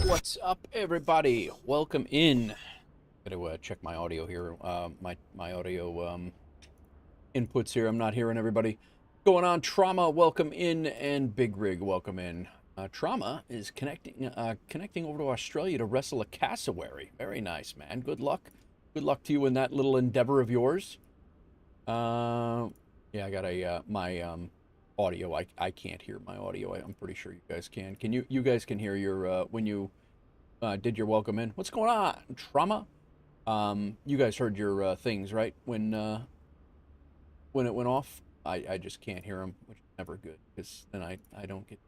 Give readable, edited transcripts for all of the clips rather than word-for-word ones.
What's up, everybody? Welcome in. Gotta check my audio here. My audio inputs here. I'm not hearing everybody. Going on, Trauma. Welcome in, and Big Rig. Welcome in. Trauma is connecting over to Australia to wrestle a cassowary. Very nice, man. Good luck. Good luck to you in that little endeavor of yours. Yeah, I got a my audio. I can't hear my audio. I'm pretty sure you guys can. Can you guys can hear your when you did your welcome in? What's going on, Trauma? You guys heard your things, right? When it went off, I just can't hear them, which is never good because then I don't get to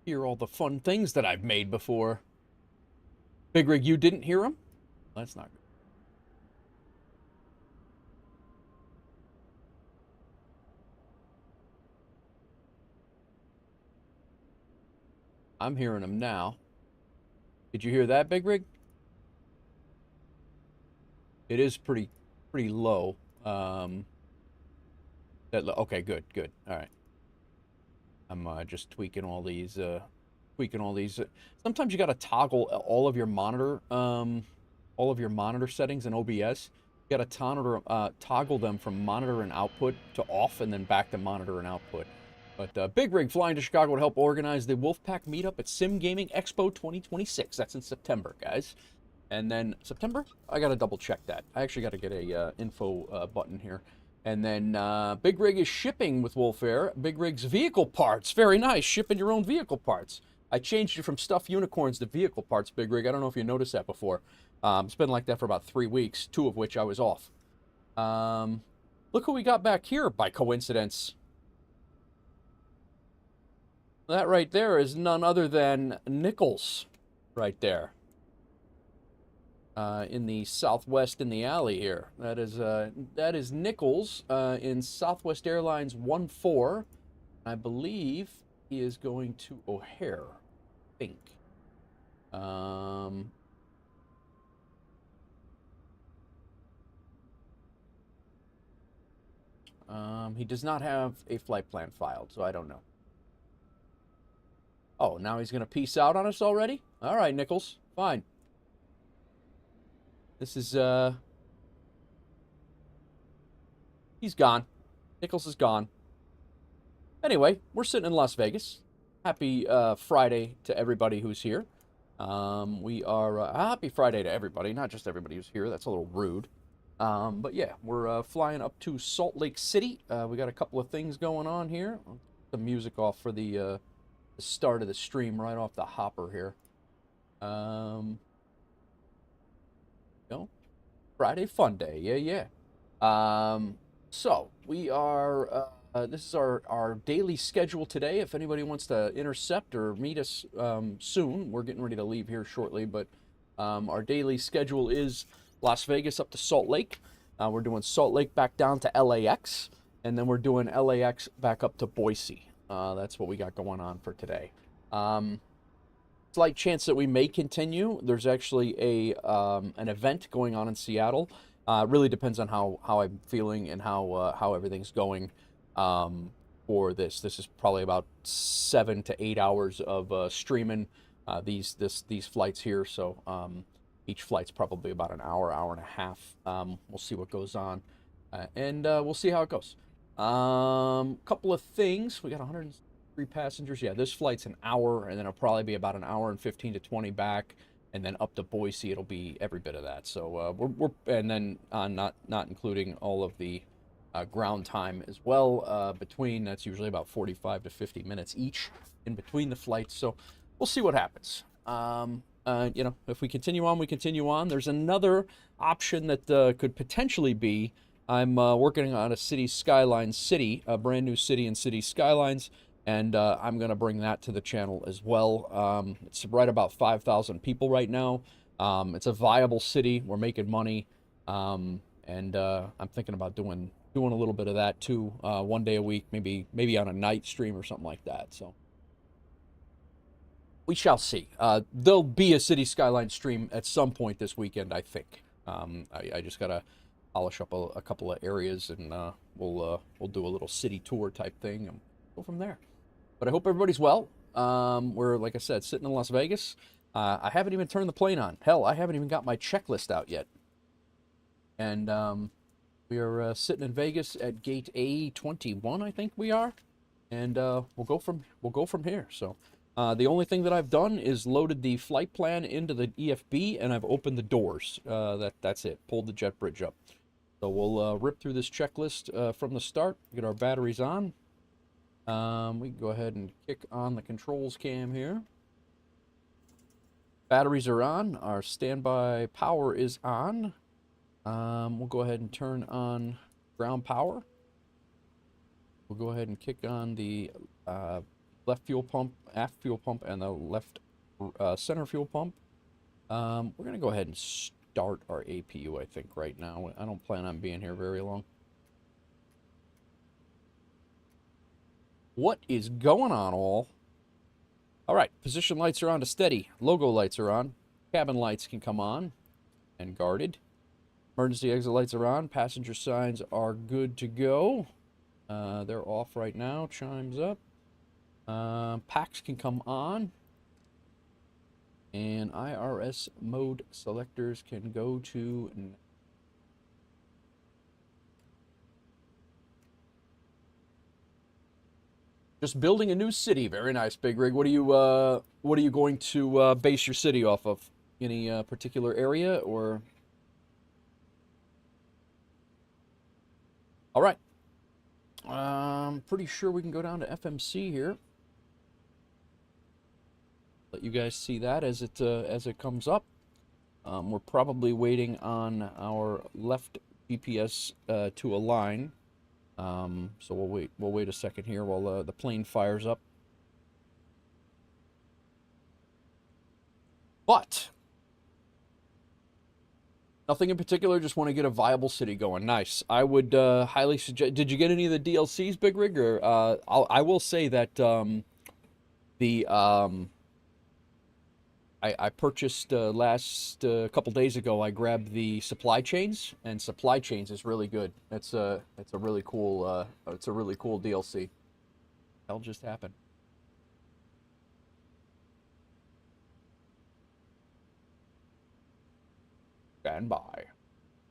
hear all the fun things that I've made before. Big Rig, you didn't hear them? That's not good. I'm hearing them now. Did you hear that, Big Rig? It is pretty low. Okay, good. All right. I'm just tweaking all these. Sometimes you got to toggle all of your monitor settings in OBS. You got to toggle them from monitor and output to off, and then back to monitor and output. But Big Rig flying to Chicago to help organize the Wolfpack meetup at Sim Gaming Expo 2026. That's in September, guys. And then September, I got to double check that. I actually got to get a info button here. And then Big Rig is shipping with WolfAir. Big Rig's vehicle parts. Very nice. Shipping your own vehicle parts. I changed it from stuffed unicorns to vehicle parts, Big Rig. I don't know if you noticed that before. It's been like that for about 3 weeks, 2 of which I was off. Look who we got back here by coincidence. That right there is none other than Nichols right there. In the southwest in the alley here. That is Nichols in Southwest Airlines 14. I believe he is going to O'Hare. I think. He does not have a flight plan filed, so I don't know. Oh, now he's going to peace out on us already? All right, Nichols. Fine. This is, he's gone. Nichols is gone. Anyway, we're sitting in Las Vegas. Happy Friday to everybody who's here. We are, happy Friday to everybody, not just everybody who's here. That's a little rude. But yeah, we're flying up to Salt Lake City. We got a couple of things going on here. I'll get the music off for the start of the stream right off the hopper here. Friday fun day, yeah. So we are this is our daily schedule today. If anybody wants to intercept or meet us soon, we're getting ready to leave here shortly, but our daily schedule is Las Vegas up to Salt Lake. We're doing Salt Lake back down to LAX, and then we're doing LAX back up to Boise. That's what we got going on for today. Slight chance that we may continue. There's actually an event going on in Seattle. Really depends on how I'm feeling and how everything's going for this. This is probably about 7 to 8 hours of streaming these flights here. So each flight's probably about an hour and a half. We'll see what goes on, and we'll see how it goes. Couple of things. We got 103 passengers. Yeah, this flight's an hour, and then it'll probably be about an hour and 15 to 20 back, and then up to Boise it'll be every bit of that. So we're and then not including all of the ground time as well between. That's usually about 45 to 50 minutes each in between the flights. So we'll see what happens. You know, if we continue on, we continue on. There's another option that could potentially be. I'm working on a City Skylines city, a brand new city in City Skylines, and I'm going to bring that to the channel as well. It's right about 5,000 people right now. It's a viable city. We're making money, and I'm thinking about doing a little bit of that too, one day a week, maybe on a night stream or something like that. So we shall see. There'll be a City Skyline stream at some point this weekend, I think. I just gotta polish up a couple of areas, and we'll do a little city tour type thing and go from there. But I hope everybody's well. We're, like I said, sitting in Las Vegas. I haven't even turned the plane on. Hell, I haven't even got my checklist out yet. And we are sitting in Vegas at gate A21, I think we are, and we'll go from here. So the only thing that I've done is loaded the flight plan into the EFB, and I've opened the doors. That's it. Pulled the jet bridge up. So we'll rip through this checklist from the start. Get our batteries on. We can go ahead and kick on the controls cam here. Batteries are on. Our standby power is on. We'll go ahead and turn on ground power. We'll go ahead and kick on the left fuel pump, aft fuel pump, and the left center fuel pump. We're going to go ahead and start our APU, I think, right now. I don't plan on being here very long. What is going on, all? All right, position lights are on to steady. Logo lights are on. Cabin lights can come on and guarded. Emergency exit lights are on. Passenger signs are good to go. They're off right now. Chimes up. Packs can come on. And IRS mode selectors can go to... Just building a new city. Very nice, Big Rig. What are you going to base your city off of? Any particular area or... All right. I'm pretty sure we can go down to FMC here. Let you guys see that as it comes up. We're probably waiting on our left GPS to align. So we'll wait a second here while the plane fires up. But nothing in particular, just want to get a viable city going. Nice. I would highly suggest... Did you get any of the DLCs, Big Rig? Or, I will say that I purchased last couple days ago, I grabbed the supply chains, and supply chains is really good. It's a really cool DLC. Hell just happened. Stand by.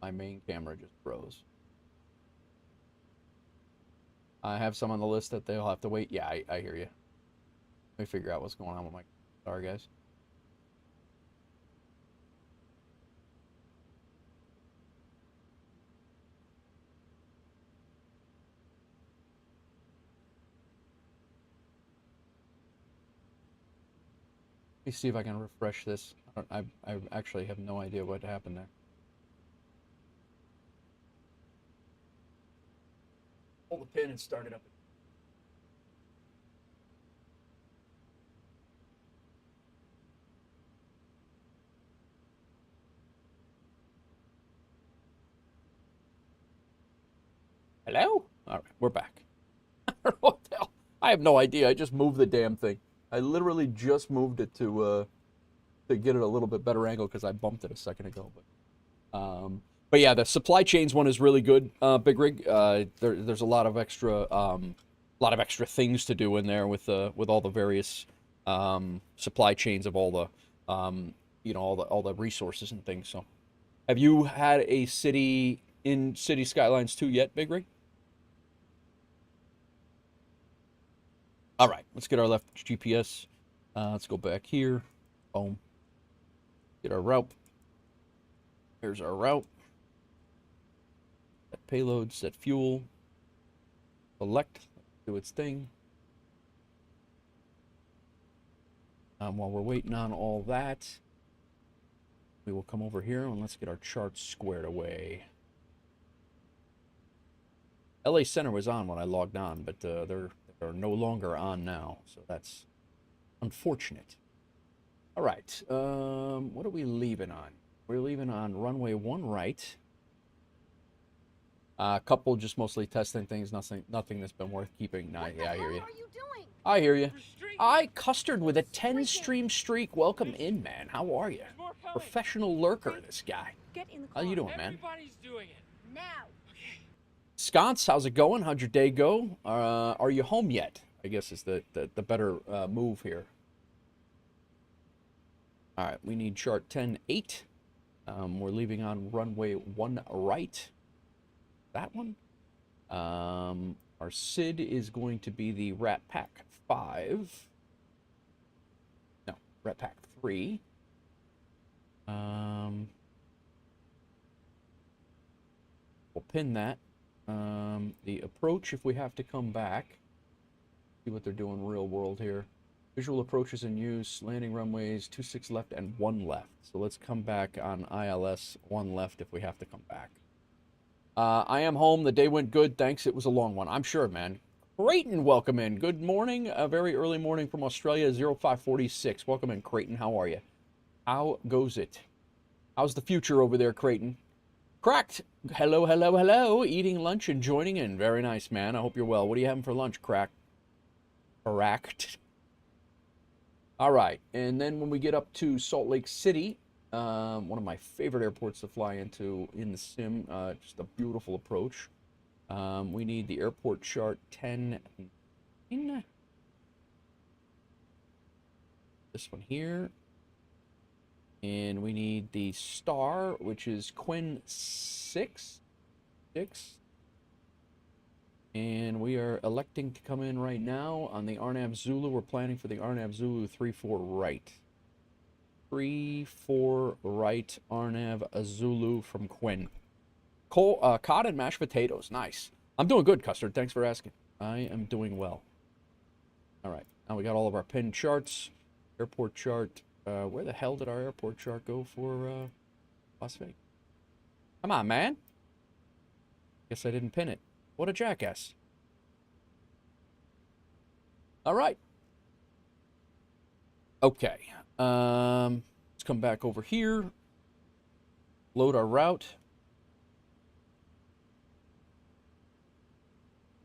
My main camera just froze. I have some on the list that they'll have to wait. Yeah, I hear you. Let me figure out what's going on with my... Sorry, guys. Let me see if I can refresh this. I actually have no idea what happened there. Pull the pin and start it up. Hello? All right, we're back. I don't know what the hell. I have no idea. I just moved the damn thing. I literally just moved it to get it a little bit better angle because I bumped it a second ago. But yeah, the supply chains one is really good, Big Rig. There's a lot of extra things to do in there with all the various supply chains of all the all the resources and things. So, have you had a city in City Skylines 2 yet, Big Rig? All right, let's get our left GPS. Let's go back here. Boom. Get our route. Here's our route. Set payload, set fuel. Select, do its thing. While we're waiting on all that, we will come over here and let's get our charts squared away. LA Center was on when I logged on, but they're no longer on now, so that's unfortunate. All right, what are we leaving on? We're leaving on runway 1 right. A couple just mostly testing things, nothing that's been worth keeping. Nah, yeah, I hear you. I hear you. Custard with a 10-stream streak. Welcome in, man. How are you? Professional lurker, this guy. How you doing, man? Everybody's doing it. Now. Sconce, how's it going? How'd your day go? Are you home yet? I guess is the better move here. All right, we need chart 10-8. We're leaving on runway 1 right. That one. Our SID is going to be the Rat Pack 5. No, Rat Pack 3. We'll pin that. The approach, if we have to come back. See what they're doing real world here. Visual approaches in use, landing runways, 26 left and 1 left. So let's come back on ILS, 1 left if we have to come back. I am home. The day went good. Thanks. It was a long one. I'm sure, man. Creighton, welcome in. Good morning. A very early morning from Australia, 0546. Welcome in, Creighton. How are you? How goes it? How's the future over there, Creighton? Cracked. Hello, hello, hello. Eating lunch and joining in. Very nice, man. I hope you're well. What are you having for lunch, Cracked? Correct. All right, and then when we get up to Salt Lake City, one of my favorite airports to fly into in the sim, just a beautiful approach. We need the airport chart 10. This one here. And we need the star, which is Quinn 6. And we are electing to come in right now on the Arnav Zulu. We're planning for the Arnav Zulu 3-4 right. 3-4 right, Arnav Zulu from Quinn. Cod and mashed potatoes. Nice. I'm doing good, Custard. Thanks for asking. I am doing well. All right. Now we got all of our pin charts. Airport chart. Where the hell did our airport chart go for Las Vegas? Come on, man. Guess I didn't pin it. What a jackass. All right. Okay. Let's come back over here. Load our route.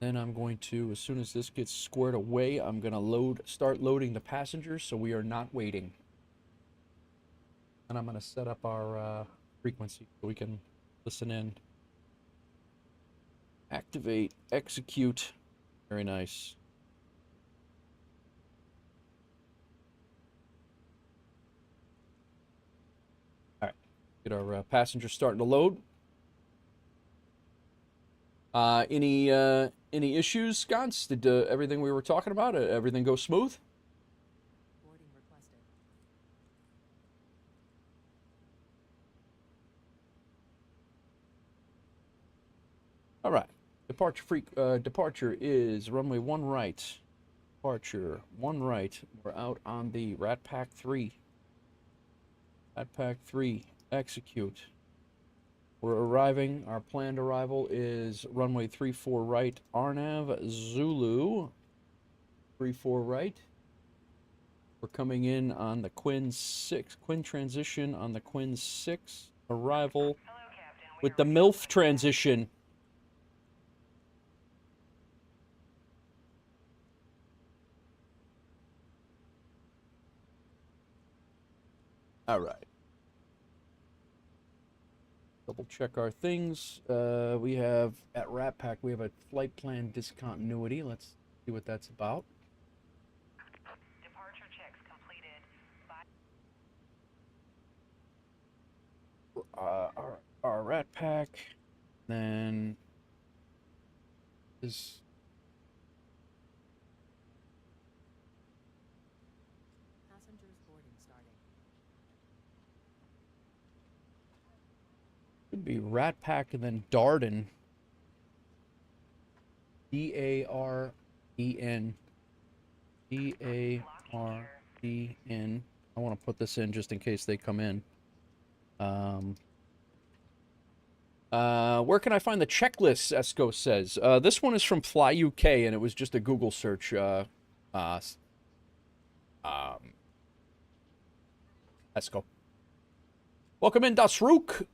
Then I'm going to, as soon as this gets squared away, I'm going to start loading the passengers so we are not waiting. And I'm going to set up our frequency so we can listen in. Activate, execute. Very nice. All right, get our passengers starting to load. Any issues, Sconce? Did everything we were talking about, everything go smooth? Boarding requested. All right. Departure is runway 1 right. Departure 1 right. We're out on the Rat Pack 3. Rat Pack 3. Execute. We're arriving. Our planned arrival is runway 34 right. Arnav Zulu. 34 right. We're coming in on the Quinn 6. Quinn transition on the Quinn 6. Arrival with the MILF transition. All right. Double check our things. We have, at Rat Pack, we have a flight plan discontinuity. Let's see what that's about. Departure checks completed. Our Rat Pack, then is Passengers boarding starting. Could be Rat Pack and then Darden. D-A-R-E-N. D-A-R-E-N. I want to put this in just in case they come in. Where can I find the checklist, Esco says? This one is from Fly UK, and it was just a Google search. Esco. Welcome in, Dasruk.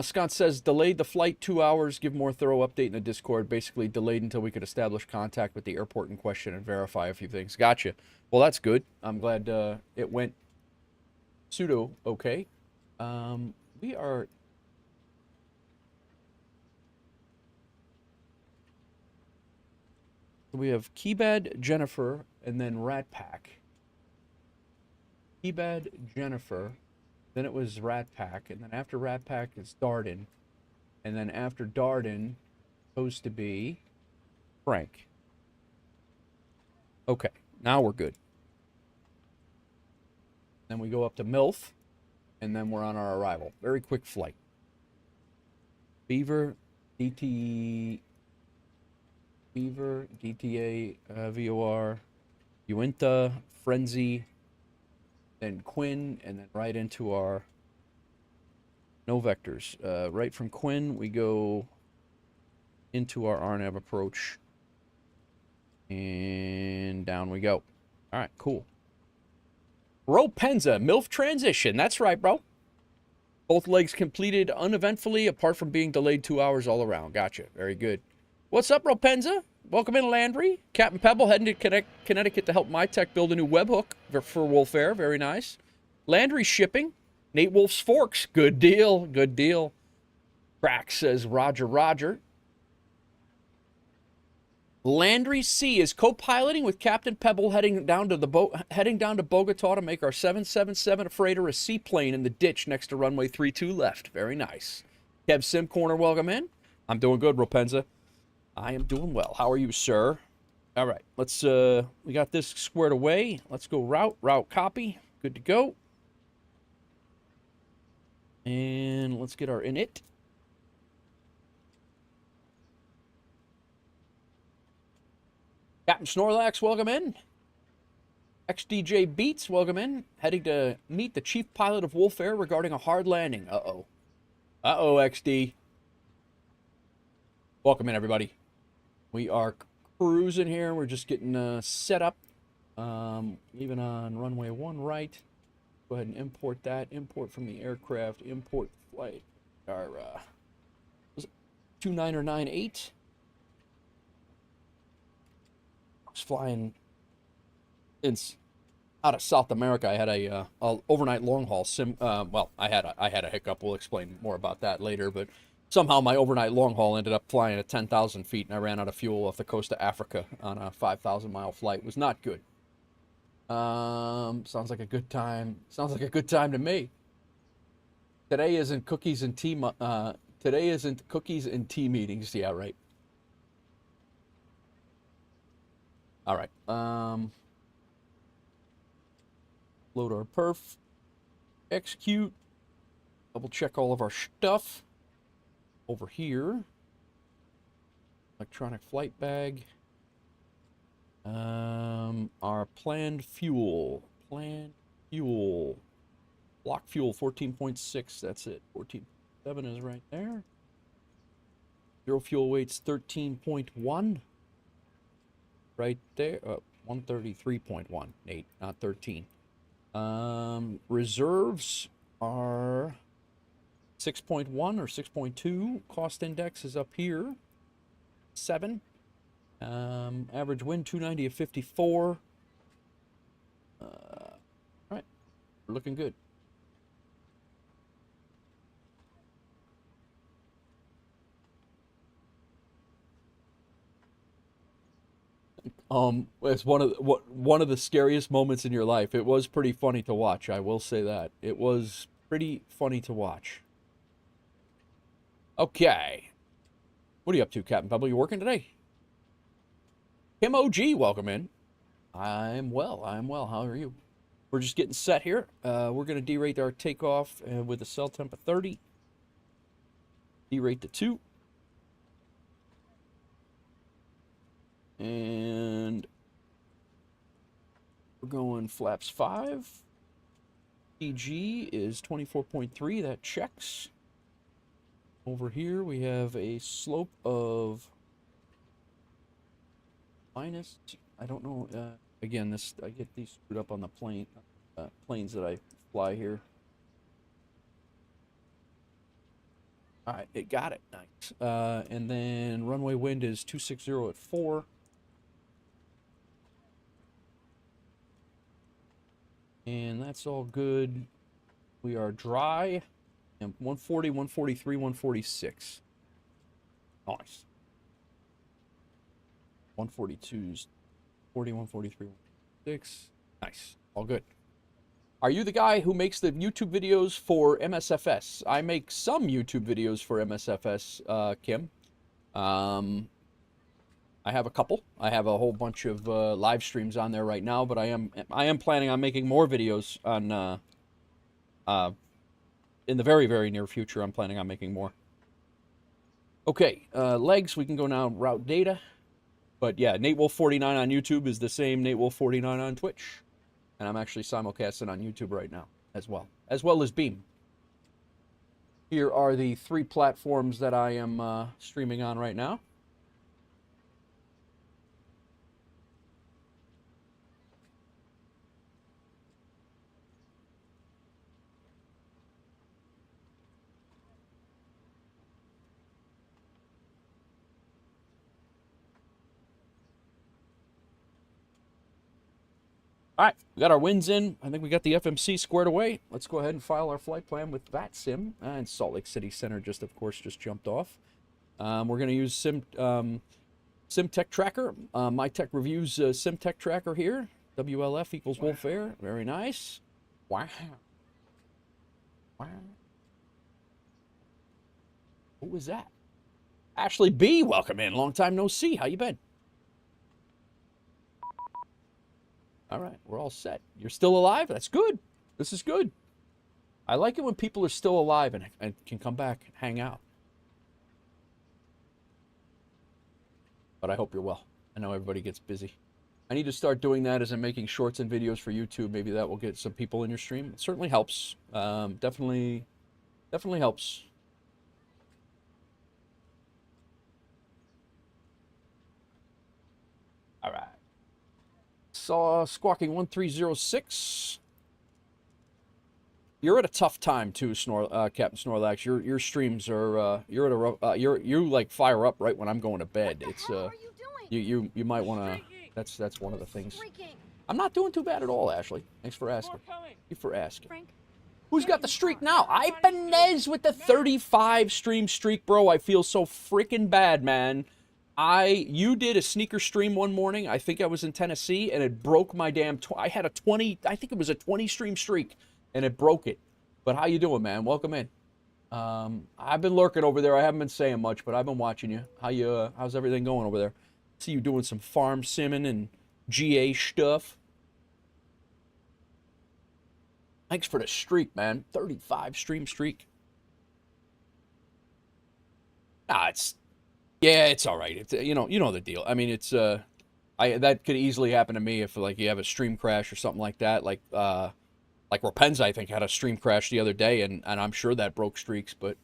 Scott says, delayed the flight 2 hours, give more thorough update in the Discord. Basically delayed until we could establish contact with the airport in question and verify a few things. Gotcha. Well, that's good. I'm glad it went pseudo okay. We have Keybad, Jennifer, and then Rat Pack. Keybad, Jennifer, then it was Rat Pack, and then after Rat Pack is Darden, and then after Darden, supposed to be Frank. Okay, now we're good. Then we go up to MILF, and then we're on our arrival. Very quick flight. Beaver, DTA, VOR, Uinta, Frenzy, then Quinn, and then right into our no vectors. Right from Quinn, we go into our RNAV approach, and down we go. All right, cool. Bro Penza, MILF transition. That's right, bro. Both legs completed uneventfully, apart from being delayed 2 hours all around. Gotcha. Very good. What's up, Ropenza? Welcome in, Landry. Captain Pebble heading to Connecticut to help my tech build a new webhook for WolfAir. Very nice. Landry shipping. Nate Wolf's Forks. Good deal. Good deal. Crack says Roger, Roger. Landry C is co-piloting with Captain Pebble heading down to Bogota to make our 777 freighter a seaplane in the ditch next to runway 32 left. Very nice. Kev Sim Corner, welcome in. I'm doing good, Ropenza. I am doing well. How are you, sir? All right, let's we got this squared away. Let's go route copy. Good to go. And let's get our init. Captain Snorlax, welcome in. XDJ Beats, welcome in. Heading to meet the chief pilot of WolfAir regarding a hard landing. Uh-oh. Uh-oh, XD. Welcome in, everybody. We are cruising here. We're just getting set up. Leaving on runway 1 right. Go ahead and import that. Import from the aircraft. Import flight. Our 2998. Was flying out of South America. I had a overnight long haul sim. Well, I had a hiccup. We'll explain more about that later. But somehow my overnight long haul ended up flying at 10,000 feet, and I ran out of fuel off the coast of Africa on a 5,000-mile flight. It was not good. Sounds like a good time. Sounds like a good time to me. Today isn't cookies and tea. Today isn't cookies and tea meetings. Yeah, right. All right. Load our perf. Execute. Double check all of our stuff. Over here. Electronic flight bag. Our planned fuel. Planned fuel. Block fuel 14.6. That's it. 14.7 is right there. Zero fuel weight's 13.1. Right there. 133.1. 8, not 13. Reserves are 6.1 or 6.2. Cost index is up here. 7. Average wind 290 at 54. All right. We're looking good. It's one of the scariest moments in your life. It was pretty funny to watch. I will say that. It was pretty funny to watch. Okay. What are you up to, Captain Pebble? You working today? Kim OG, welcome in. I'm well. How are you? We're just getting set here. We're going to derate our takeoff with a cell temp of 30. Derate to 2. And we're going flaps 5. PG is 24.3. That checks. Over here we have a slope of minus. I don't know. Again, I get these screwed up on the planes that I fly here. All right, it got it. Nice. And then runway wind is 260 at 4. And that's all good. We are dry. And 140, 143, 146. Nice. 142's 40, 143, 146. Nice. All good. Are you the guy who makes the YouTube videos for MSFS? I make some YouTube videos for MSFS, Kim. I have a couple. I have a whole bunch of live streams on there right now, but I am planning on making more videos on in the very, very near future. I'm planning on making more. Okay, legs, we can go now route data. But yeah, NateWolf49 on YouTube is the same NateWolf49 on Twitch. And I'm actually simulcasting on YouTube right now as well as Beam. Here are the 3 platforms that I am streaming on right now. All right, we got our wins in. I think we got the FMC squared away. Let's go ahead and file our flight plan with VATSIM. And Salt Lake City Center just, of course, just jumped off. We're going to use SimTech Tracker. My Tech Reviews SimTech Tracker here. WLF equals WolfAir. Very nice. Wow. Wow. Who was that? Ashley B, welcome in. Long time no see. How you been? All right, we're all set. You're still alive? That's good. This is good. I like it when people are still alive and can come back and hang out. But I hope you're well. I know everybody gets busy. I need to start doing that as I'm making shorts and videos for YouTube. Maybe that will get some people in your stream. It certainly helps. Definitely helps. All right. Saw Squawking 1306. You're at a tough time too, Captain Snorlax. Your streams are you're at a you like fire up right when I'm going to bed. It's you might want to. That's one of the things. I'm not doing too bad at all, Ashley. Thanks for asking. Thank you for asking. Who's got the streak now? Ibanez with the 35 stream streak, bro. I feel so freaking bad, man. You did a sneaker stream one morning. I think I was in Tennessee, and it broke my damn. I had a 20. I think it was a 20 stream streak, and it broke it. But how you doing, man? Welcome in. I've been lurking over there. I haven't been saying much, but I've been watching you. How's everything going over there? See you doing some farm simming and GA stuff. Thanks for the streak, man. 35 stream streak. It's all right. It's you know the deal. I mean, it's that could easily happen to me if like you have a stream crash or something like that. Like Rapenza, I think, had a stream crash the other day, and I'm sure that broke streaks. But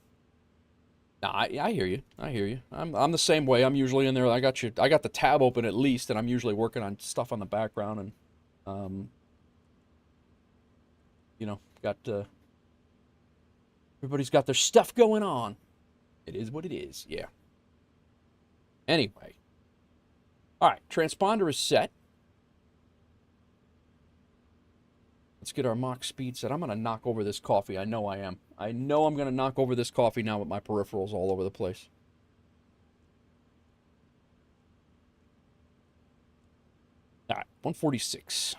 no, I hear you. I hear you. I'm the same way. I'm usually in there. I got the tab open at least, and I'm usually working on stuff on the background, and got everybody's got their stuff going on. It is what it is. Yeah. Anyway. All right, transponder is set. Let's get our Mach speed set. I'm going to knock over this coffee. I know I am. I know I'm going to knock over this coffee now with my peripherals all over the place. All right, 146.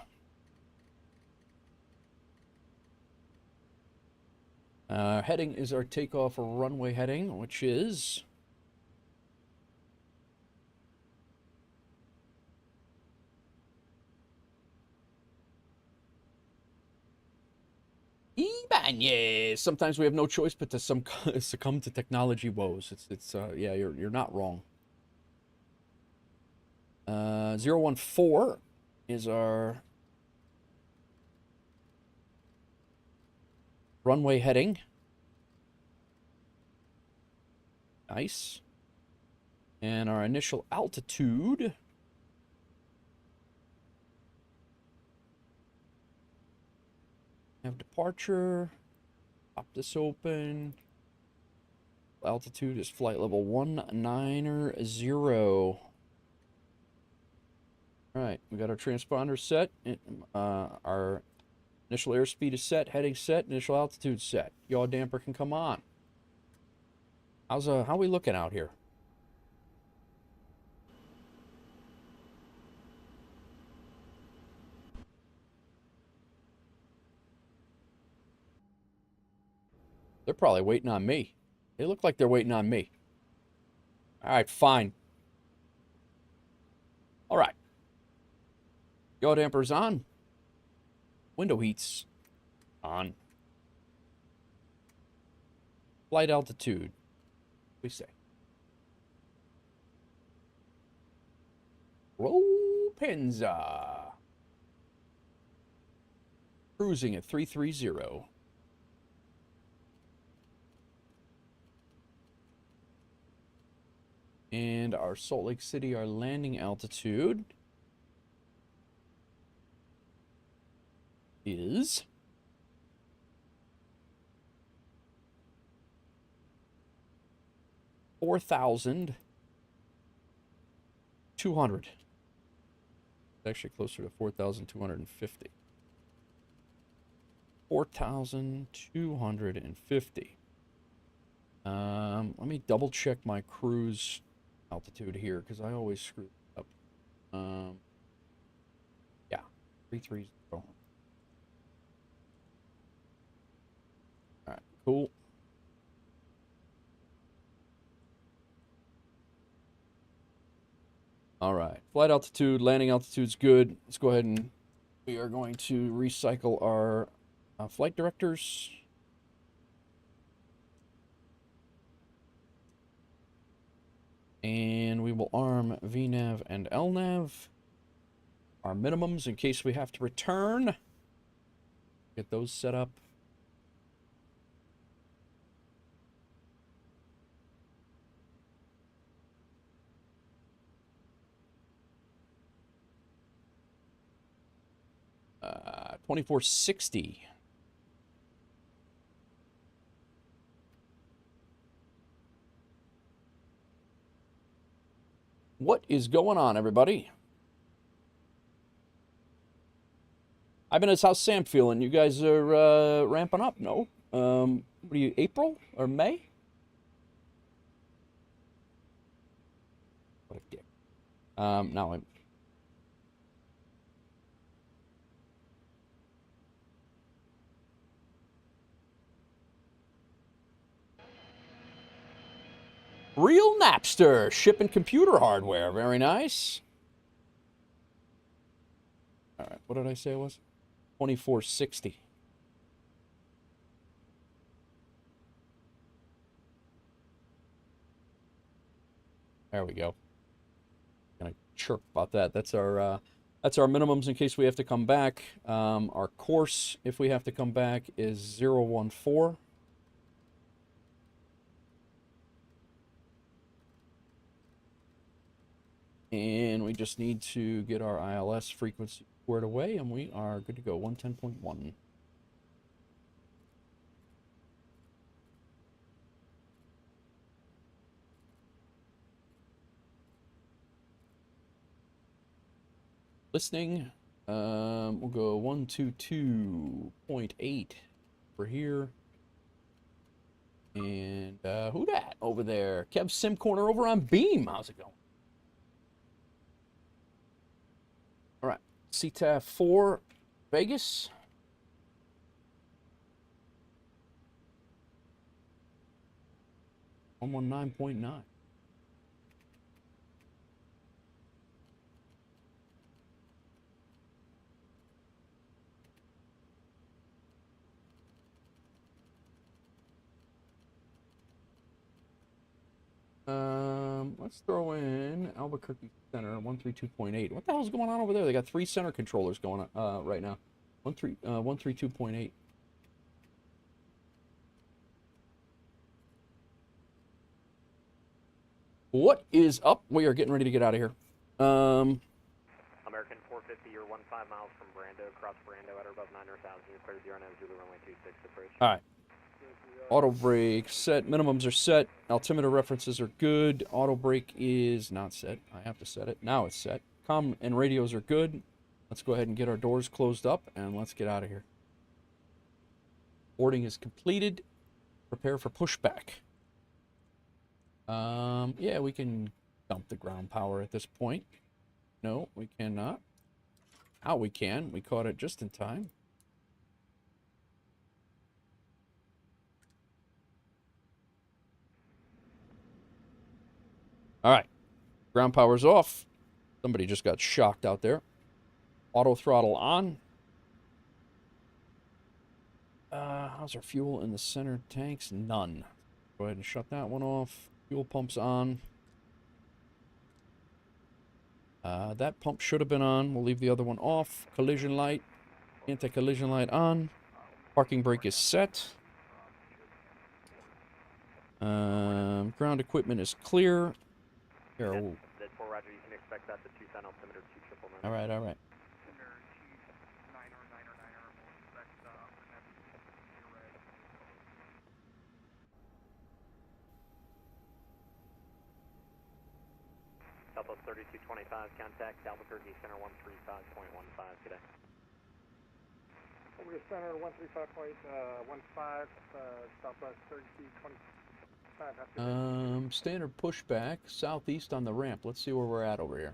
Heading is our takeoff runway heading, which is... Ibanez. Sometimes we have no choice but to succumb to technology woes. Yeah, you're not wrong. 014 is our runway heading. Nice. And our initial altitude. Have departure. Pop this open. Altitude is flight level 190. Alright, we got our transponder set. Our initial airspeed is set, heading set, initial altitude set. Yaw damper can come on. How are we looking out here? They're probably waiting on me. They look like they're waiting on me. All right, fine. All right. Yaw dampers on. Window heats on. Flight altitude. What do we say? Ropenza. Cruising at 330. And our Salt Lake City, our landing altitude is 4,200. It's actually closer to 4,250. 4,250. Let me double check my cruise altitude here because I always screw it up. Yeah, 330. All right, cool. All right, flight altitude, landing altitude's good. Let's go ahead and we are going to recycle our flight directors. And we will arm VNAV and LNAV. Our minimums in case we have to return. Get those set up. Uh, 2460. What is going on, everybody? Ibanez, how's Sam feeling? You guys are ramping up, no? What are you, April or May? What a dick. Now I'm... Real Napster, shipping computer hardware. Very nice. All right, what did I say it was? 2460. There we go. Gonna chirp about that. That's our minimums in case we have to come back. Our course, if we have to come back, is 014. And we just need to get our ILS frequency squared away, and we are good to go. 110.1. Listening. We'll go 122.8 for here. And who dat over there? Kev Sim Corner over on Beam. How's it going? All right, CTAF 4, Vegas. $119.9. Let's throw in Albuquerque Center 132.8. What the hell's going on over there? They got 3 center controllers going on right now. 132.8. What is up? We are getting ready to get out of here. American 450, you're 15 miles from Brando, across Brando at or above 9,000. You're clear 09 Zulu runway 26 approach. All right. Auto brake set. Minimums are set. Altimeter references are good. Auto brake is not set. I have to set it. Now it's set. Comm and radios are good. Let's go ahead and get our doors closed up and let's get out of here. Boarding is completed. Prepare for pushback. Yeah, we can dump the ground power at this point. No, we cannot. Now we can. We caught it just in time. All right. Ground power's off. Somebody just got shocked out there. Auto throttle on. How's our fuel in the center tanks? None. Go ahead and shut that one off. Fuel pump's on. That pump should have been on. We'll leave the other one off. Collision light. Anti-collision light on. Parking brake is set. Ground equipment is clear. Here, That's 4 Roger, you can expect that to Tucson altimeter 2999. all right, all right. Southwest 3225, contact Albuquerque Center 135.15 today. We're center 135.15, Southwest 3225. Standard pushback, southeast on the ramp. Let's see where we're at over here.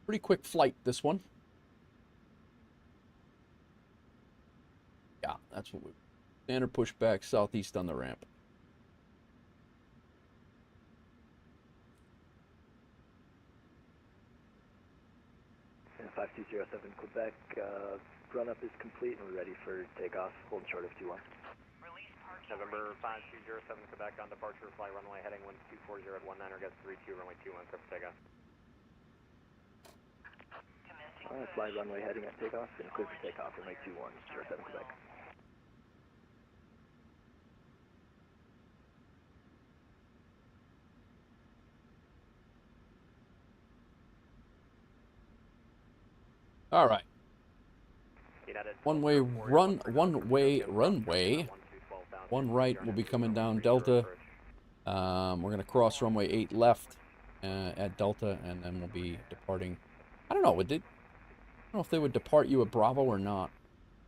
Pretty quick flight, this one. Yeah, that's what we... Standard pushback, southeast on the ramp. 5207 Quebec, run-up is complete and we're ready for takeoff, holding short of 21. November 5207 Quebec on departure, fly runway heading 1240 at 19, gets 32, runway 21, clear for takeoff. Fly runway heading at takeoff and clear for takeoff, runway 21, 07 Quebec. All right. United One-way runway. One right will be coming down Delta. We're going to cross runway 8 left at Delta, and then we'll be departing. I don't know. I don't know if they would depart you at Bravo or not.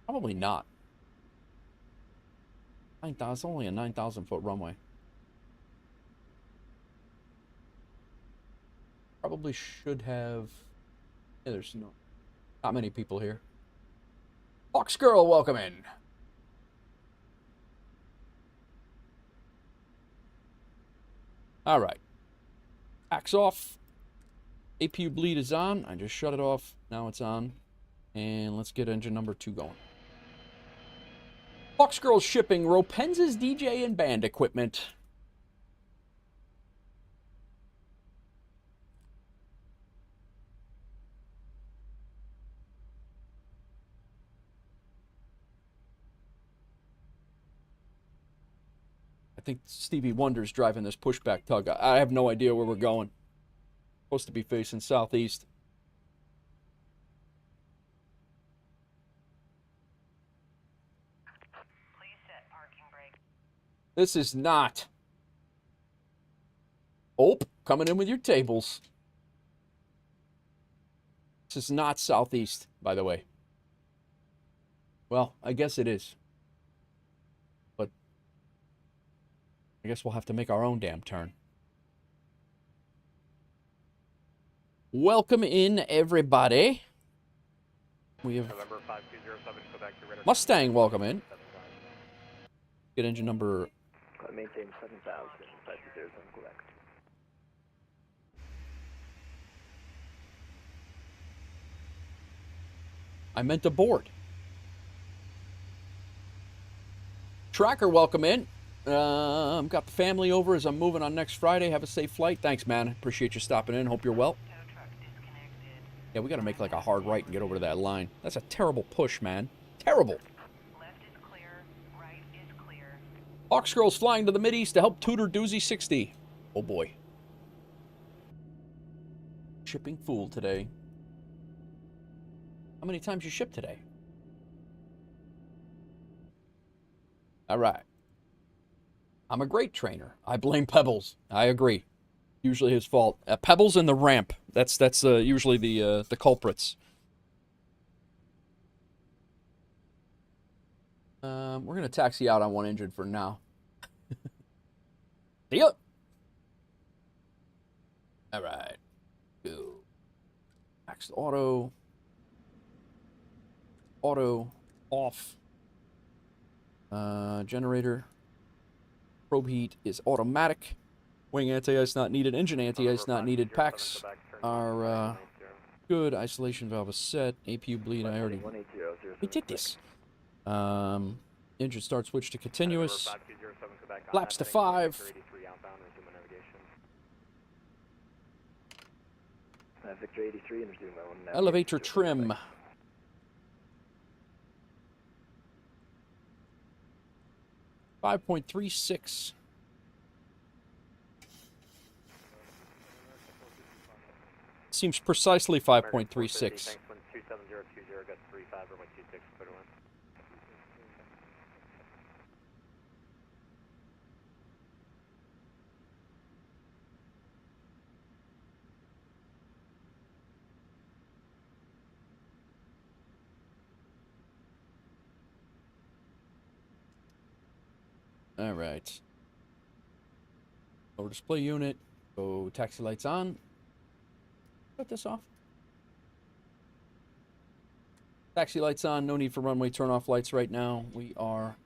Probably not. 9,000. It's only a 9,000-foot runway. Probably should have. Yeah, there's not many people here. Fox Girl, welcome in. All right. Axe off. APU bleed is on. I just shut it off. Now it's on. And let's get engine number 2 going. Fox Girl shipping Ropenz's DJ and band equipment. I think Stevie Wonder's driving this pushback tug. I have no idea where we're going. Supposed to be facing southeast. Please set parking brake. This is not. Oh, coming in with your tables. This is not southeast, by the way. Well, I guess it is. But I guess we'll have to make our own damn turn. Welcome in, everybody. We have November 5207 Quebec to radar. Mustang, welcome in. Get engine number... Maintain 7,000, 5207 Quebec. I meant aboard. Tracker, welcome in. Got the family over as I'm moving on next Friday. Have a safe flight. Thanks, man. Appreciate you stopping in. Hope you're well. Yeah, we got to make like a hard right and get over to that line. That's a terrible push, man. Terrible. Left is clear, right is clear. Hawks Girls flying to the Mideast to help tutor Doozy 60. Oh boy. Shipping fool today. How many times you shipped today? All right. I'm a great trainer. I blame Pebbles. I agree. Usually his fault. Pebbles and the ramp. That's usually the culprits. We're gonna taxi out on one engine for now. See ya. All right. Go. Max auto. Auto off. Generator. Probe heat is automatic. Wing anti-ice not needed. Engine anti-ice not needed. Packs are good. Isolation valve is set. APU bleed. I already. We did this. Engine start switch to continuous. Flaps to 5. Victor 83 and resume my own Elevator trim. 5.36. Seems precisely 5.36. All right. Over display unit. Go taxi lights on. Shut this off. Taxi lights on. No need for runway turn off lights right now. We are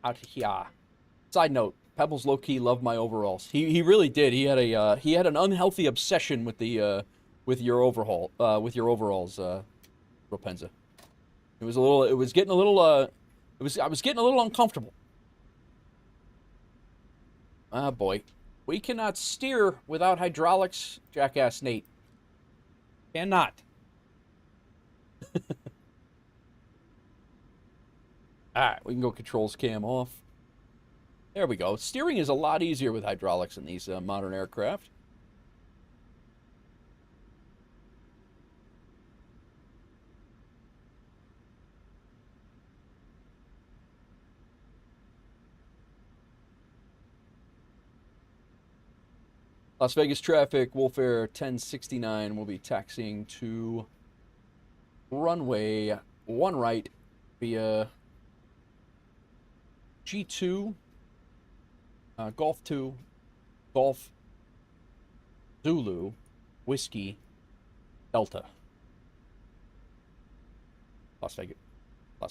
out here. Side note: Pebbles low key loved my overalls. He really did. He had an unhealthy obsession with the with your overhaul with your overalls, Ropenza. I was getting a little uncomfortable. Ah, boy. We cannot steer without hydraulics, jackass Nate. Cannot. Alright, we can go controls cam off. There we go. Steering is a lot easier with hydraulics in these modern aircraft. Las Vegas traffic, WolfAir 1069 will be taxiing to runway 1 right via G2, Golf 2, Golf, Zulu, Whiskey, Delta. Las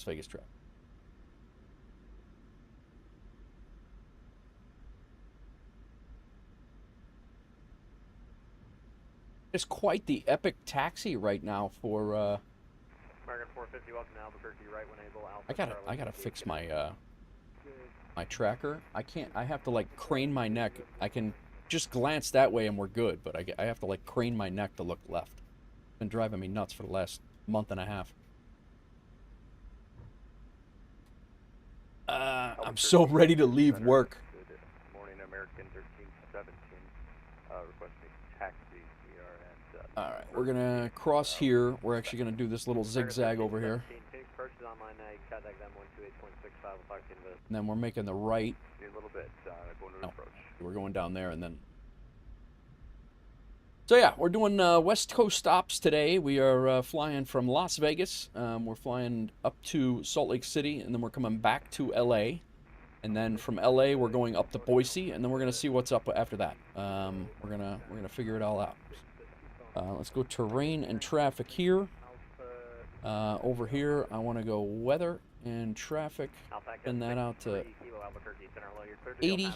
Vegas traffic. It's quite the epic taxi right now for American 450, welcome to Albuquerque, right when able. Alpha I gotta fix my my tracker. I have to like crane my neck. I can just glance that way and we're good, but I have to like crane my neck to look left. It's been driving me nuts for the last month and a half. I'm so ready to leave work. Good morning, American 1317, requesting taxi. We are at... Alright, we're gonna cross here. We're actually gonna do this little zigzag over here. And then we're making the right. No, we're going down there and then... So yeah, we're doing West Coast stops today. We are flying from Las Vegas. We're flying up to Salt Lake City, and then we're coming back to LA. And then from LA, we're going up to Boise, and then we're gonna see what's up after that. We're gonna figure it all out. Let's go terrain and traffic here. Over here, I want to go weather and traffic. Send that out to 80,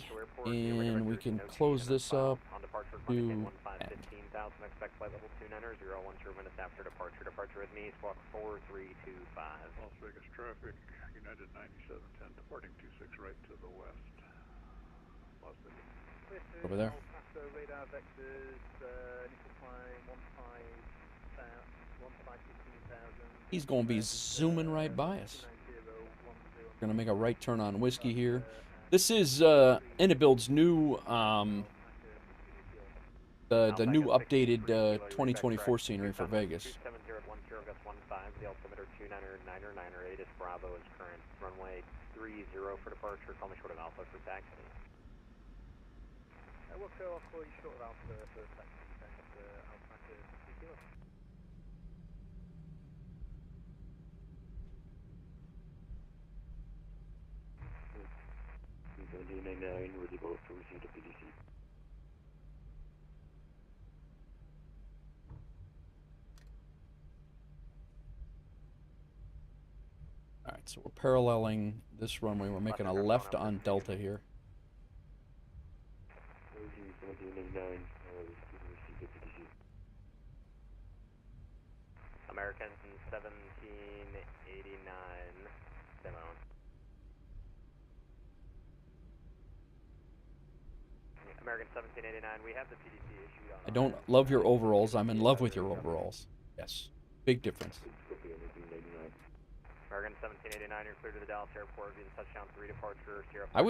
and we can close this up to end. Expect flight level 29ers, 010 minutes after departure. Departure with me, squawk 4325. Las Vegas traffic, United 9710, departing 26 right to the west. Las Vegas. Over there. Radar vectors, initial climb 15,000. He's going to be zooming right by us. We're going to make a right turn on Whiskey here. This is IniBuilds' new the new updated 2024 scenery for Vegas. 270 the altimeter 299er 8 is Bravo is current runway 30 for departure. Call me short of Alpha for taxi. We'll call you short of Alpha for taxi. Alpha to 2 1799, ready both to receive the PDC. Alright, so we're paralleling this runway. We're making a left on Delta here. American 1789 demo. American 1789, we have the TDC issued on. I don't love your overalls. I'm in love with your overalls. Yes. Big difference. American 1789, you're clear to the Dallas airport. Via touchdown 3 departure. I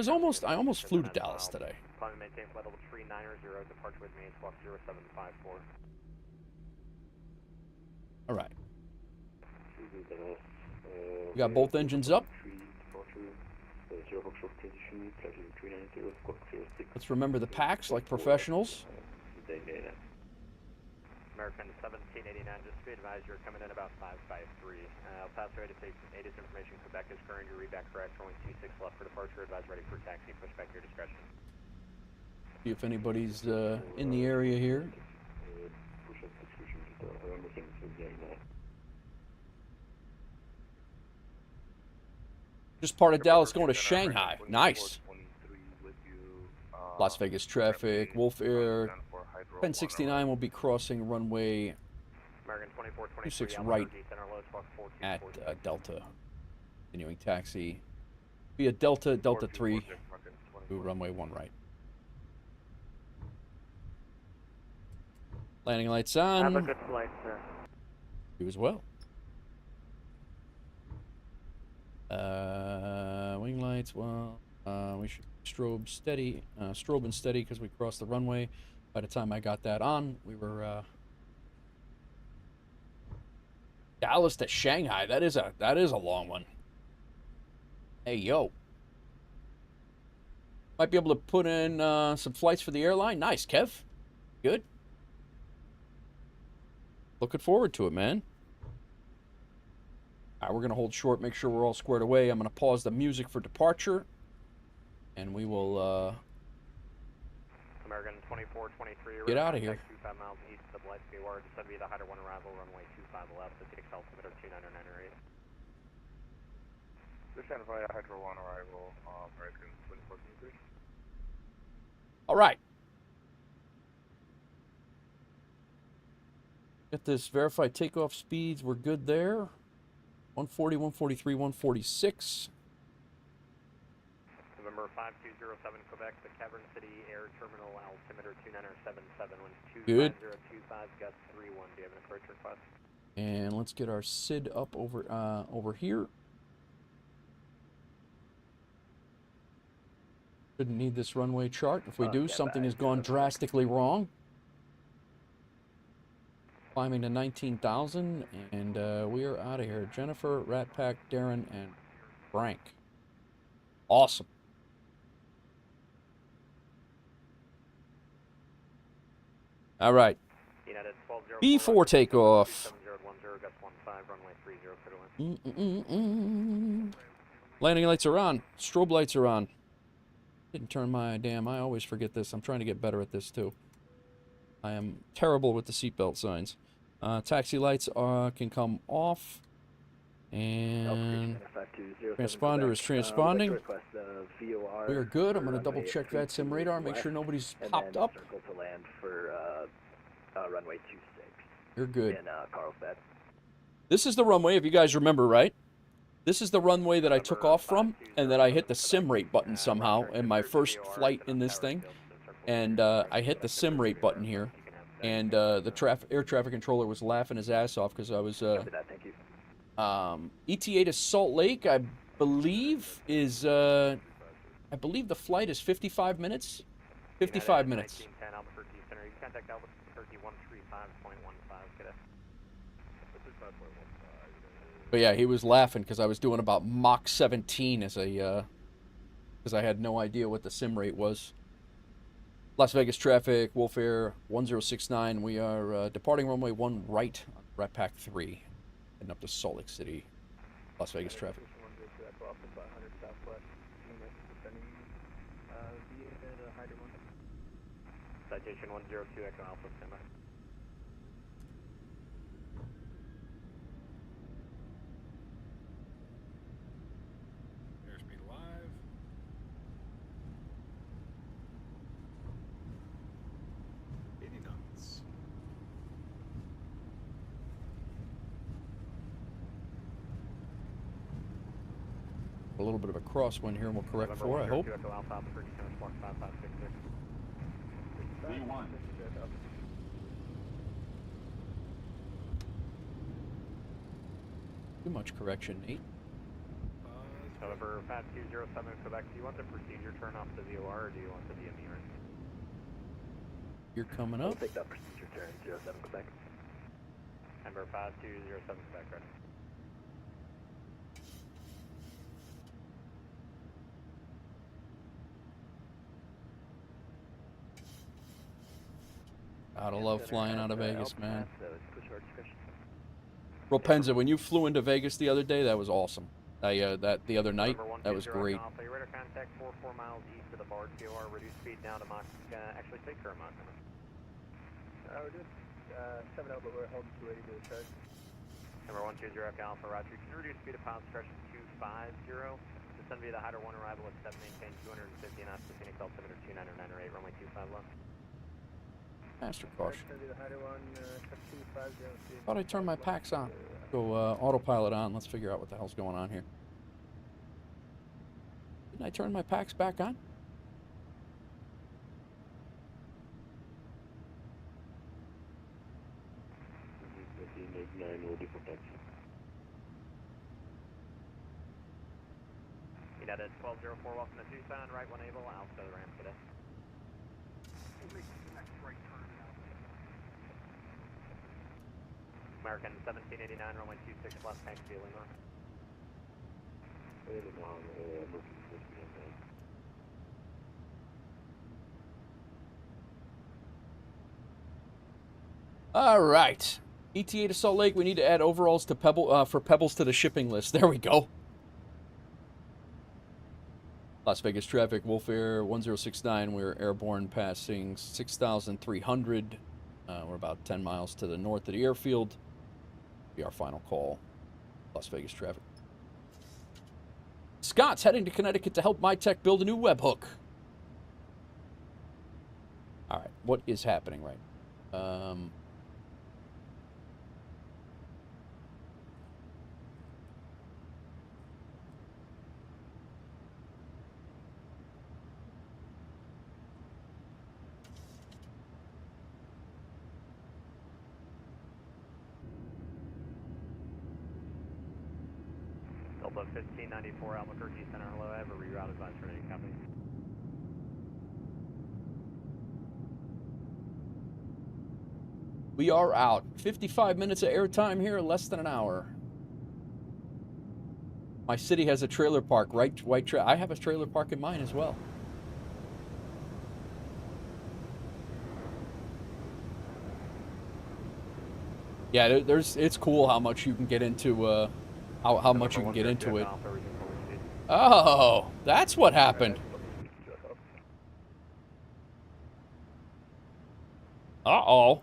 almost flew to Dallas today. Climb and maintain flight level 390, departure with main squawk 0754. All right. We got both engines up. Let's remember the packs like professionals. American 1789, just be advised you're coming in about 553. I'll pass away to take ATIS information. Quebec is current. Your read back correct. Only 26 left for departure. Advise ready for taxi. Push back your discretion. See if anybody's in the area here. Just part of Dallas going to Shanghai. Nice. Las Vegas traffic. WolfAir 1069 will be crossing runway 26 right at Delta. Continuing taxi via Delta 3 to runway 1 right. Landing lights on. Have a good flight, sir. You as well. Wing lights, well, we should strobe and steady because we crossed the runway. By the time I got that on, we were Dallas to Shanghai. That is a long one. Hey yo, might be able to put in some flights for the airline. Nice, Kev. Good. Looking forward to it, man. All right, we're gonna hold short, make sure we're all squared away. I'm gonna pause the music for departure, and we will American 2423. Get out of here. 25 miles east of Light Speedward. Descend via the Hyder 1 arrival, runway 25 left. The TX altimeter 29908. Descend via Hyder 1 arrival, American 2423. All right. Get this verified takeoff speeds. We're good there. 140, 143, 146. November 5207 Quebec, the Cavern City Air Terminal altimeter 29077. Winds Good. 25025, gust 31. Do you have an approach request? And let's get our SID up over here. Shouldn't need this runway chart. If we do, something has gone drastically wrong. Climbing to 19,000, and we are out of here. Jennifer, Rat Pack, Darren, and Frank. Awesome. All right. B4 takeoff. Landing lights are on. Strobe lights are on. Didn't turn my damn. I always forget this. I'm trying to get better at this too. I am terrible with the seatbelt signs. Taxi lights can come off. And transponder is transponding. We are good. I'm going to double check that sim radar, make sure nobody's popped up. To land for runway 26. You're good. In Carlsbad. This is the runway, if you guys remember, right? This is the runway that I took off from, and that I hit the sim rate button somehow in my first flight in this thing. And I hit the sim rate button here, and the air traffic controller was laughing his ass off because I was ETA to Salt Lake, I believe is I believe the flight is 55 minutes. 55 minutes. But yeah, he was laughing because I was doing about Mach 17 as a because I had no idea what the sim rate was. Las Vegas traffic, WolfAir 1069. We are departing runway 1 right on Rat Pack 3, heading up to Salt Lake City. Las Vegas traffic. Citation 102 Echo Alpha, standby. Airspeed live. a little bit of a crosswind here, and we'll correct for it, I hope. Echo Alpha Alpha 32 Spark 5566. V1. Too much correction, Nate. November 5207 Quebec, do you want the procedure turn off the VOR or do you want the DME right? You're coming We'll up. take that procedure turn, 07 Quebec. November 5207 Quebec, ready. Gotta love flying out of Vegas, man. So it's push our discretion. Ropenza, when you flew into Vegas the other day, that was awesome. That the other night, November that was 120 great. Alpha, your radar contact 44 miles east of the Bard VOR, reduce speed down to Mach, actually say current Mach number. We're just 7 out, but we're holding 280 to the chart. Number 120 Alpha, roger. Can you reduce speed of pilot discretion 250? Descend via the Hyder 1 arrival at 7, maintain 250 knots to Phoenix altimeter 2998, runway 25 left. Master caution. It's going to be the Hyder 1, 250. Thought I turned my packs on. Go autopilot on. Let's figure out what the hell's going on here. Didn't I turn my packs back on? United 1204, welcome to Tucson, right 1 able, out to the ramp today. American 1789, runway 26 left, taxi Lima. All right. ETA to Salt Lake. We need to add overalls to for Pebbles to the shipping list. There we go. Las Vegas traffic, WolfAir 1069. We're airborne passing 6,300. We're about 10 miles to the north of the airfield. Be our final call. Las Vegas traffic. Scott's heading to Connecticut to help MyTech build a new webhook. All right, what is happening right now? Delta 1594, Albuquerque Center, hello, I have a reroute advice for any company. We are out. 55 minutes of airtime here, less than an hour. My city has a trailer park, right? I have a trailer park in mine as well. Yeah, it's cool how much you can get into, how much you can get into it. Oh, that's what happened. Uh-oh.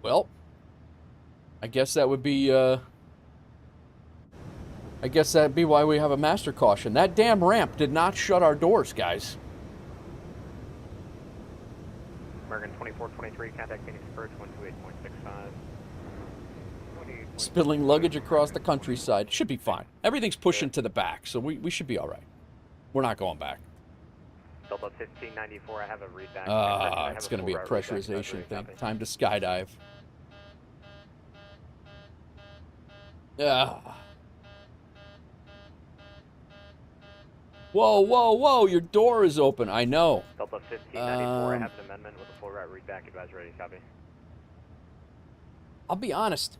Well, I guess that would be, I guess that'd be why we have a master caution. That damn ramp did not shut our doors, guys. American 2423, contact Phoenix Approach 128.65. Spilling luggage across the countryside. Should be fine. Everything's pushing to the back, so we should be all right. We're not going back. Delta 1594, I have a read back. It's going to be a pressurization thing. Time to skydive. Whoa, whoa, whoa, your door is open. I know. Delta 1594, I have an amendment with a full route read back advice ready. Copy. I'll be honest.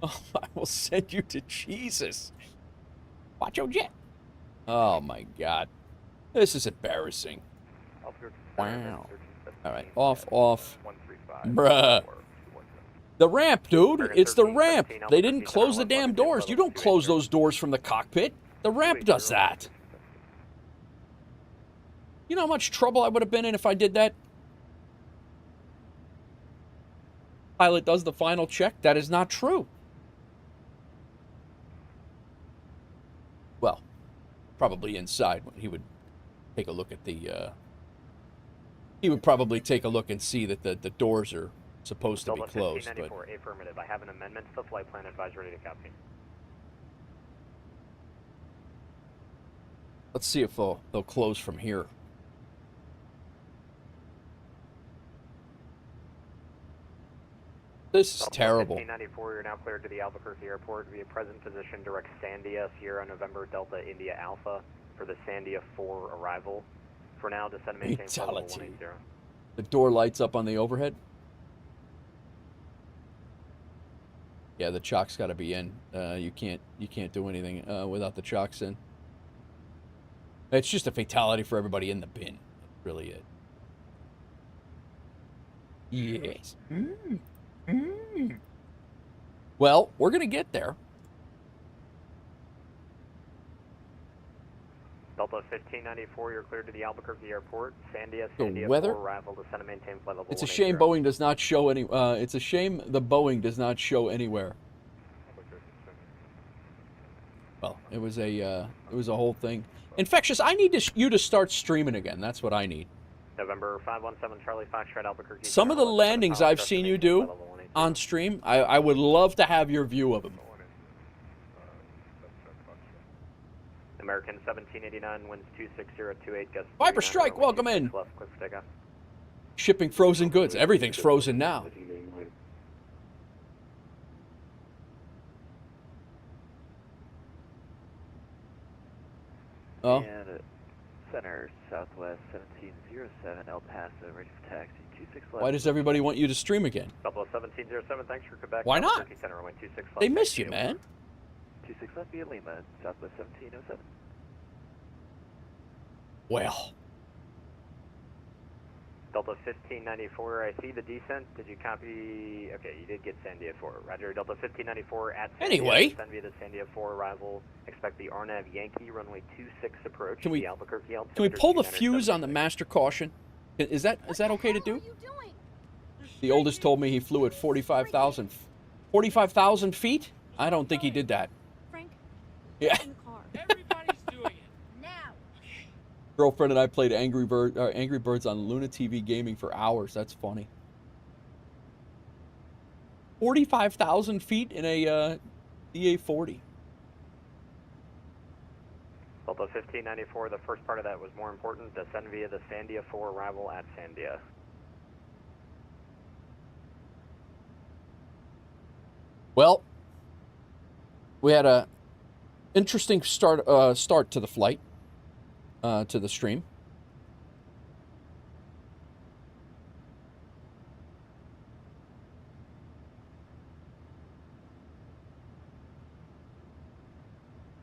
Oh, I will send you to Jesus. Watch your jet. Oh, my God. This is embarrassing. Wow. All right, off. Bruh. The ramp, dude. It's the ramp. They didn't close the damn doors. You don't close those doors from the cockpit. The ramp does that. You know how much trouble I would have been in if I did that? Pilot does the final check. That is not true. Well, probably inside. He would take a look at the. He would probably take a look and see that the doors are supposed to be Delta closed. 1594, affirmative. I have an amendment to the flight plan. Advise ready to copy. Let's see if they'll close from here. This is terrible. 1594, you're now cleared to the Albuquerque Airport via present position. Direct Sandia, Sierra November Delta India Alpha for the Sandia 4 arrival. For now, descend and maintain flight level Fatality. 180. The door lights up on the overhead. Yeah, the chock's got to be in. You can't do anything without the chocks in. It's just a fatality for everybody in the bin. That's really it. Yes. Well, we're gonna get there. Delta 1594, you're cleared to the Albuquerque Airport. Sandia, The Sandia weather? 4 arrival, descend and maintain flight level It's a 180. shame Boeing does not show any. It's a shame the Boeing does not show anywhere. Well, it was a whole thing. Infectious, I need you to start streaming again. That's what I need. November 517 Charlie Foxtrot Albuquerque. Some of the landings I've seen you do on stream, I would love to have your view of them. American 1789, winds 26028, gust. Viper Strike, welcome in. Left, click takeoff. Shipping frozen goods. Everything's frozen now. Oh. And center southwest 1707 El Paso, ready for taxi. 26 left. Why does everybody want you to stream again? Double 1707, thanks for Quebec. Why not? Albuquerque Center, wind 26 left. They miss you, man. 26 left via Lima, southwest 1707. Well, Delta 1594, I see the descent. Did you copy? Okay, you did get Sandia 4. Roger, Delta 1594 at Sandia. Anyway. Descend via the Sandia 4 arrival. Expect the RNAV Yankee, runway 26 approach. Can we- the Albuquerque can we altimeter pull the 2976. fuse on the master caution? Is that okay to do? The oldest told me he flew at 45,000 feet. I don't think he did that. Frank, Yeah. in the car. Everybody's doing it. Now. Girlfriend and I played Angry Birds on Luna TV Gaming for hours. That's funny. 45,000 feet in a EA-40. Delta 1594, the first part of that was more important. Descend via the Sandia 4 arrival at Sandia. Well, we had a interesting start to the flight, to the stream.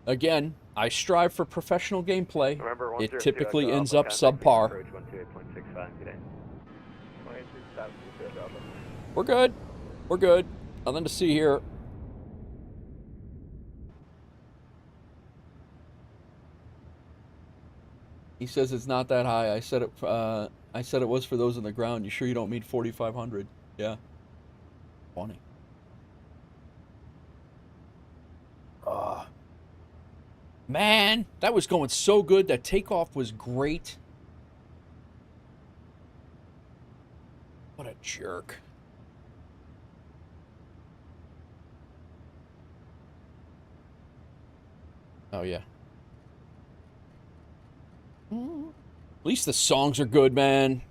Again, I strive for professional gameplay. Remember, It 102 typically Echo ends Alpha, up contact subpar. approach 128.65. Good day. 22,000 Delta. We're good. We're good. Nothing to see here. He says it's not that high. I said it was for those on the ground. You sure you don't mean 4,500? Yeah. Funny. Man, that was going so good. That takeoff was great. What a jerk. Oh, yeah. At least the songs are good, man.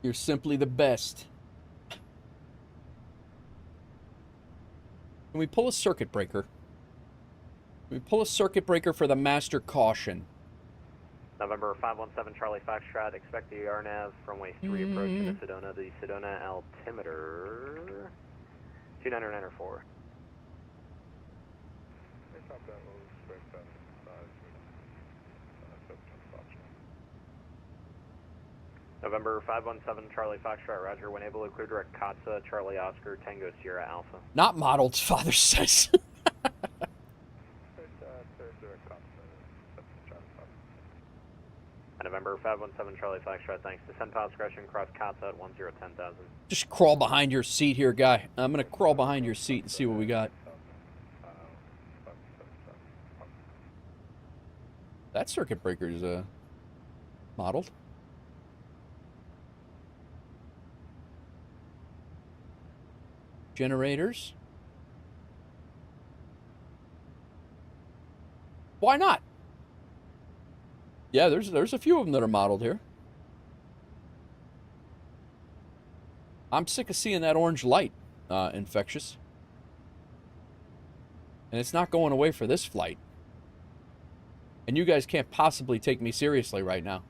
You're simply the best. Can we pull a circuit breaker? Can we pull a circuit breaker for the master caution? November 517 Charlie Foxtrot, expect the RNAV from runway 3 approach to the Sedona. The Sedona altimeter 2994. They top that low, straight past 5 with 710 Foxtrot. November 517 Charlie Foxtrot, roger. When able to clear direct CATSA, Charlie Oscar, Tango Sierra Alpha. Not modeled, father says. November 517 Charlie Foxtrot, thanks. Descend pilot discretion, cross CATSA at 1010,000. Just crawl behind your seat here, guy. I'm going to crawl behind your seat and see what we got. That circuit breaker is modeled. Generators. Why not? Yeah, there's a few of them that are modeled here. I'm sick of seeing that orange light, infectious. And it's not going away for this flight. And you guys can't possibly take me seriously right now.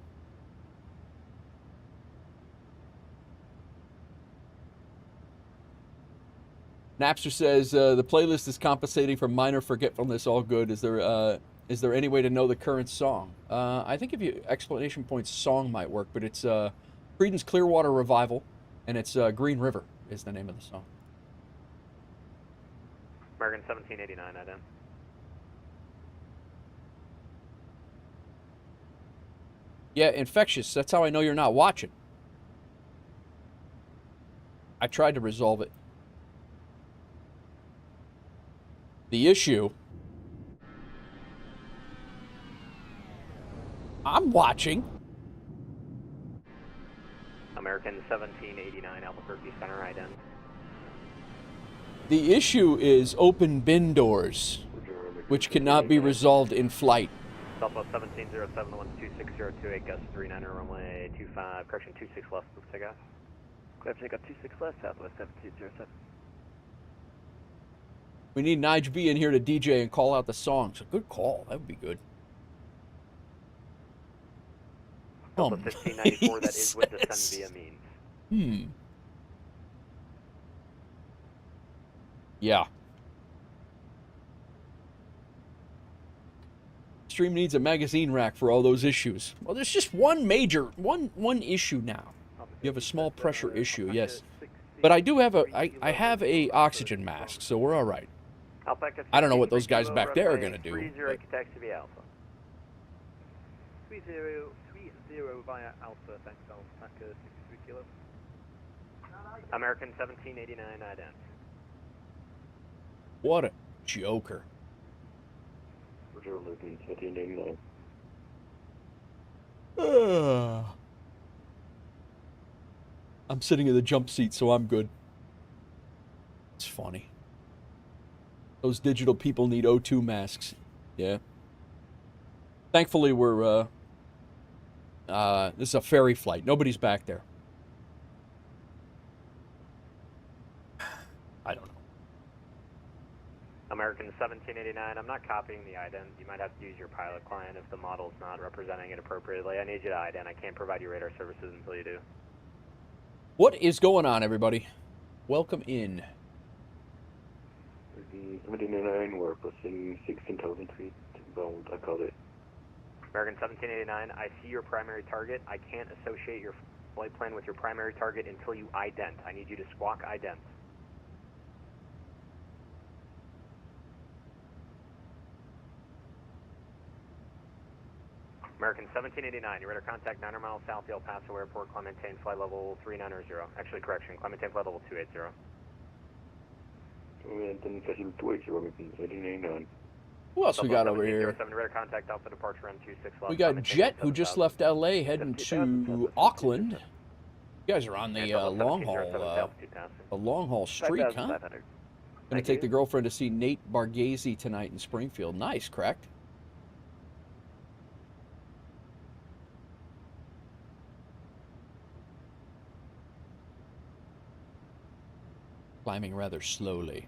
Napster says, the playlist is compensating for minor forgetfulness. All good. Is there any way to know the current song? I think if you exclamation point song might work, but it's Creedence Clearwater Revival, and it's Green River is the name of the song. American 1789, ident. Yeah, infectious. That's how I know you're not watching. I tried to resolve it. The issue... I'm watching. American 1789, Albuquerque Center, ident. The issue is open bin doors, which cannot be resolved in flight. Southwest 1707, 12602, gust 39er, runway 25, correction 26 left, let's take off. Clear for takeoff 26 left, Southwest 1707. We need Nige B in here to DJ and call out the songs. A good call. That would be good. Delta 1594, that is with descend via means. Yeah. Stream needs a magazine rack for all those issues. Well, there's just one major, one issue now. You have a small pressure issue, yes. But I do have I have a oxygen mask, so we're all right. I don't know what those guys back there are going to do. 30 taxi via Alpha. 30 via Alpha, thanks, Alpha, 63 kilo. American 1789, ident. What a joker. American 1789. I'm sitting in the jump seat, so I'm good. It's funny. Those digital people need O2 masks. Yeah. Thankfully, we're, this is a ferry flight. Nobody's back there. I don't know. American 1789, I'm not copying the ident. You might have to use your pilot client if the model's not representing it appropriately. I need you to ident. I can't provide you radar services until you do. What is going on, everybody? Welcome in. 1789, we're pushing 16,000 feet bound, I call it. American 1789, I see your primary target. I can't associate your flight plan with your primary target until you ident. I need you to squawk ident. American 1789, you're ready to contact 900 miles south of El Paso Airport, climb maintain flight level 390. Actually, correction, climb maintain flight level 280. Maintain flight level 280, American 1789. Who else we got over here? Ready to contact Alpha departure M26 left. We got Jet, who just left LA, heading to Auckland. You guys are on the long haul streak, huh? Gonna take the girlfriend to see Nate Bargatze tonight in Springfield. Nice, correct? Climbing rather slowly.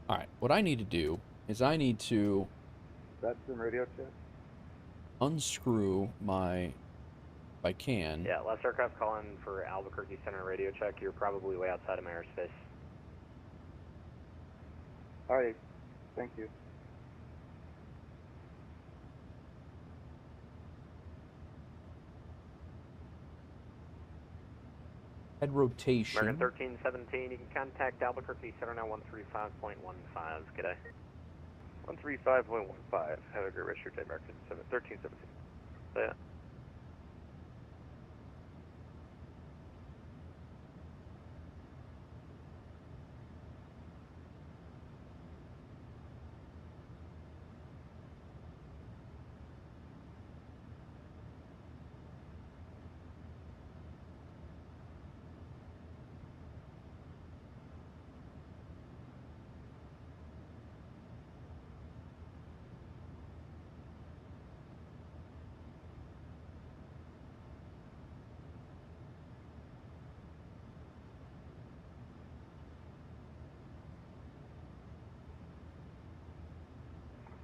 All right, what I need to do is I need to That's some radio check? unscrew my, if I can. Yeah, last aircraft calling for Albuquerque Center radio check. You're probably way outside of my airspace. Alright, Thank you. Head rotation. American 1317, you can contact Albuquerque Center now 135.15. G'day. 135.15. Have a great rest of your day, American 1317. Yeah.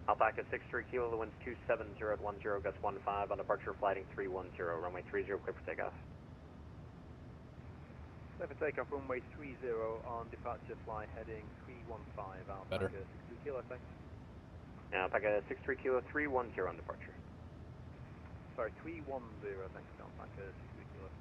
Alpaca 63 Kilo, the wind's 270 at 10, gust 15, on departure flighting 310, runway 30, clear for takeoff. Clear for takeoff, runway 30 on departure, fly heading 315, Alpaca 63 Kilo, thanks. Yeah, Alpaca 63 Kilo, 310 on departure. Sorry, 310, thanks, Alpaca 63 Kilo.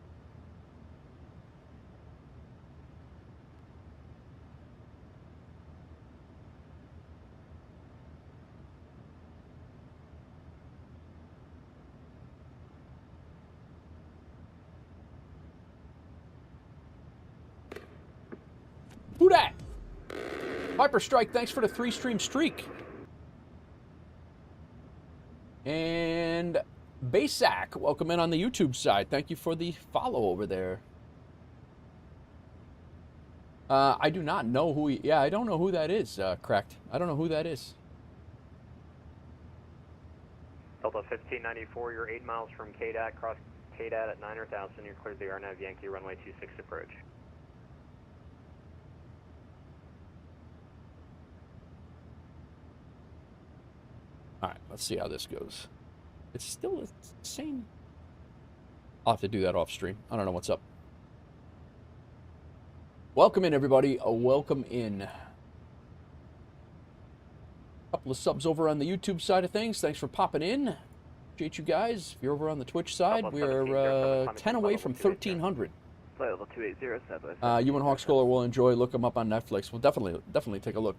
Who dat? Viper Strike, thanks for the 3-stream streak. And Basak, welcome in on the YouTube side. Thank you for the follow over there. I do not know who he... Yeah, I don't know who that is, Cracked. I don't know who that is. Delta 1594, you're 8 miles from KDAT, cross KDAT at 9,000, you're cleared the RNAV Yankee runway 26 approach. All right, let's see how this goes. It's still the same. I'll have to do that off stream. I don't know what's up. Welcome in, everybody. Welcome in. A couple of subs over on the YouTube side of things. Thanks for popping in. Appreciate you guys. If you're over on the Twitch side, we're 10 away from 1,300. Flight level 280, You and Hawk Scholar will enjoy. Look them up on Netflix. We'll definitely take a look.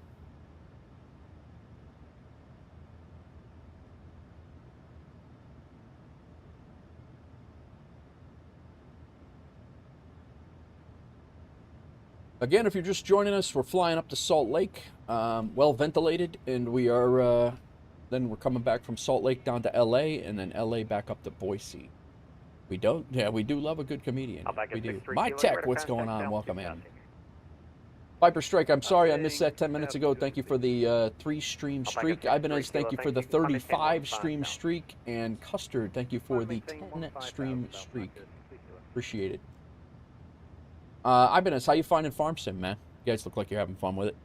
Again, if you're just joining us, we're flying up to Salt Lake, well ventilated, and we are, then we're coming back from Salt Lake down to LA, and then LA back up to Boise. We do love a good comedian. We do. My Tech, what's going on? Welcome in. Viper Strike, I'm sorry I missed that 10 minutes ago. Thank you for the 3-stream streak. Ibanez, thank you for the 35-stream streak. And Custard, thank you for the 10-stream streak. Appreciate it. Ibanez, how you finding Farm Sim, man? You guys look like you're having fun with it.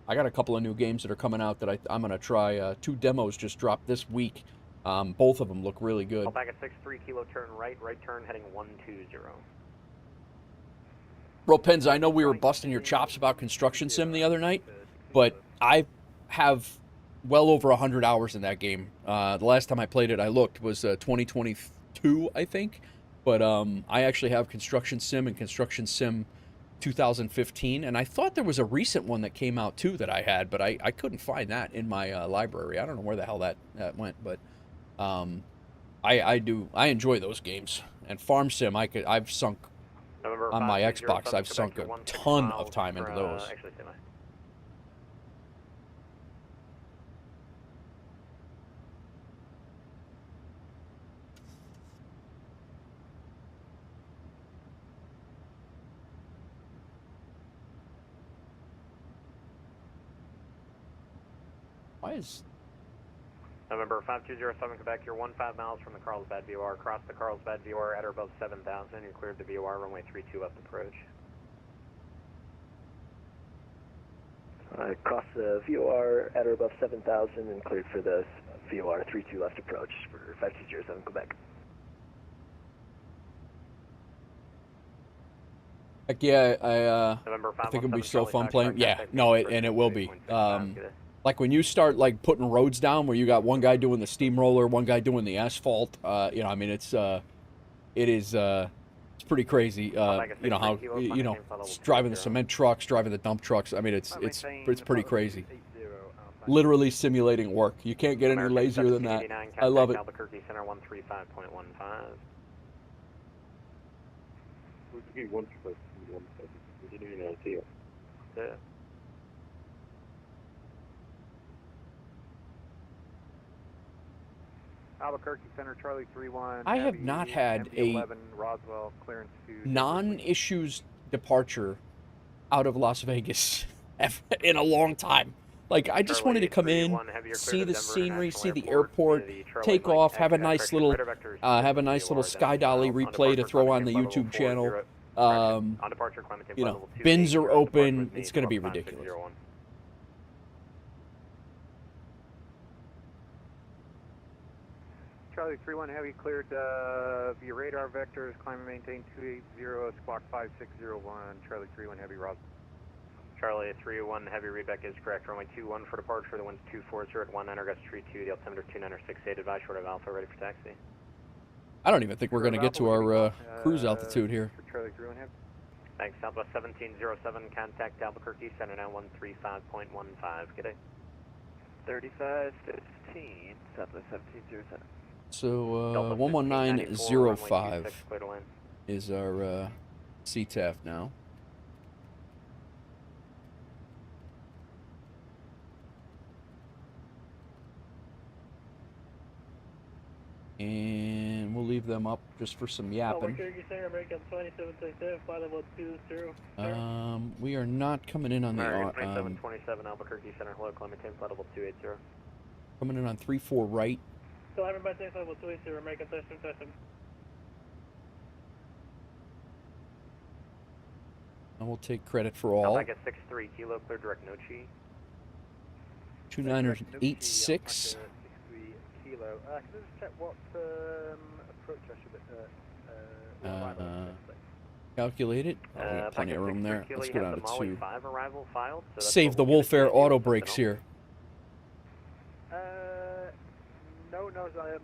I got a couple of new games that are coming out that I'm going to try. 2 demos just dropped this week. Both of them look really good. Alpaca 63 Kilo, turn right turn heading 120. Ropenza, I know we were busting your chops about Construction Sim the other night, but I have well over 100 hours in that game. The last time I played it, I looked, was 2022, I think. But I actually have Construction Sim and Construction Sim 2015, and I thought there was a recent one that came out too that I had, but I couldn't find that in my library. I don't know where the hell that went, but I enjoy those games. And Farm Sim, I've sunk on my Xbox. I've sunk a ton of time into those. Why is... November 5207 Quebec, you're 15 miles from the Carlsbad VOR. Cross the Carlsbad VOR at or above 7,000. You're cleared the VOR, runway 32 left approach. Cross the VOR at or above 7,000 and cleared for the VOR 32 left approach for 5207 Quebec. Heck yeah, November I think it'll be 517 so Charlie fun Fox, playing. direct Yeah, contact no, for and it will be. 8.65, good day. Like when you start like putting roads down, where you got one guy doing the steamroller, one guy doing the asphalt. You know, I mean, it's pretty crazy. You know how it's driving the cement trucks, driving the dump trucks. I mean, it's pretty crazy. Literally simulating work. You can't get any American lazier than that. 1789, I love it. Albuquerque Center 135.15. We'll give 1 second. We didn't even see it. Yeah. Albuquerque Center, Charlie 31. I have not had a 11 Roswell clearance to non-issues departure out of Las Vegas in a long time. Like, I just wanted to come in, see the scenery, see the airport, take off, have a nice little sky dolly replay to throw on the YouTube channel. You know, bins are open. It's going to be ridiculous. Charlie 31 Heavy cleared via radar vectors, climb and maintain 280, squawk 5601, Charlie 31 Heavy Roswell. Charlie 31 Heavy readback is correct, runway 21 for departure, the wind's 240 at 19 gust 32, the altimeter 2968, advise short of Alpha, ready for taxi. I don't even think we're going to get to our cruise altitude here. Charlie 31 Heavy. Thanks, Southwest 1707, contact Albuquerque, center now 135.15, good day. 3515, Southwest 1707. So 11905 is our CTAF now. And we'll leave them up just for some yapping. We are not coming in on the 2727 Albuquerque Center, hello, climb maintain flight level 280. coming in on 34 right. So I'm by level 280, American 27. And we'll take credit for all. Alpha 63 kilo, clear direct no chi. 29ers 86. 63 kilo. Can I just check what approach I should Calculate it. Oh, we got plenty of room there. Let's go down to 2. 5 arrival filed, so Save the WolfAir auto brakes here. No,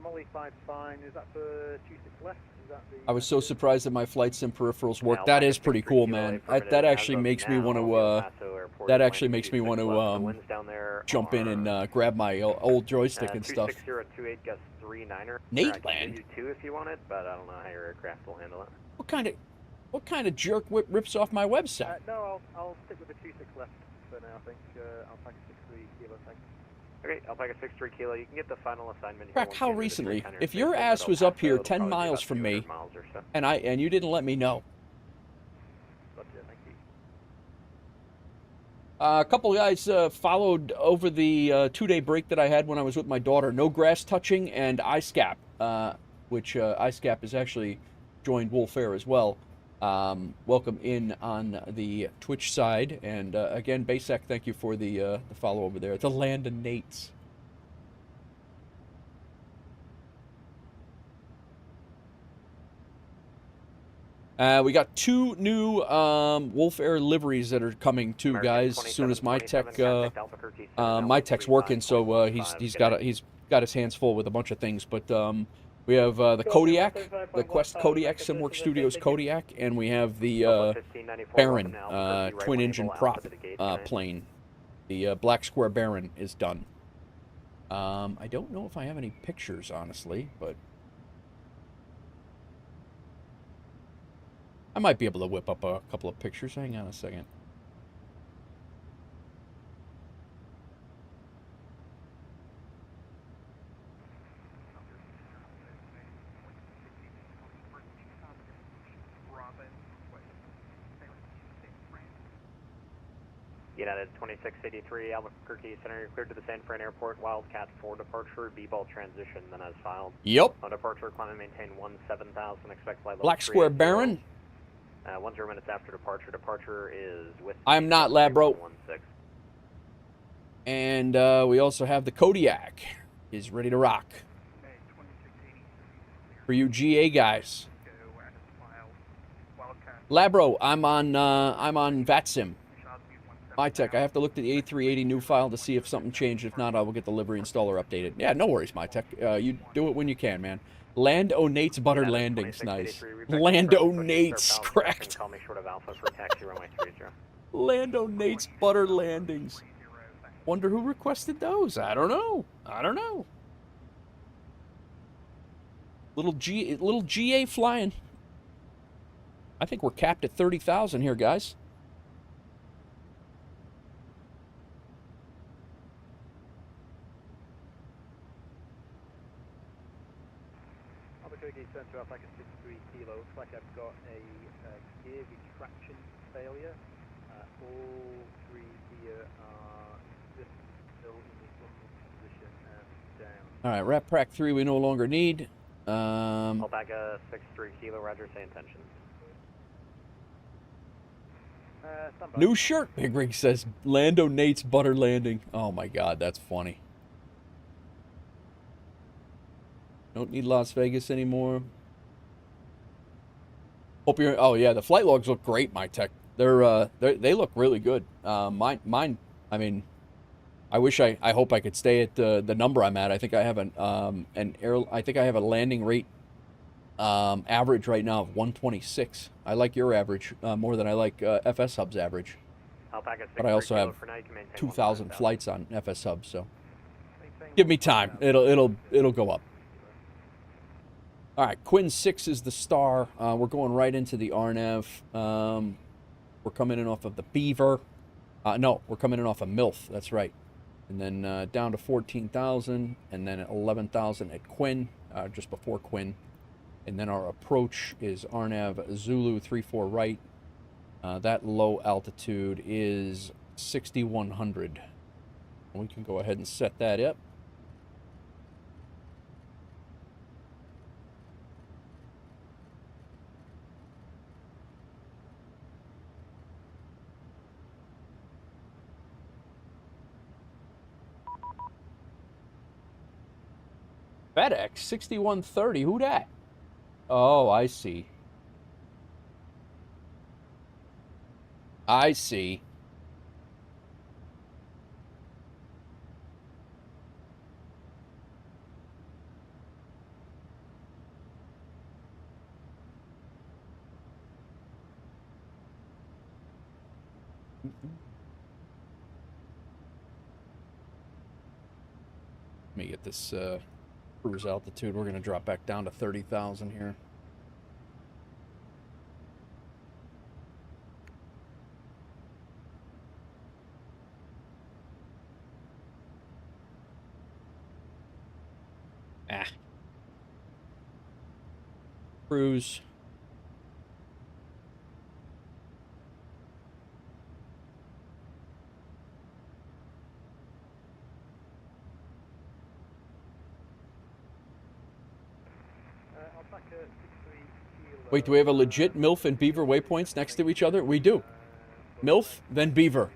Molly 5 fine. Is that for 26 left? Is that the... I was so surprised that my flight sim peripherals work. That is pretty cool, man. That actually makes me want to. Jump in and grab my old joystick and stuff. 26028 gust 39er. Nate land. You 2 if you want it, but I don't know how your aircraft will handle it. What kind of jerk rips off my website? No, I'll stick with the 26 left for now. I think I'll pack a 63 kilo. Thanks. Okay, I'll pack a 63 kilo. You can get the final assignment. Crack, how recently? If your ass was up here 10 miles from me, and you didn't let me know. A couple of guys followed over the 2-day break that I had when I was with my daughter. No grass touching and ISCAP, which ISCAP has actually joined WolfAir as well. Welcome in on the Twitch side. And again, Basek, thank you for the follow over there. The Land of Nates. We got 2 new WolfAir liveries that are coming too, guys. As soon as my tech's working, so he's got his hands full with a bunch of things. But we have the Kodiak, the Quest Kodiak, Simworks Studios Kodiak, and we have the Baron twin-engine prop plane. The Black Square Baron is done. I don't know if I have any pictures, honestly, but I might be able to whip up a couple of pictures. Hang on a second. United 2683, Albuquerque Center, you're cleared to the San Fran Airport, Wildcat 4 departure, B-ball transition, then as filed. Yep. On departure, climb and maintain 17,000, expect flight level Black Square Baron. 10 minutes after departure. Departure is with... I'm not Labro. And we also have the Kodiak is ready to rock. For you GA guys. Labro, I'm on VATSIM. MyTech, I have to look at the A380 new file to see if something changed. If not, I will get the livery installer updated. Yeah, no worries, MyTech. You do it when you can, man. Land O'Nate's Butter Landings, nice. Land O'Nate's, correct. Call me short of Alpha for taxi runway 30. Land O'Nate's Butter Landings. Wonder who requested those. I don't know. I don't know. Little GA flying. I think we're capped at 30,000 here, guys. Albuquerque Central Alpha 63 Kilo. Looks like I've got a gear retraction failure. All three here are just still in the position and down. All right, Rat Prac 3 we no longer need. Alpaca 63 Kilo, roger, say intentions. New shirt, Big Rig says. Lando Nate's Butter Landing. Oh my god, that's funny. Don't need Las Vegas anymore. Hope you're. Oh yeah, the flight logs look great, MyTech. They look really good. Mine. I mean, I hope I could stay at the number I'm at. I think I have I think I have a landing rate average right now of 126. I like your average more than I like FSHub's average. But I also have 2,000 flights on FSHub, so give me time. It'll go up. All right, Quinn 6 is the star. We're going right into the RNAV. We're coming in off of the Beaver. No, we're coming in off of MILF. That's right. And then down to 14,000, and then 11,000 at Quinn, just before Quinn. And then our approach is RNAV Zulu 34 right. That low altitude is 6,100. We can go ahead and set that up. FedEx 6130. Who dat? Oh, I see. I see. Let me get this cruise altitude. We're going to drop back down to 30,000 here. Cruise. Wait, do we have a legit MILF and Beaver waypoints next to each other? We do. MILF, then Beaver.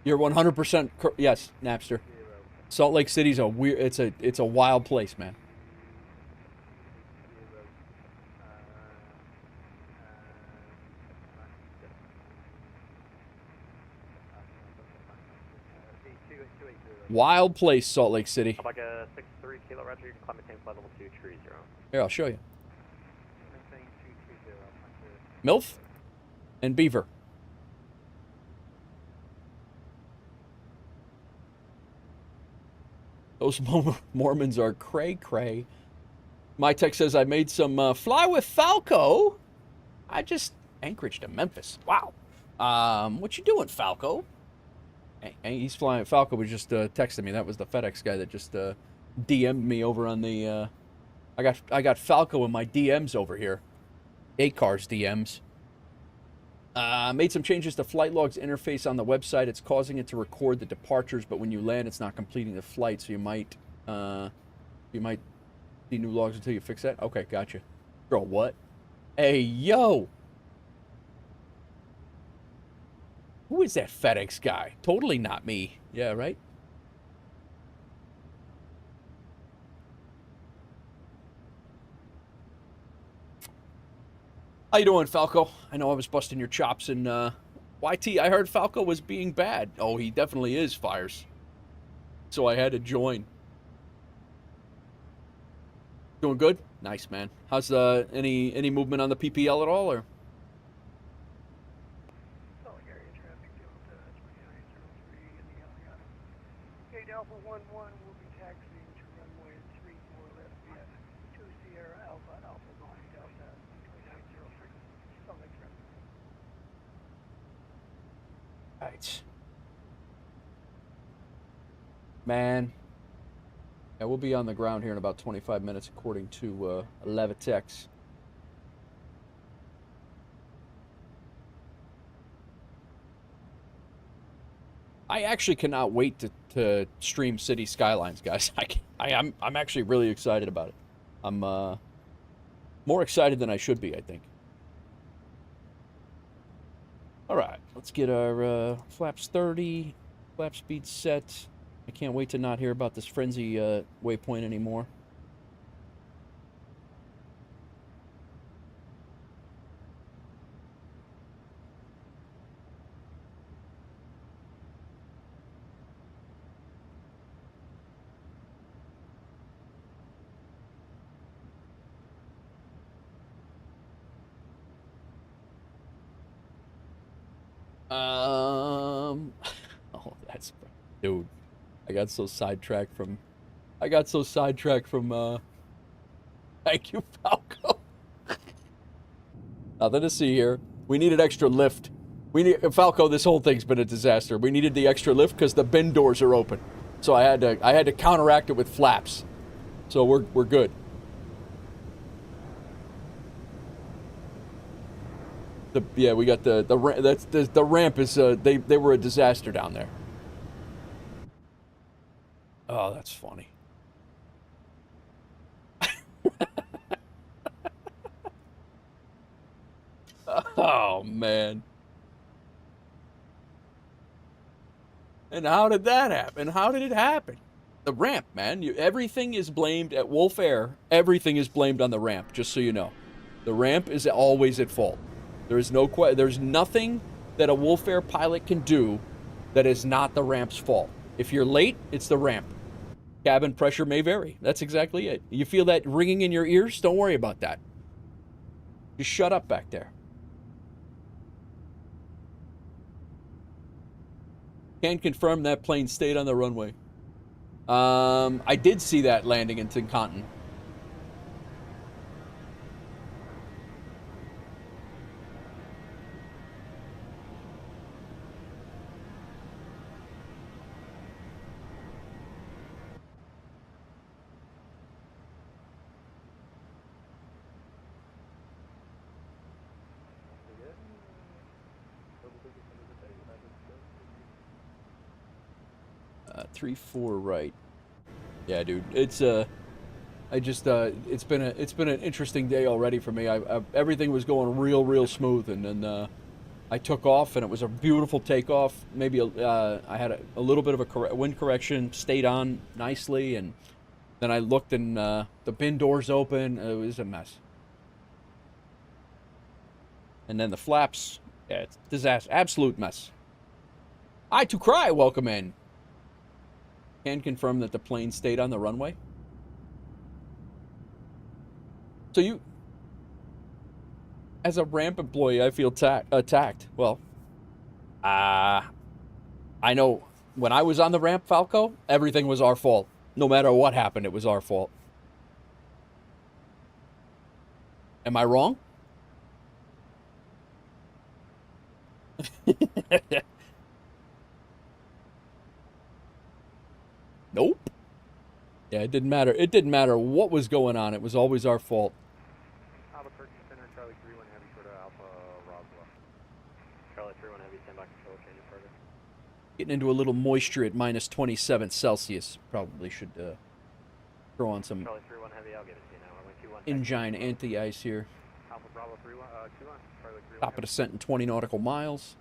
You're 100% yes, Napster. Salt Lake City's a weird. It's a wild place, man. Wild place, Salt Lake City. Like a 63 Kilo, roger. You can climb maintain flight level 230. Here, I'll show you. MILF and Beaver. Those Mormons are cray-cray. MyTech says, I made some fly with Falco. I just Anchorage to Memphis. Wow. What you doing, Falco? Hey, he's flying. Falco was just texting me. That was the FedEx guy that just DM'd me over on the... I got Falco in my DMs over here. ACAR's DMs. Made some changes to flight logs interface on the website. It's causing it to record the departures, but when you land, it's not completing the flight. So you might see new logs until you fix that. Okay, gotcha. Bro, what? Hey, yo! Who is that FedEx guy? Totally not me. Yeah, right? How you doing, Falco? I know I was busting your chops in YT. I heard Falco was being bad. Oh, he definitely is, Fires. So I had to join. Doing good? Nice, man. How's any movement on the PPL at all, or? Area traffic Delta 2903 in the Aeroconomy. Gate Alpha 11 will be taxiing to runway 34 left via 2 Sierra Alpha Alpha Golf Delta 2906. Salt Lake traffic. Right. Man. Yeah, we'll be on the ground here in about 25 minutes, according to Levitex. I actually cannot wait to stream City Skylines, guys. I'm actually really excited about it. I'm more excited than I should be, I think. All right, let's get our flaps 30, flap speed set. I can't wait to not hear about this frenzy waypoint anymore. Oh, that's, dude. I got so sidetracked from thank you, Falco. Nothing to see here. We needed extra lift. Falco, this whole thing's been a disaster. We needed the extra lift because the bin doors are open. So I had to counteract it with flaps. So we're good. Yeah, we got the ramp is they were a disaster down there. Oh, that's funny. Oh, man. And how did that happen? How did it happen? The ramp, man. Everything is blamed at WolfAir. Everything is blamed on the ramp, just so you know. The ramp is always at fault. There's nothing that a WolfAir pilot can do that is not the ramp's fault. If you're late, it's the ramp. Cabin pressure may vary. That's exactly it. You feel that ringing in your ears? Don't worry about that. Just shut up back there. Can confirm that plane stayed on the runway. I did see that landing in Tincontin. Uh, 3-4 right. Yeah, dude. It's it's been an interesting day already for me. Everything was going real smooth, and then I took off, and it was a beautiful takeoff. Maybe I had a little bit of a wind correction, stayed on nicely, and then I looked, and the bin doors open. It was a mess. And then the flaps, yeah, it's disaster, absolute mess. I to cry, welcome in. Can confirm that the plane stayed on the runway. So you, as a ramp employee, I feel attacked. Well, I know when I was on the ramp, Falco, everything was our fault. No matter what happened, it was our fault. Am I wrong? Nope. Yeah, it didn't matter. It didn't matter what was going on. It was always our fault. Albuquerque Center, Charlie 31 Heavy for Alpha Roswell. Charlie 31 Heavy, stand by control, change your further. Getting into a little moisture at minus 27 Celsius. Probably should throw on some Charlie 31 Heavy, I'll get it to you now. Runway 21. engine anti-ice here. Alpha Bravo 31, 21, Charlie 31 Top of Heavy. descent in 20 nautical miles.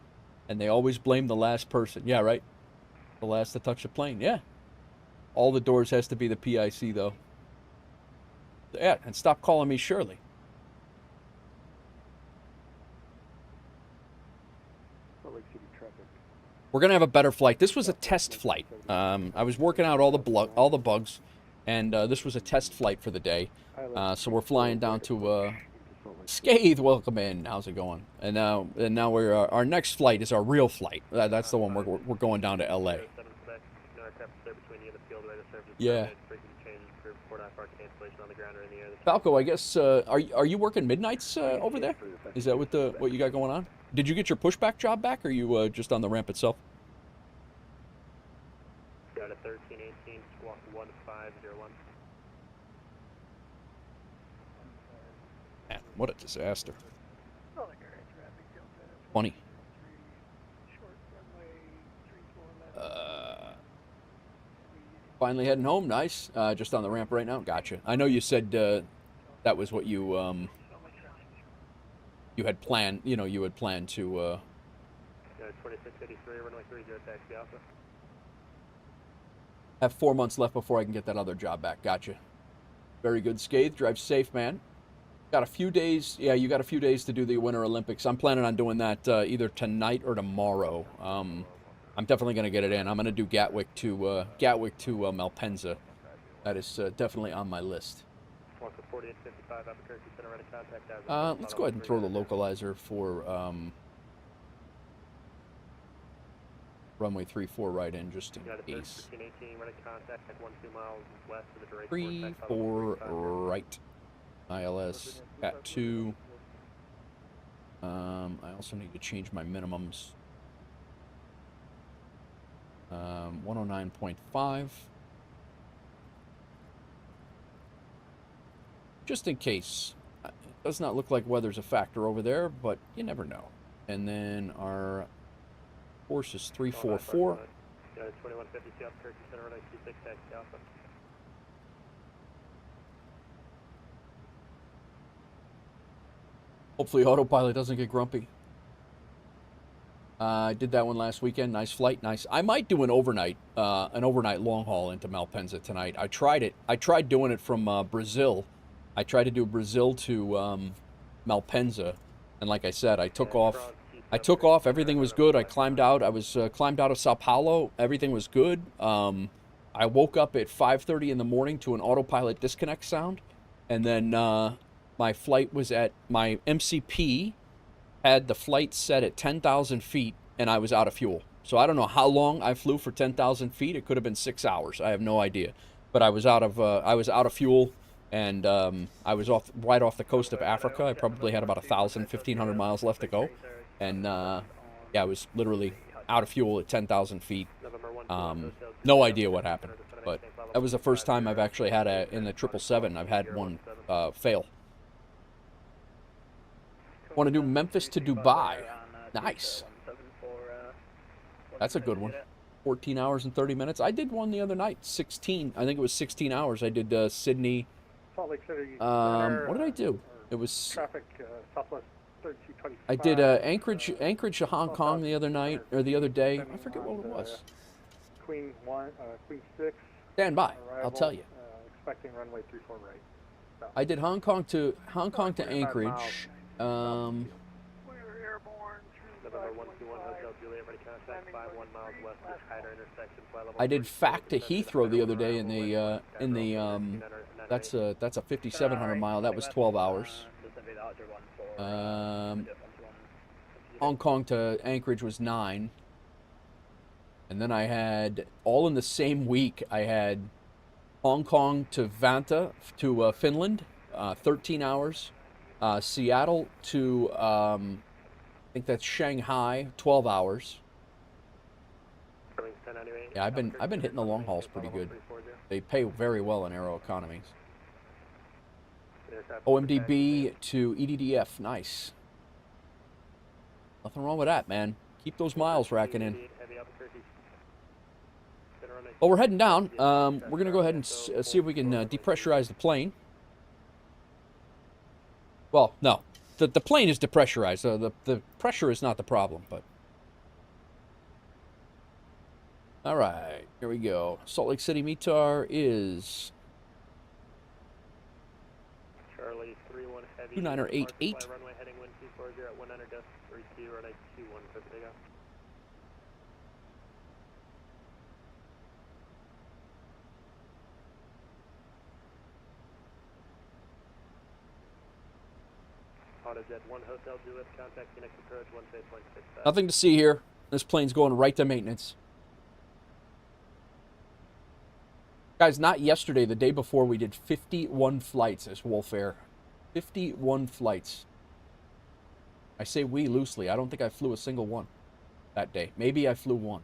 And they always blame the last person. Yeah, right? The last to touch the plane. Yeah. All the doors has to be the PIC, though. Yeah, and stop calling me Shirley. We're gonna have a better flight. This was a test flight. I was working out all the bugs, and this was a test flight for the day. So we're flying down to Scathe. Welcome in. How's it going? And now we're our next flight is our real flight. That's the one we're going down to LA. Yeah. Falco, I guess are you working midnights over there? Is that what you got going on? Did you get your pushback job back, or are you just on the ramp itself? Got a 1318 squawk 1501. Man, what a disaster. Solid air traffic, Delta. Funny. Short runway 3411. Finally heading home. Nice. Just on the ramp right now. Gotcha. I know you said that was what you had planned. You know, you had planned to. 2683 runway 30 taxi alpha. Have 4 months left before I can get that other job back. Gotcha. Very good, Scathe. Drive safe, man. Got a few days. Yeah, you got a few days to do the Winter Olympics. I'm planning on doing that either tonight or tomorrow. I'm definitely going to get it in. I'm going to do Gatwick to Malpensa. That is definitely on my list. Let's go ahead and throw the localizer for runway 34 right in, just in case. 34 right. ILS at 2. I also need to change my minimums. 109.5. Just in case. It does not look like weather's a factor over there, but you never know. And then our course is 344. 2150 South Turkey Center, runway 26 taxi alpha. Hopefully autopilot doesn't get grumpy. I did that one last weekend. Nice flight, nice. I might do an overnight long haul into Malpensa tonight. I tried it. I tried doing it from Brazil. I tried to do Brazil to Malpensa, and like I said, I took off. Everything was good. I climbed out. I was climbed out of Sao Paulo. Everything was good. I woke up at 5:30 in the morning to an autopilot disconnect sound, and then my flight was at my MCP. Had the flight set at 10,000 feet, and I was out of fuel. So I don't know how long I flew for 10,000 feet. It could have been 6 hours. I have no idea. But I was out of fuel, and I was right off the coast of Africa. I probably had about 1,500 miles left to go, and yeah, I was literally out of fuel at 10,000 feet. No idea what happened, but that was the first time I've actually had in the 777. I've had one fail. Want to do Memphis to Dubai. Nice. That's a good one. 14 hours and 30 minutes. I did one the other night. 16. I think it was 16 hours. I did Sydney. Salt Lake City. What did I do? It was Traffic Southwest 3225. I did Anchorage to Hong Kong the other night, or the other day. I forget what it was. Queen 6. Stand by. Arrival, I'll tell you. Expecting runway 34 right. I did Hong Kong to Anchorage. We were airborne through November 121 Hotel Juliet, ready contact 51 miles west of Hyder intersection, fly level. I did FAC to Heathrow the other day in the that's a 5,700 mile. That was 12 hours. Hong Kong to Anchorage was 9. And then I had, all in the same week, I had Hong Kong to Vantaa to Finland, 13 hours. Seattle to, I think that's Shanghai, 12 hours. Yeah, I've been hitting the long hauls pretty good. They pay very well in Aeroconomies. OMDB to EDDF, nice. Nothing wrong with that, man. Keep those miles racking in. Well, we're heading down. We're going to go ahead and see if we can depressurize the plane. Well, no. The plane is depressurized. The pressure is not the problem, but... All right, here we go. Salt Lake City METAR is... Charlie 31 heavy. 2988. Runway heading wind 240 at 100 depth 32 runway 21 for takeoff. AutoJet 1 Hotel Juliet, contact Phoenix approach 138.65. Nothing to see here. This plane's going right to maintenance. Guys, not yesterday, the day before, we did 51 flights as WolfAir. 51 flights. I say we loosely. I don't think I flew a single one that day. Maybe I flew one.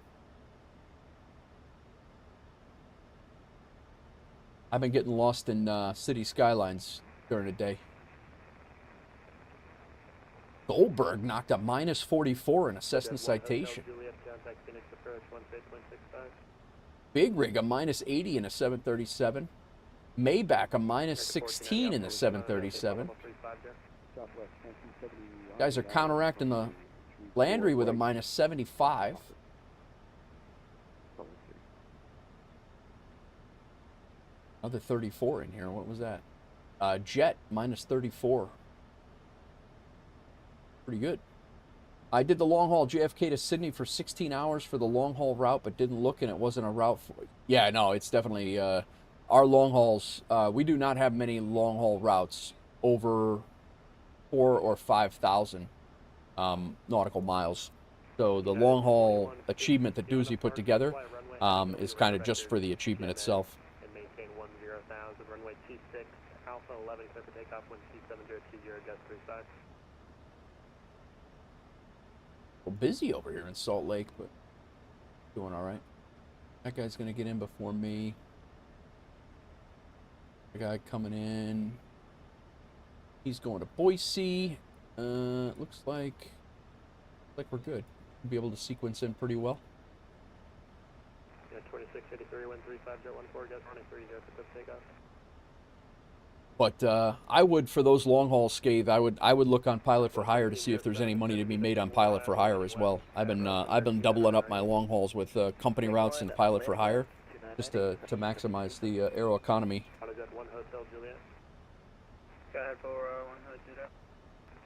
I've been getting lost in city skylines during the day. Goldberg knocked a minus 44 in a Cessna Citation. Big Rig a minus 80 in a 737. Maybach a minus 16 in the 737. Guys are counteracting the Landry with a minus 75. Another 34 in here. What was that? Jet minus 34. Pretty good. I did the long haul JFK to Sydney for 16 hours for the long haul route, but didn't look, and it wasn't a route for. Yeah, no, it's definitely our long hauls. We do not have many long haul routes over 4,000 or 5,000 nautical miles. So the long haul achievement that Doozy put together is kind of just for the achievement itself. And maintain 10,000, runway 26, Alpha 11, clear for takeoff, 12720, gust 35. Well, busy over here in Salt Lake, but doing all right. That guy's going to get in before me. The guy coming in. He's going to Boise. Looks like we're good. We'll be able to sequence in pretty well. Yeah, 2683, 135, 14, gust 23, for takeoff. But I would, for those long haul scathe, I would look on Pilot for Hire to see if there's any money to be made on Pilot for Hire as well. I've been doubling up my long hauls with company routes and Pilot for Hire, just to maximize the aero economy. AutoJet 1 Hotel Juliet. Go ahead for 1 Hotel Juliet.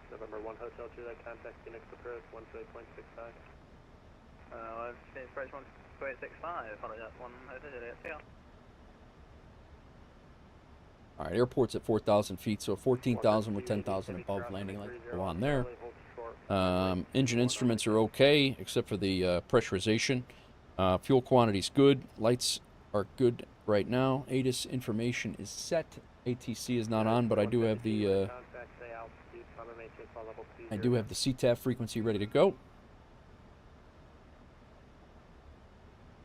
November 1 Hotel Juliet, contact Phoenix approach 128.65. Phoenix approach 128.65, AutoJet 1 Hotel Juliet, see ya. All right, airport's at 4,000 feet, so 14,000 with 10,000 above landing lights go on there. Engine instruments are okay, except for the pressurization. Fuel quantity's good. Lights are good right now. ATIS information is set. ATC is not on, but I do have the CTAF frequency ready to go.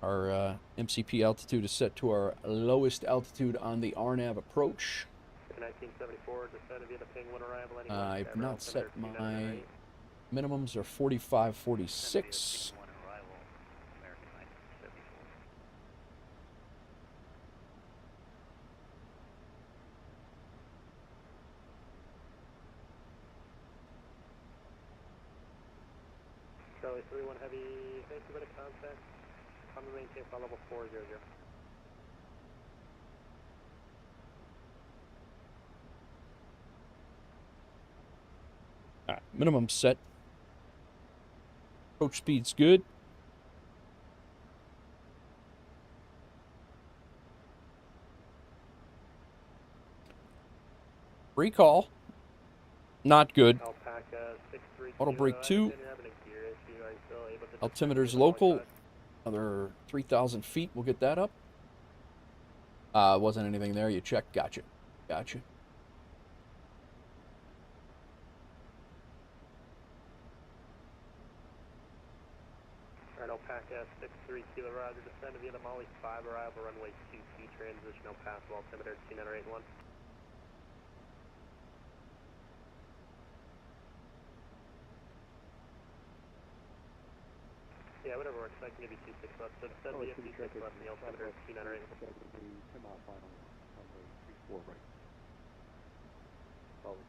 Our MCP altitude is set to our lowest altitude on the RNAV approach. 1974, descended via the Penguin arrival. I've not set my minimums are 45, 46. Charlie 31 Heavy, thank you for the contact. I'm going to maintain flight level 400. All right, minimum set. Approach speed's good. Recall, not good. Auto brake 2. Altimeter's local. Another 3,000 feet. We'll get that up. Wasn't anything there. You checked. Gotcha. Gotcha. Alright, Alpaca 63 Kilo Roger. Descended via the Molly 5 arrival. Runway 22. Transitional path. Altimeter 2981. Yeah, whatever works. I can give you 26 left. So descend via 26 left. The altimeter 2981. 10 mile final, runway 34 right. Solid.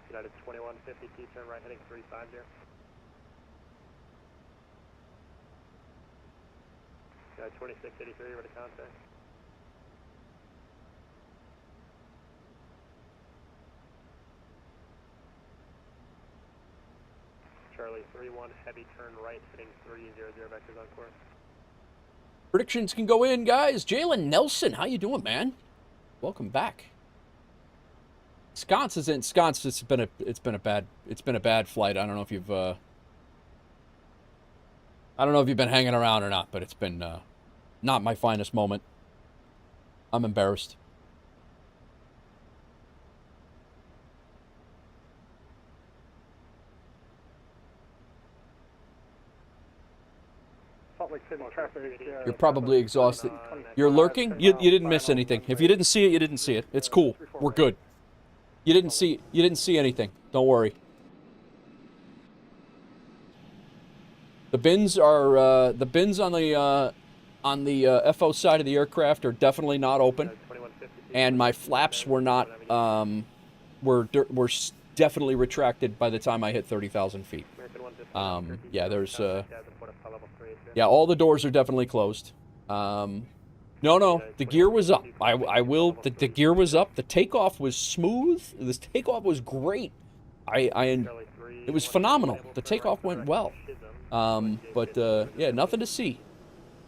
United 2150, T-turn right heading 350. United 2683, ready to contact. Charlie 3-1, heavy turn right, heading 300 vectors on course. Predictions can go in, guys. Jalen Nelson, how you doing, man? Welcome back. Sconce is in. Sconce, it's been a bad flight. I don't know if you've been hanging around or not, but it's been not my finest moment. I'm embarrassed. Salt Lake City traffic. You're probably exhausted. You're lurking? You didn't miss anything. If you didn't see it, you didn't see it. It's cool. We're good. You didn't see anything. Don't worry. The bins are on the FO side of the aircraft are definitely not open, and my flaps were not were definitely retracted by the time I hit 30,000 feet. Yeah, there's yeah, all the doors are definitely closed. No, the gear was up. The gear was up. The takeoff was smooth. This takeoff was great. It was phenomenal. The takeoff went well. But yeah, nothing to see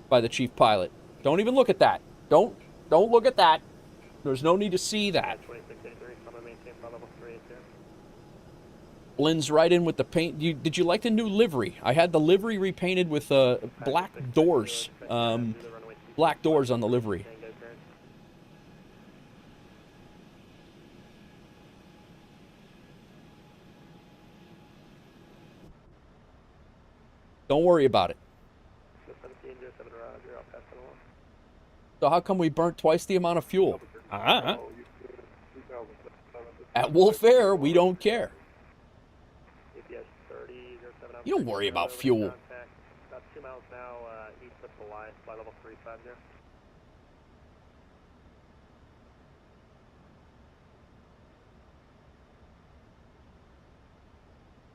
by the chief pilot. Don't even look at that. Don't look at that. There's no need to see that. Blends right in with the paint. Did you like the new livery? I had the livery repainted with black doors. Black doors on the livery. Don't worry about it. So how come we burnt twice the amount of fuel? At WolfAir, we don't care. You don't worry about fuel. About 2 miles now, east of the line, fly level 350.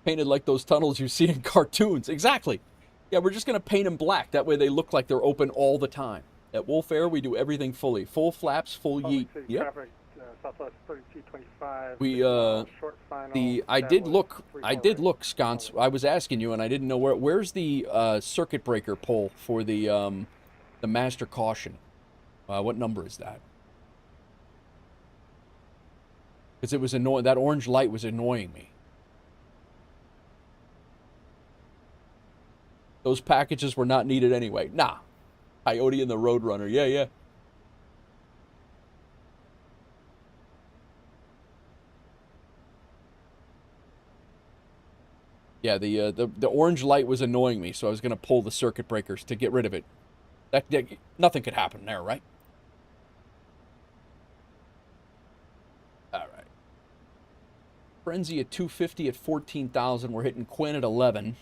Painted like those tunnels you see in cartoons. Exactly. Yeah, we're just going to paint them black. That way they look like they're open all the time. At WolfAir, we do everything fully. Full flaps, full yeet. Yep. Traffic, Southwest 3225. We, short final, I did look, Sconce. I was asking you, and I didn't know where's the circuit breaker pole for the master caution. What number is that? Because it was annoying. That orange light was annoying me. Those packages were not needed anyway. Nah. Coyote and the Roadrunner. Yeah. Yeah, the orange light was annoying me, so I was going to pull the circuit breakers to get rid of it. Nothing could happen there, right? All right. Frenzy at 250 at 14,000. We're hitting Quinn at 11.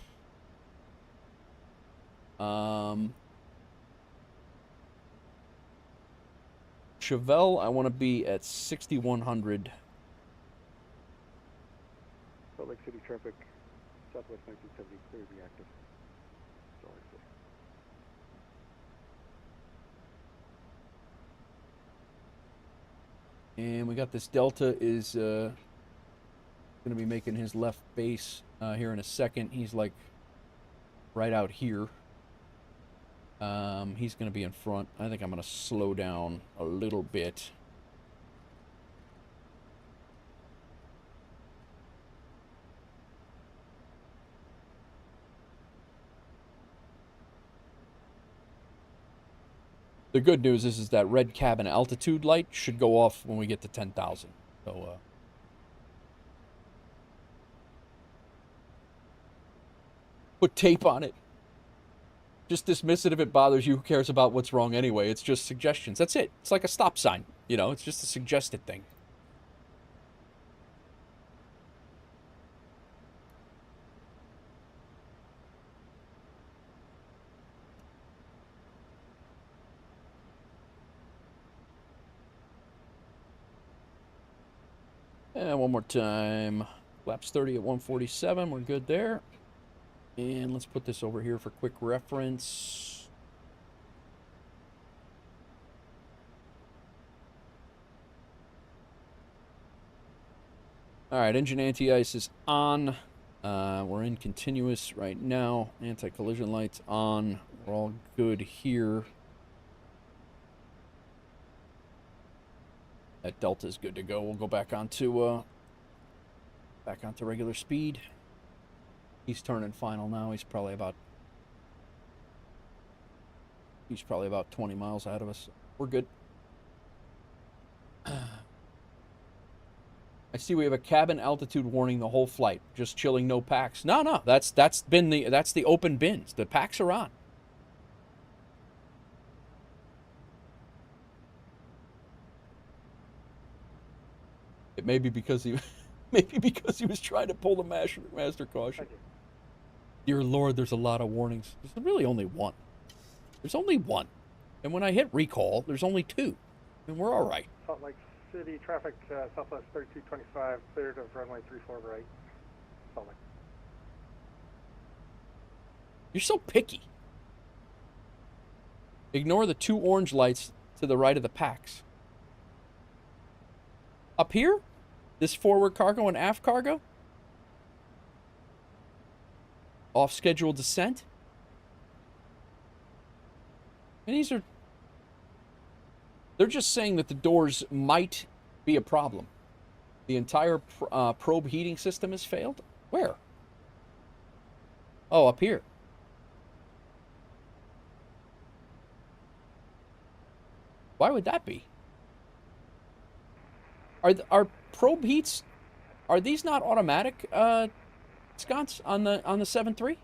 Chevelle, I want to be at 6,100. Salt Lake City traffic, Southwest 1970, clear reactive. And we got this Delta is going to be making his left base here in a second. He's like right out here. He's going to be in front. I think I'm going to slow down a little bit. The good news is that red cabin altitude light should go off when we get to 10,000. So, put tape on it. Just dismiss it if it bothers you. Who cares about what's wrong anyway? It's just suggestions. That's it. It's like a stop sign. You know, it's just a suggested thing. And one more time. Flaps 30 at 147. We're good there. And let's put this over here for quick reference. All right, engine anti-ice is on. We're in continuous right now. Anti-collision lights on. We're all good here. That delta's good to go. We'll go back onto regular speed. He's turning final now. He's probably about 20 miles ahead of us. We're good. I see we have a cabin altitude warning the whole flight. Just chilling, no packs. No, that's the open bins. The packs are on. It may be because he was trying to pull the master caution. Dear Lord, there's a lot of warnings. There's really only one. There's only one. And when I hit recall, there's only two. And we're all right. Salt Lake City traffic, Southwest 3225, cleared of runway 34 right. Salt Lake. You're so picky. Ignore the two orange lights to the right of the packs. Up here? This forward cargo and aft cargo? Off schedule descent? And they're just saying that the doors might be a problem. The entire probe heating system has failed? Where? Oh, up here. Why would that be? Are probe heats, are these not automatic, sconce on the 7.3?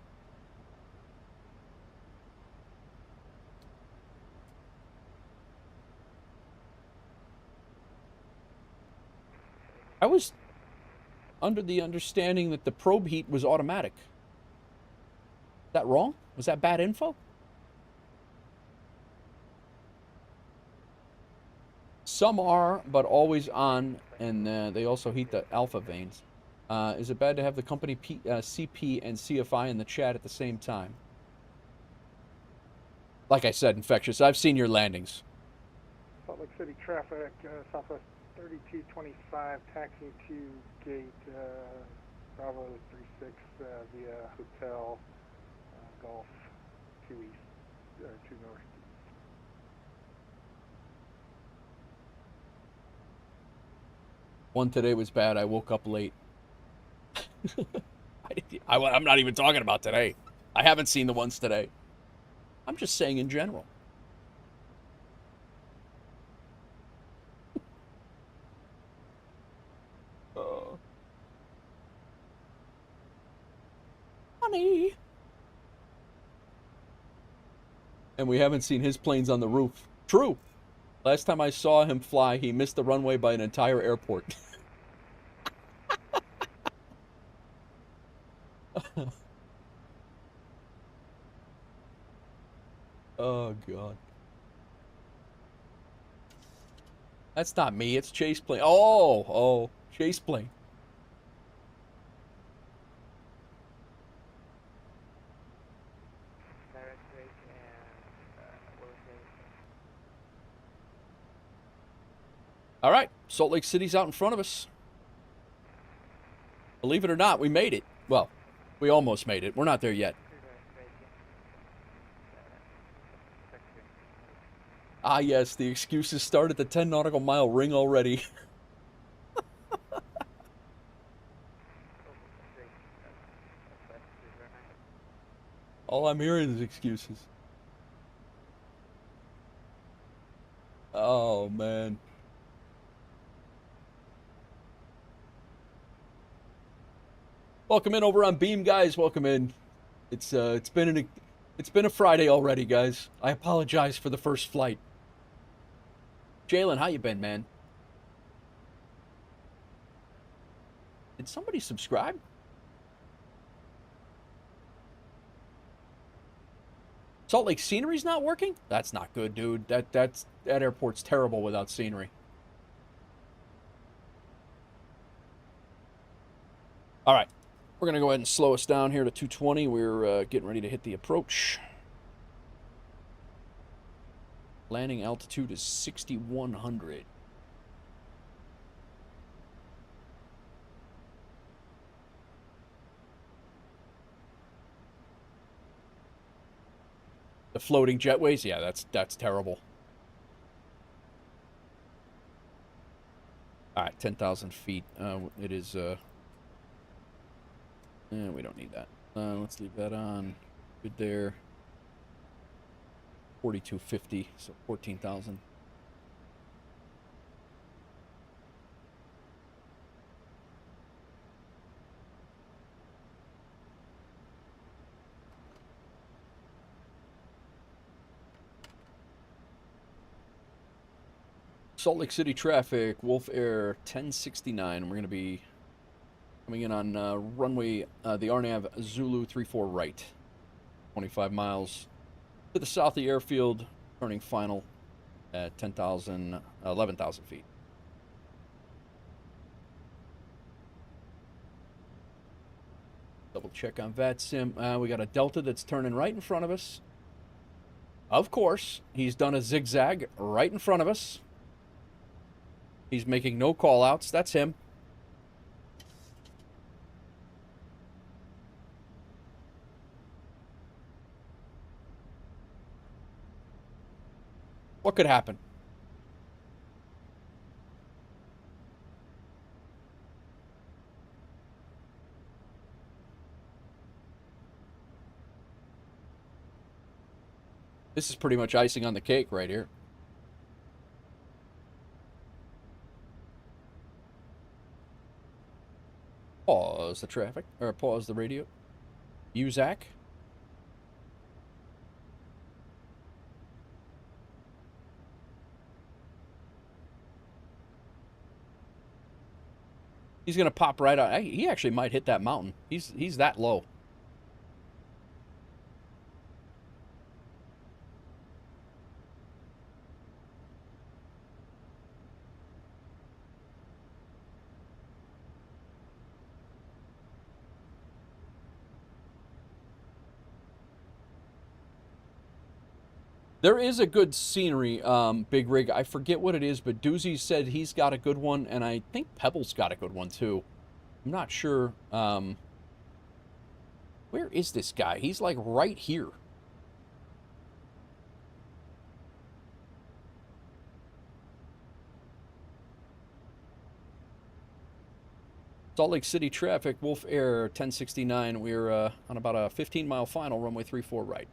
I was under the understanding that the probe heat was automatic. Is that wrong? Was that bad info? Some are, but always on, and they also heat the alpha vanes. Is it bad to have the company CP and CFI in the chat at the same time? Like I said, Infectious, I've seen your landings. Salt Lake City traffic, Southwest 3225, taxi to gate Bravo 36 via Hotel Golf 2 East, or 2 North. One today was bad. I woke up late. I'm not even talking about today. I haven't seen the ones today. I'm just saying in general. Honey. And we haven't seen his planes on the roof. True. Last time I saw him fly, he missed the runway by an entire airport. Oh, God. That's not me. It's Chase plane. Oh, Chase plane. All right, Salt Lake City's out in front of us. Believe it or not, we made it. Well, we almost made it. We're not there yet. Ah, yes, the excuses start at the 10 nautical mile ring already. All I'm hearing is excuses. Oh, man. Welcome in over on Beam, guys. Welcome in. It's been a Friday already, guys. I apologize for the first flight. Jalen, how you been, man? Did somebody subscribe? Salt Lake scenery's not working? That's not good, dude. That airport's terrible without scenery. All right. We're going to go ahead and slow us down here to 220. We're getting ready to hit the approach. Landing altitude is 6,100. The floating jetways, yeah, that's terrible. All right, 10,000 feet. It is. We don't need that. Let's leave that on. Good there. 4250, so 14,000. Salt Lake City traffic, WolfAir 1069. We're going to be coming in on runway, the RNAV Zulu 34 right. 25 miles to the south of the airfield, turning final at 11,000 feet. Double check on VATSIM. We got a Delta that's turning right in front of us. Of course, he's done a zigzag right in front of us. He's making no call-outs. That's him. What could happen? This is pretty much icing on the cake right here. Pause the traffic, or pause the radio. UZAC. He's gonna pop right out. He actually might hit that mountain. He's that low. There is a good scenery, Big Rig. I forget what it is, but Doozy said he's got a good one, and I think Pebble's got a good one, too. I'm not sure. Where is this guy? He's, like, right here. Salt Lake City traffic, WolfAir 1069. We're on about a 15-mile final, runway 34 right.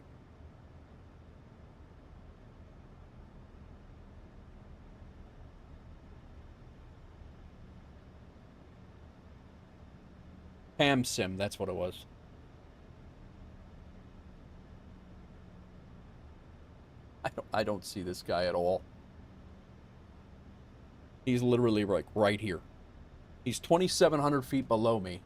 Ham Sim, that's what it was. I don't see this guy at all. He's literally like right here. He's 2,700 feet below me.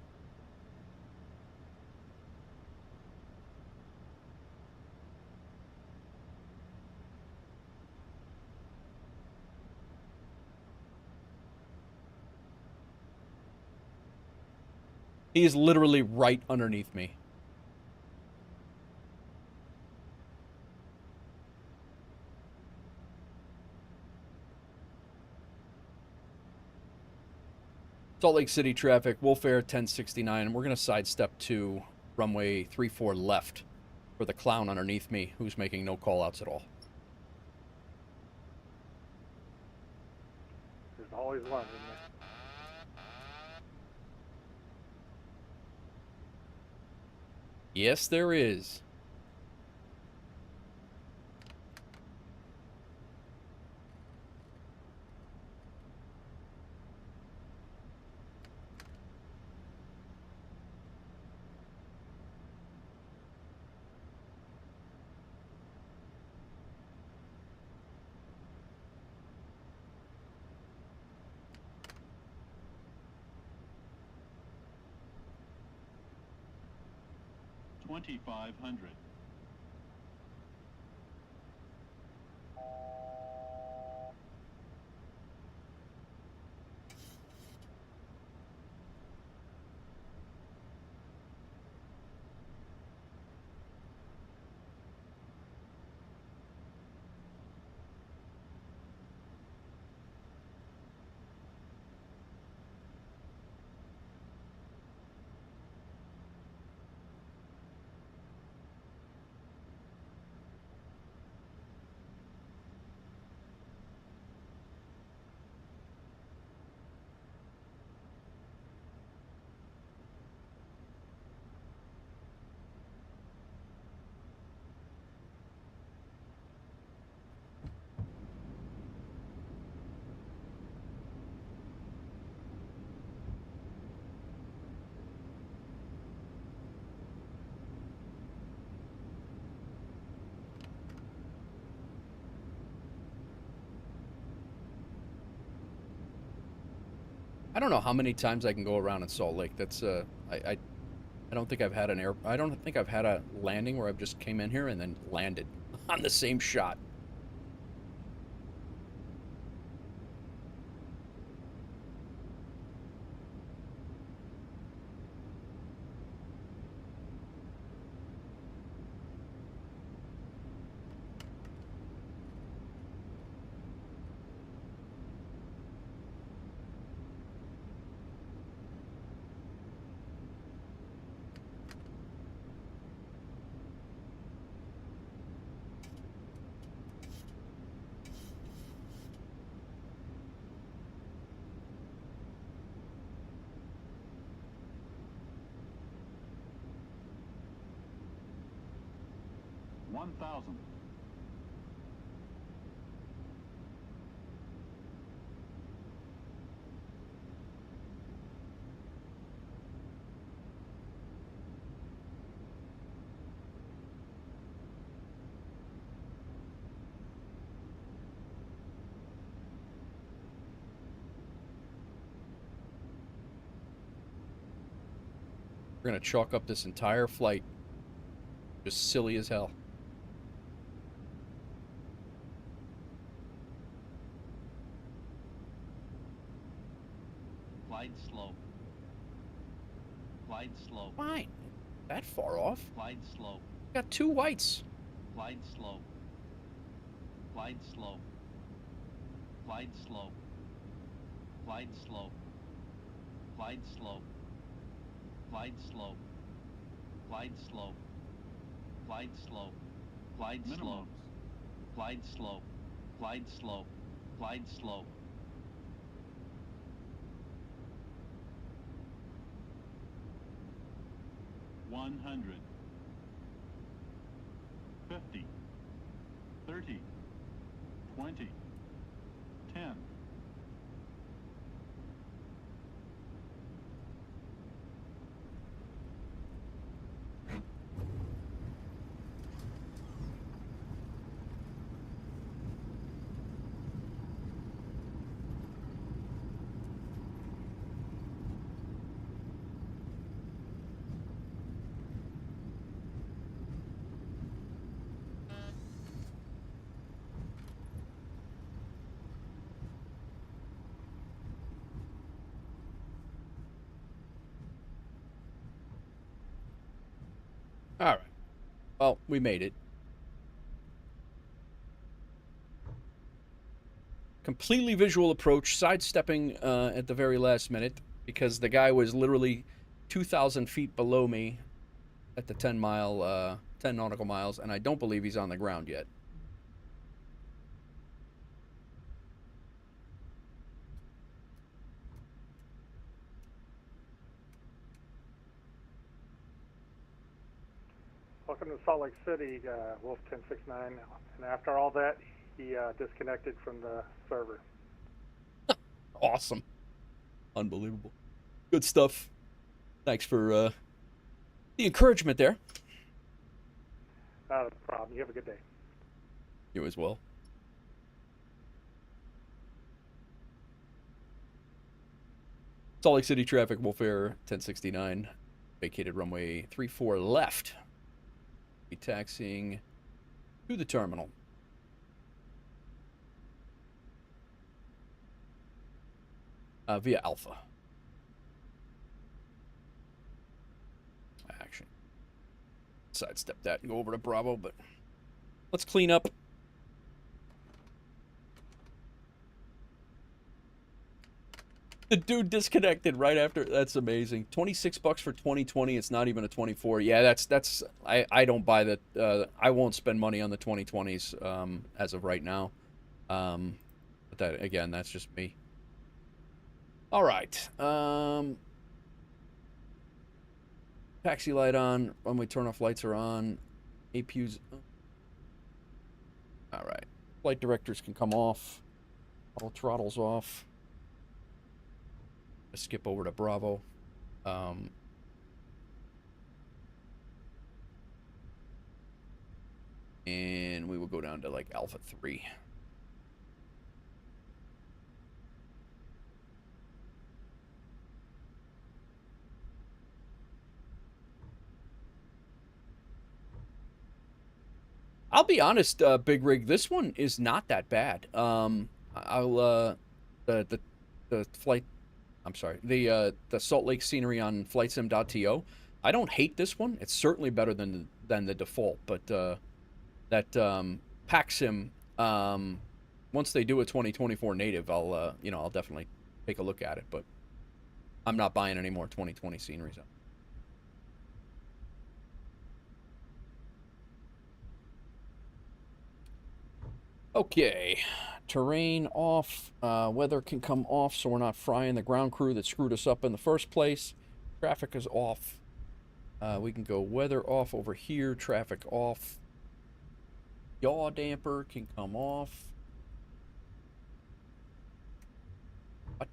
He is literally right underneath me. Salt Lake City traffic, WolfAir 1069, and we're going to sidestep to runway 34 left for the clown underneath me who's making no call-outs at all. There's always one, isn't there? Yes, there is. $2,500. I don't know how many times I can go around in Salt Lake. That's I don't think I've had I don't think I've had a landing where I've just came in here and then landed on the same shot. We're gonna chalk up this entire flight. Just silly as hell. Glide slow. Glide slow. Fine. That far off. Glide slow. Got 2 whites. Glide slow. Glide slow. Glide slow. Glide slow. Glide slow. Glide slow. Glide slow. Glide slow. Glide slow. Glide slow. Glide slow. Glide slow. One 100. 50. 30. 20. 10. All right. Well, we made it. Completely visual approach, sidestepping at the very last minute because the guy was literally 2,000 feet below me at the 10 nautical miles, and I don't believe he's on the ground yet. Welcome to Salt Lake City, Wolf 1069. And after all that, he disconnected from the server. Awesome. Unbelievable. Good stuff. Thanks for the encouragement there. Not a problem. You have a good day. You as well. Salt Lake City traffic, WolfAir 1069. Vacated runway 34 left. Be taxiing to the terminal. Via Alpha. Action. Sidestep that and go over to Bravo, but let's clean up. The dude disconnected right after. That's amazing. $26 for 2020. It's not even a 24. Yeah, that's. I don't buy that. I won't spend money on the 2020s as of right now. But that again, that's just me. All right. Taxi light on. Runway turn off lights are on. APU's. All right. Flight directors can come off. All throttles off. Skip over to Bravo. And we will go down to like Alpha 3. I I'll be honest, Big Rig, this one is not that bad. The flight, I'm sorry, the Salt Lake scenery on FlightSim.to. I don't hate this one. It's certainly better than the default, but that PackSim, once they do a 2024 native, I'll definitely take a look at it. But I'm not buying any more 2020 sceneries. Okay, terrain off, weather can come off so we're not frying the ground crew that screwed us up in the first place. Traffic is off. We can go weather off over here, traffic off. Yaw damper can come off. What?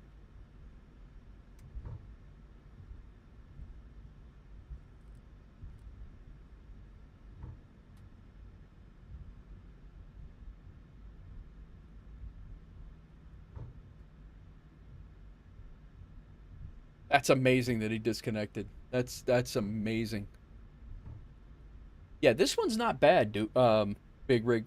That's amazing that he disconnected. That's amazing. Yeah, this one's not bad, dude. Big Rig.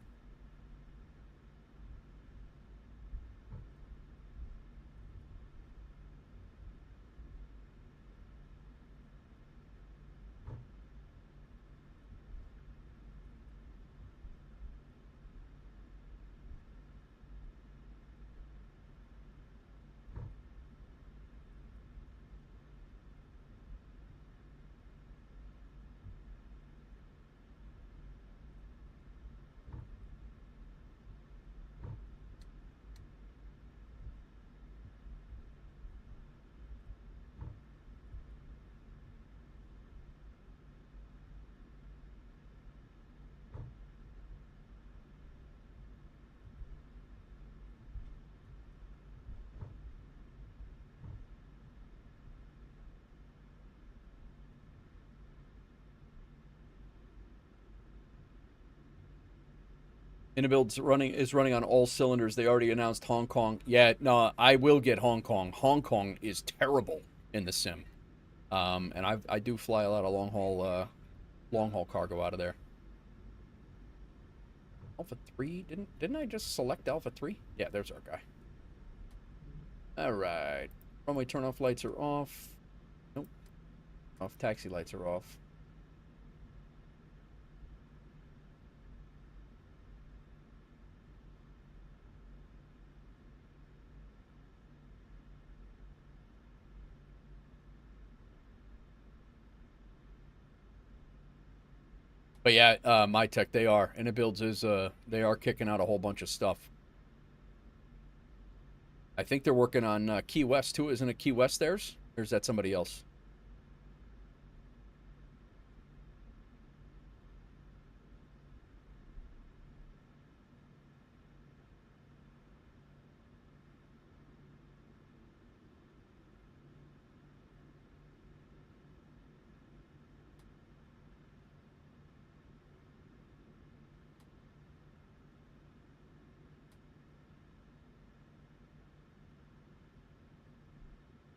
IniBuilds is running on all cylinders. They already announced Hong Kong. Yeah, no, I will get Hong Kong. Hong Kong is terrible in the sim, and I do fly a lot of long haul cargo out of there. Alpha 3, didn't I just select Alpha 3? Yeah, there's our guy. All right, runway turn-off lights are off. Nope, off. Taxi lights are off. But yeah, my tech, they are. IniBuilds is, they are kicking out a whole bunch of stuff. I think they're working on Key West too. Isn't it Key West theirs? Or is that somebody else?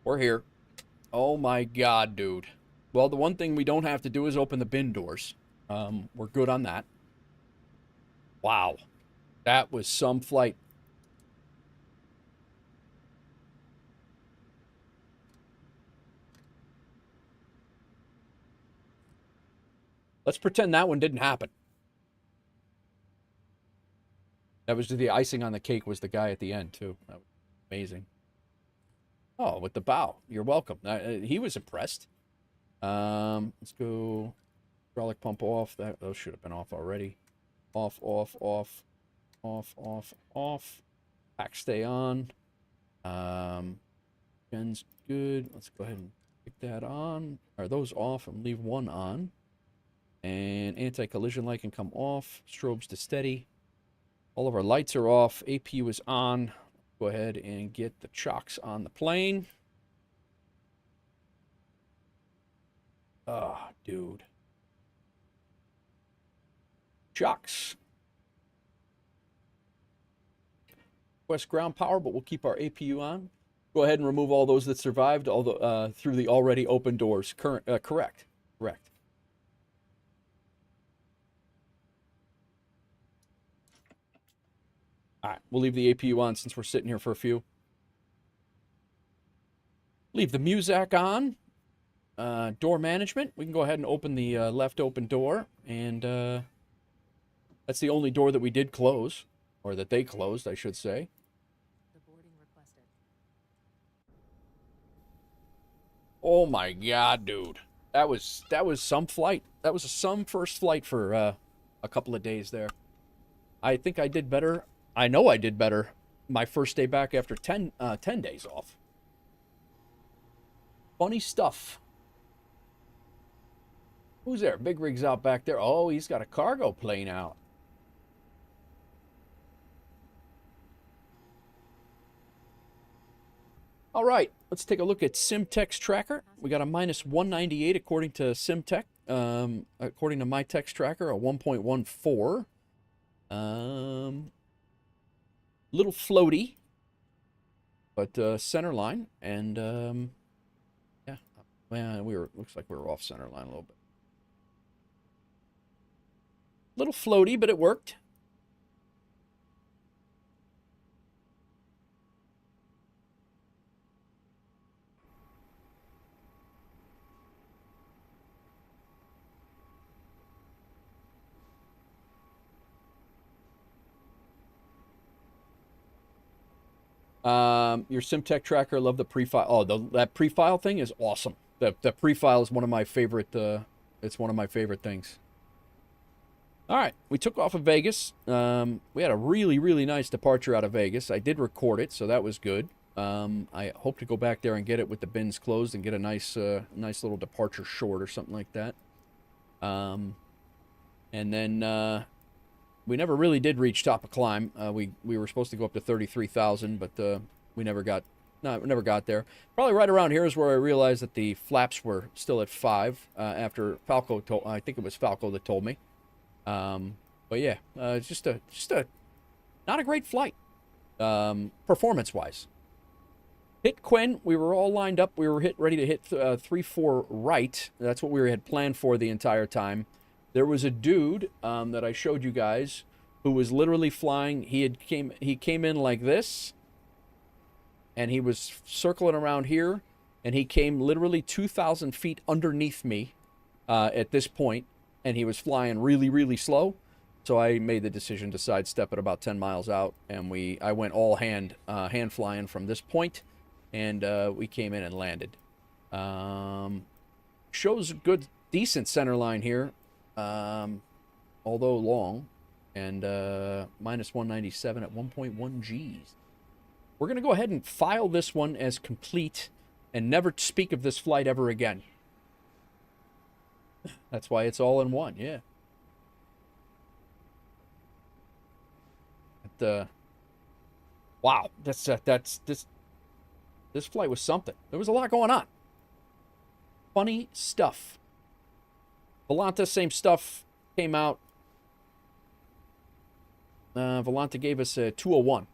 We're here. Oh my god, dude. Well, the one thing we don't have to do is open the bin doors. We're good on that. Wow. That was some flight. Let's pretend that one didn't happen. That was the icing on the cake was the guy at the end, too. That was amazing. Oh, with the bow. You're welcome. He was impressed. Let's go. Hydraulic pump off. Those should have been off already. Off, off, off. Off, off, off. Pack stay on. Gen's good. Let's go ahead and pick that on. Are those off and leave one on? And anti-collision light can come off. Strobes to steady. All of our lights are off. APU is on. Go ahead and get the chocks on the plane. Oh, dude. Chocks. Request ground power, but we'll keep our APU on. Go ahead and remove all those that survived through the already open doors. Correct. Correct. All right, we'll leave the APU on since we're sitting here for a few. Leave the music on. Door management. We can go ahead and open the left open door. And that's the only door that we did close. Or that they closed, I should say. Oh my god, dude. That was some flight. That was some first flight for a couple of days there. I think I did better. I know I did better my first day back after 10 days off. Funny stuff. Who's there? Big Rig's out back there. Oh, he's got a cargo plane out. All right, let's take a look at Simtex tracker. We got a minus 198 according to Simtech. According to my text tracker, a 1.14. Little floaty, but center line, and yeah, well, looks like we were off center line a little bit. Little floaty, but it worked. Your Simtech tracker, I love the pre-file. Oh, that pre-file thing is awesome. The pre-file is one of my favorite, it's one of my favorite things. All right, we took off of Vegas. We had a really, really nice departure out of Vegas. I did record it, so that was good. I hope to go back there and get it with the bins closed and get a nice, nice little departure short or something like that. And then, we never really did reach top of climb. We were supposed to go up to 33,000, but we never got there. Probably right around here is where I realized that the flaps were still at 5 after Falco told. I think it was Falco that told me. But yeah, it's just a not a great flight performance-wise. Hit Quinn. We were all lined up. We were ready to hit 3-4 right. That's what we had planned for the entire time. There was a dude that I showed you guys who was literally flying. He came in like this, and he was circling around here, and he came literally 2,000 feet underneath me at this point, and he was flying really, really slow. So I made the decision to sidestep it about 10 miles out, and I went all hand flying from this point, and we came in and landed. Shows a good, decent center line here. Although long, and minus 197 at 1.1 Gs. We're going to go ahead and file this one as complete and never speak of this flight ever again. That's why it's all in one, yeah. Wow, this flight was something. There was a lot going on. Funny stuff. Volanta, same stuff, came out. Volanta gave us a 201.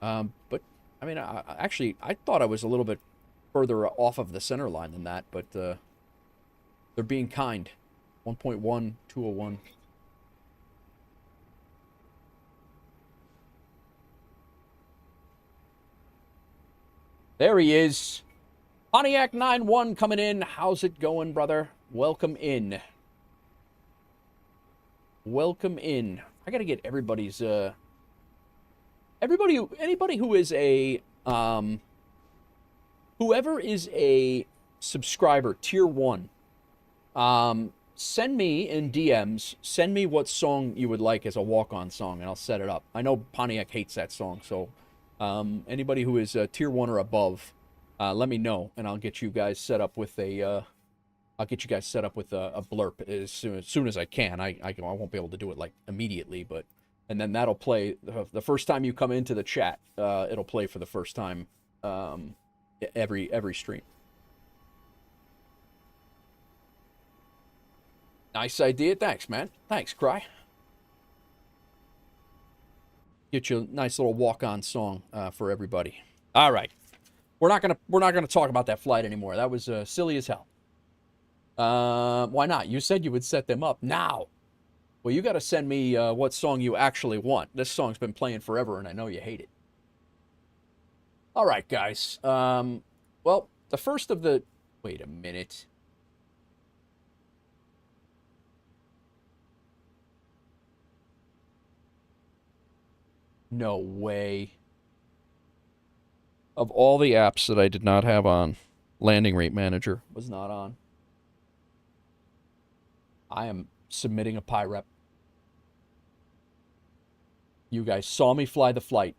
But, I mean, I thought I was a little bit further off of the center line than that, but they're being kind. 1.1, 201. There he is. Pontiac 9-1 coming in. How's it going, brother? Welcome in. Welcome in. I gotta get everybody's, anybody who is a, whoever is a subscriber, tier 1, send me in DMs, send me what song you would like as a walk-on song, and I'll set it up. I know Pontiac hates that song, so, anybody who is tier 1 or above, let me know, and I'll get you guys set up with a, a blurb as soon as I can. I won't be able to do it like immediately, but and then that'll play the first time you come into the chat. It'll play for the first time every stream. Nice idea. Thanks, man. Thanks, Cry. Get you a nice little walk-on song for everybody. All right, we're not gonna talk about that flight anymore. That was silly as hell. Why not? You said you would set them up now. Well, you got to send me what song you actually want. This song's been playing forever, and I know you hate it. All right, guys. Well, the first of the... Wait a minute. No way. Of all the apps that I did not have on, Landing Rate Manager was not on. I am submitting a PIREP. You guys saw me fly the flight.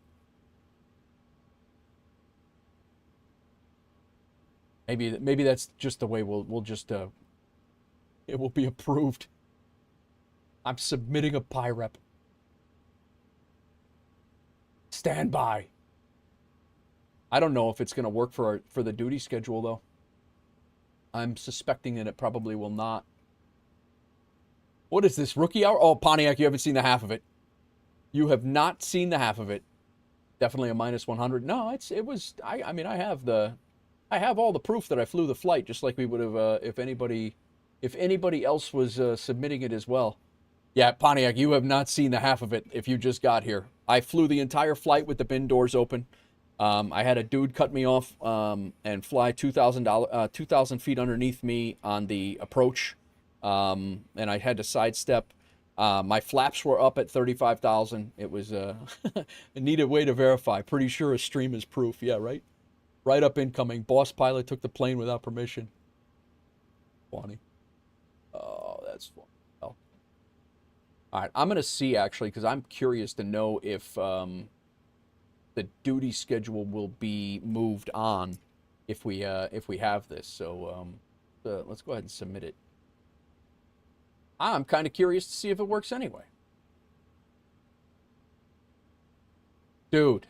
Maybe that's just the way we'll just it will be approved. I'm submitting a PIREP. Stand by. I don't know if it's going to work for the duty schedule though. I'm suspecting that it probably will not. What is this, rookie hour? Oh, Pontiac, you haven't seen the half of it. You have not seen the half of it. Definitely a minus 100. No, I mean, I have all the proof that I flew the flight, just like we would have if anybody else was submitting it as well. Yeah, Pontiac, you have not seen the half of it if you just got here. I flew the entire flight with the bin doors open. I had a dude cut me off and fly 2,000 feet underneath me on the approach, and I had to sidestep. My flaps were up at 35,000. It was a needed way to verify. Pretty sure a stream is proof. Yeah, right? Right up incoming. Boss pilot took the plane without permission. Funny. Oh, that's funny. Oh. All right, I'm going to see, actually, because I'm curious to know if the duty schedule will be moved on if we have this. So let's go ahead and submit it. I'm kind of curious to see if it works anyway. Dude,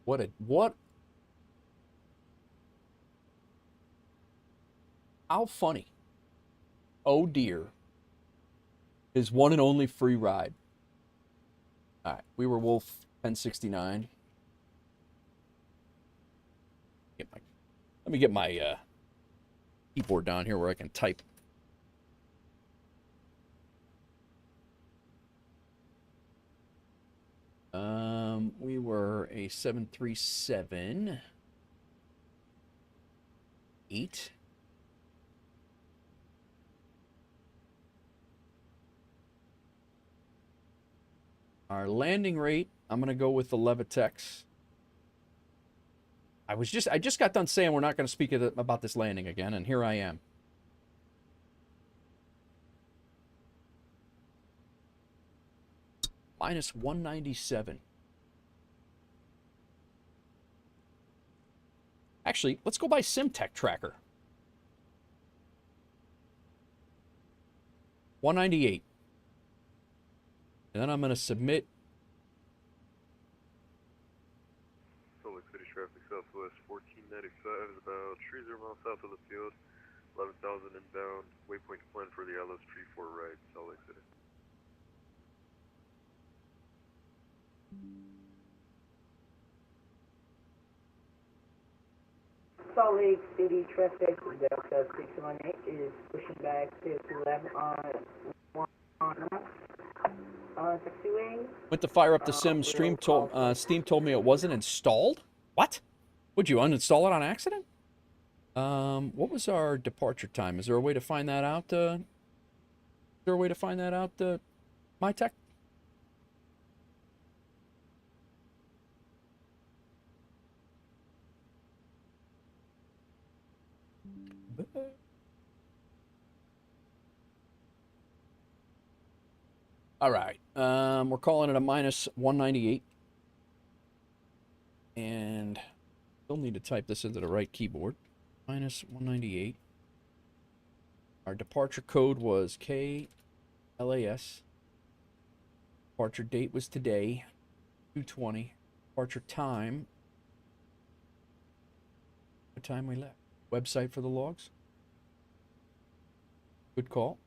what? How funny. Oh dear. His one and only free ride. All right, we were Wolf 1069. Let me get my keyboard down here where I can type. We were a 737 8. Our landing rate, I'm going to go with the Levitex. I just got done saying we're not going to speak about this landing again, and here I am. Minus 197. Actually, let's go by SimTech Tracker. 198. And then I'm going to submit. Salt Lake City traffic southwest 1495 is about 30 miles south of the field. 11,000 inbound. Waypoint plan for the LS 34 right, Salt Lake City. Salt Lake City traffic Delta 618 is pushing back to 11 on taxiway. Went to fire up the sim. Steam told me it wasn't installed. What? Would you uninstall it on accident? What was our departure time? Is there a way to find that out? My tech? All right. We're calling it a minus 198. And still need to type this into the right keyboard. Minus 198. Our departure code was KLAS. Departure date was today, 2:20. Departure time. What time we left? Website for the logs. Good call.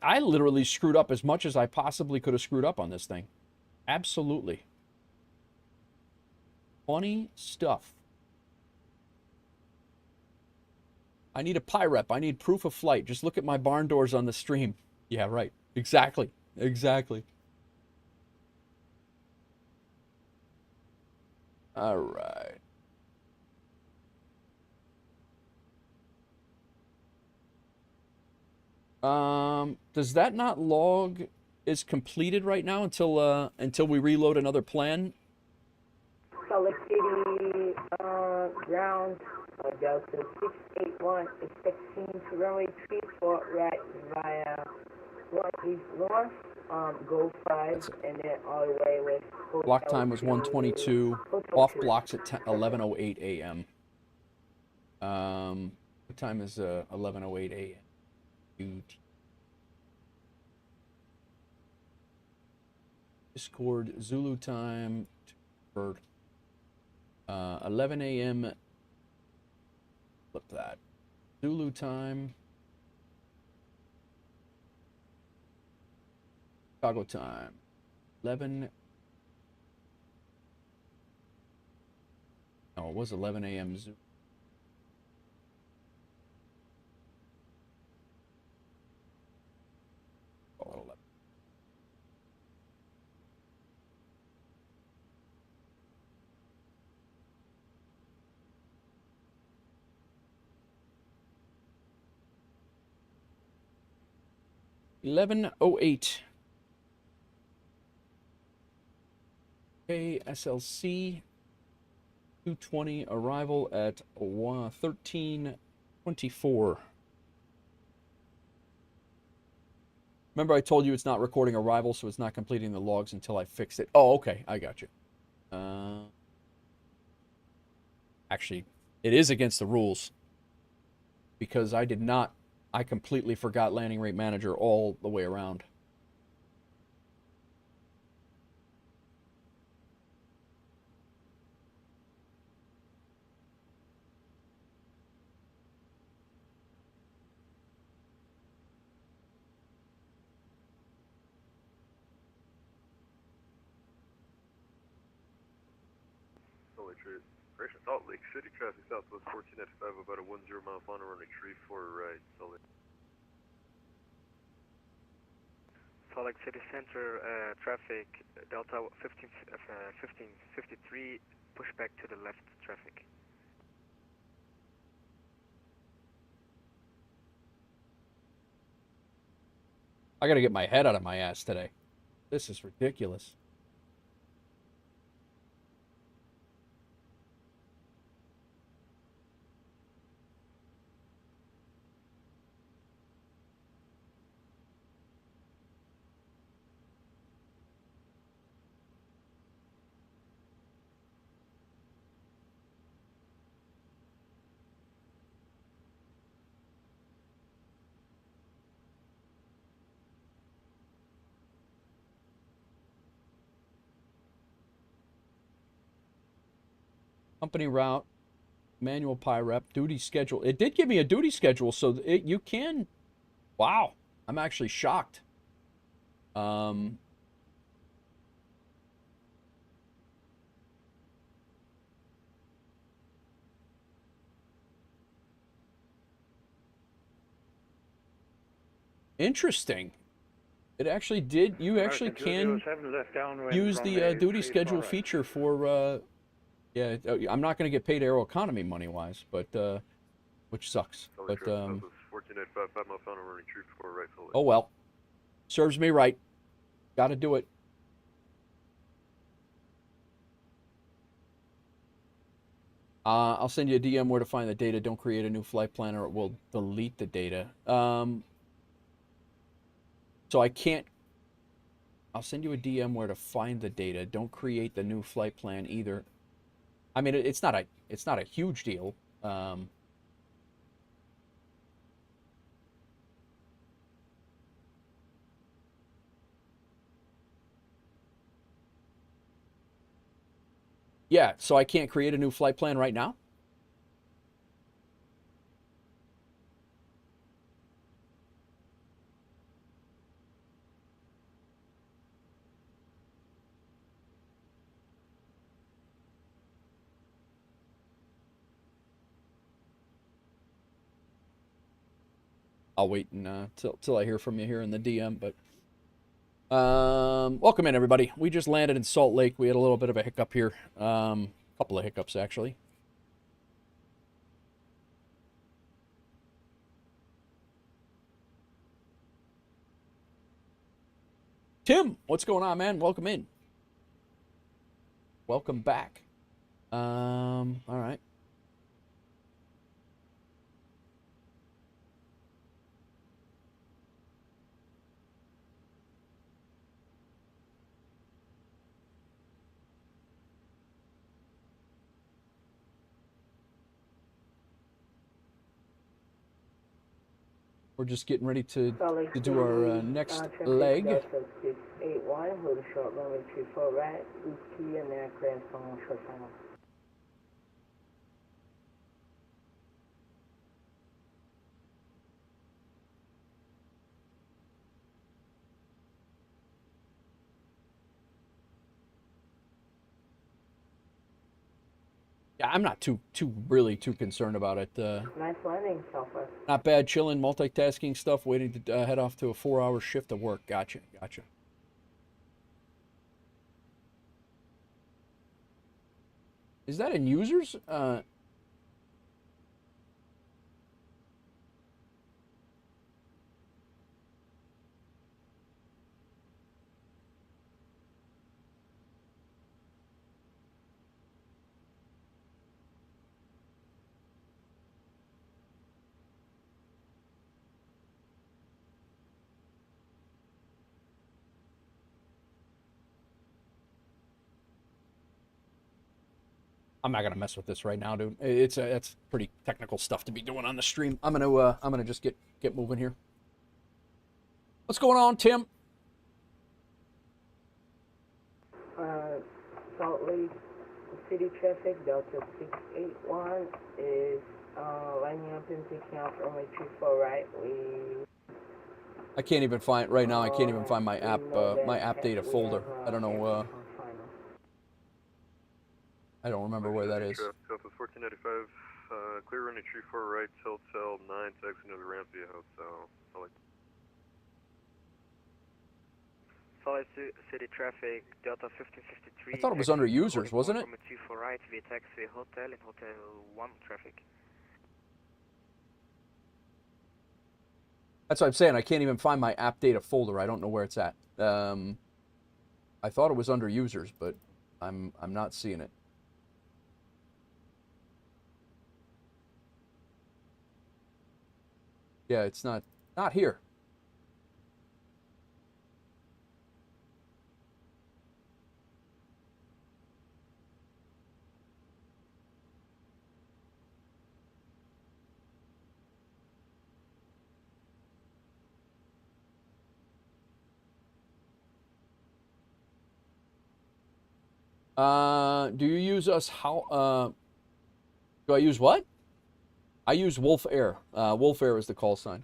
I literally screwed up as much as I possibly could have screwed up on this thing. Absolutely. Funny stuff. I need a PIREP. I need proof of flight. Just look at my barn doors on the stream. Yeah, right. Exactly. Exactly. All right. Does that not log is completed right now until we reload another plan? Salt Lake City, ground, Delta 681, expecting to runway 34 right via Northeast North, go 5, and then all the way with hotel Block time was 1:22. Off blocks at 11:08 a.m. What time is 11:08 a.m.? Discord Zulu time for 11 a.m. Flip that. Zulu time. Chicago time. 11. No, it was 11 a.m. Zulu. Oh, 11. $11:08. Okay, SLC 220 arrival at 13:24. Remember I told you it's not recording arrival, so it's not completing the logs until I fix it. Oh, okay, I got you. Actually, it is against the rules because I completely forgot landing rate manager all the way around. Salt Lake City traffic southwest 1495 about a 10 mile final runway 34 right. Salt Lake City Center traffic Delta 1553 pushback to the left traffic. I gotta get my head out of my ass today. This is ridiculous. Company route, manual PIREP, duty schedule. It did give me a duty schedule, so you can. Wow, I'm actually shocked. Interesting. It actually did. You actually can use the duty schedule feature for. Yeah, I'm not going to get paid Aeroconomy money-wise, but which sucks. But 1495 5 mile final runway 34 right. Salt Lake. Oh well, serves me right. Got to do it. I'll send you a DM where to find the data. Don't create a new flight plan or it will delete the data. So I can't. I'll send you a DM where to find the data. Don't create the new flight plan either. I mean, it's not a huge deal. Yeah, so I can't create a new flight plan right now? I'll wait and till I hear from you here in the DM. But welcome in, everybody. We just landed in Salt Lake. We had a little bit of a hiccup here. Couple of hiccups, actually. Tim, what's going on, man? Welcome in. Welcome back. All right. We're just getting ready to do our next leg. Delta 681, hold a short runway 34 right, Whiskey and aircraft on short final. Yeah, I'm not really too concerned about it. Nice landing, Southwest. Not bad, chilling, multitasking stuff, waiting to head off to a 4-hour shift of work. Gotcha. Is that in users? I'm not gonna mess with this right now, dude. It's pretty technical stuff to be doing on the stream. I'm gonna just get moving here. What's going on, Tim? Salt Lake City traffic, Delta 681 is lining up and taking off runway 34 right. I can't even find right now. I can't even find my app data folder. I don't know. I don't remember where that is. Southwest 1495, clear running 34 right, Hotel 9, taxi into the ramp via Hotel. Salt Lake City traffic, Delta 1553. I thought it was under users, wasn't it? From 24 right via taxi Hotel and Hotel 1 traffic. That's what I'm saying. I can't even find my app data folder. I don't know where it's at. I thought it was under users, but I'm not seeing it. Yeah, it's not here. Do you use us how do I use what? I use WolfAir. WolfAir is the call sign.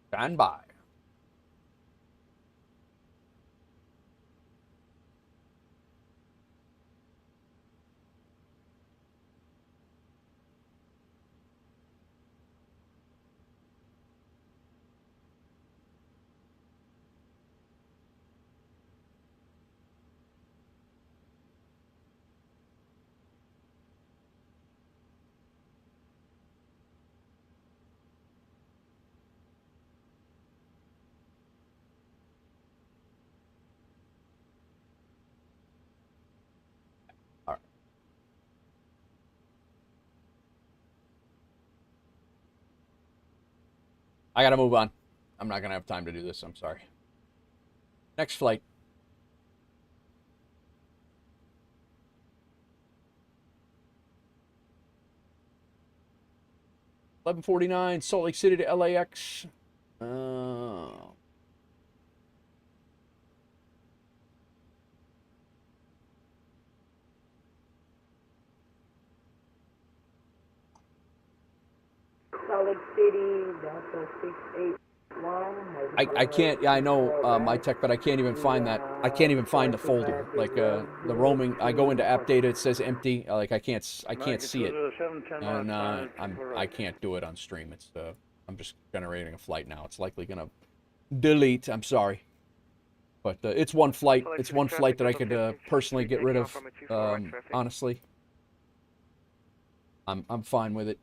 Stand by. All right. I gotta move on. I'm not gonna have time to do this. I'm sorry. Next flight. $11:49, Salt Lake City to LAX. Salt Lake City, Delta 681. I can't. Yeah, I know my tech, but I can't even find that. I can't even find the folder. Like the roaming. I go into app data. It says empty. Like I can't see it. And I can't do it on stream. It's I'm just generating a flight now. It's likely gonna delete. I'm sorry, but it's one flight. It's one flight that I could personally get rid of. Honestly, I'm fine with it.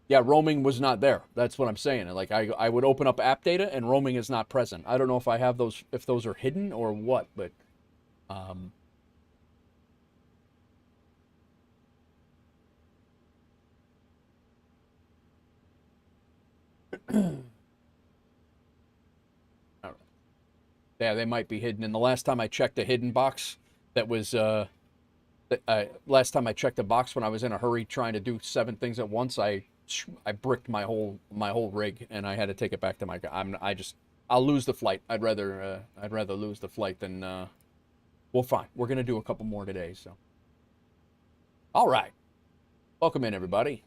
Yeah, roaming was not there. That's what I'm saying. Like I would open up app data and roaming is not present. I don't know if I have those, if those are hidden or what, but I don't know. Yeah, they might be hidden. And the last time I checked the hidden box, that was last time I checked the box when I was in a hurry trying to do 7 things at once, I bricked my whole rig, and I had to take it back to my. I'll lose the flight. I'd rather lose the flight than. Well, fine. We're gonna do a couple more today, so. All right. Welcome in, everybody.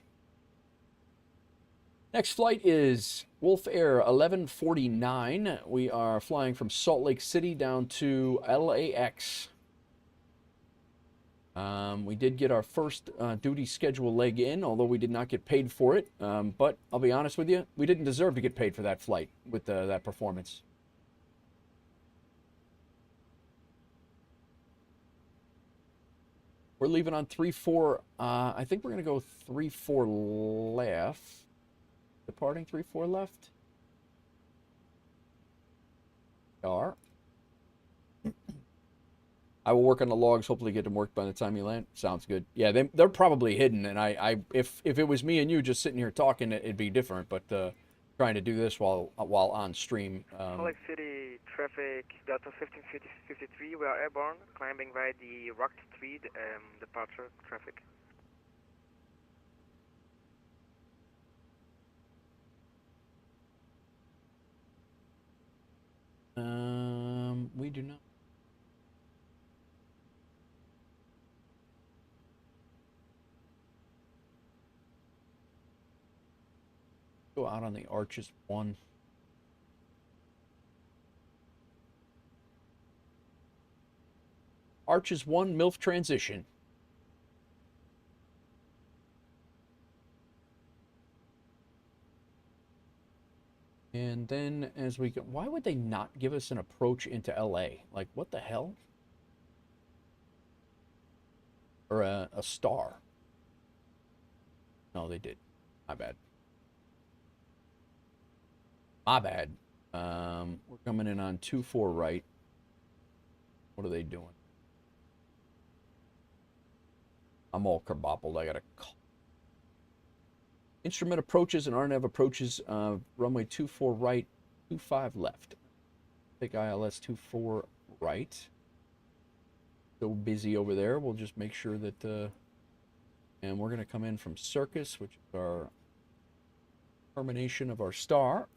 Next flight is WolfAir 1149. We are flying from Salt Lake City down to LAX. We did get our first duty schedule leg in, although we did not get paid for it. But I'll be honest with you, we didn't deserve to get paid for that flight with that performance. We're leaving on 3-4. I think we're going to go 3-4 left. Departing 3-4 left. Are. I will work on the logs, hopefully get them worked by the time you land. Sounds good. Yeah, they're probably hidden, and if it was me and you just sitting here talking, it'd be different, but trying to do this while on stream. Salt Lake City traffic, Delta 1553, we are airborne, climbing via the Rock 3 departure traffic. We do not. Go out on the Arches 1. Arches 1, MILF transition. And then as we go, why would they not give us an approach into LA? Like, what the hell? Or a star. No, they did. My bad. My bad. We're coming in on 2-4 right. What are they doing? I'm all kerboppled. I got a instrument approaches and RNAV approaches. Runway 24 right, 25 left. Take ILS 24 right. So busy over there. We'll just make sure that. And we're going to come in from Circus, which is our termination of our star.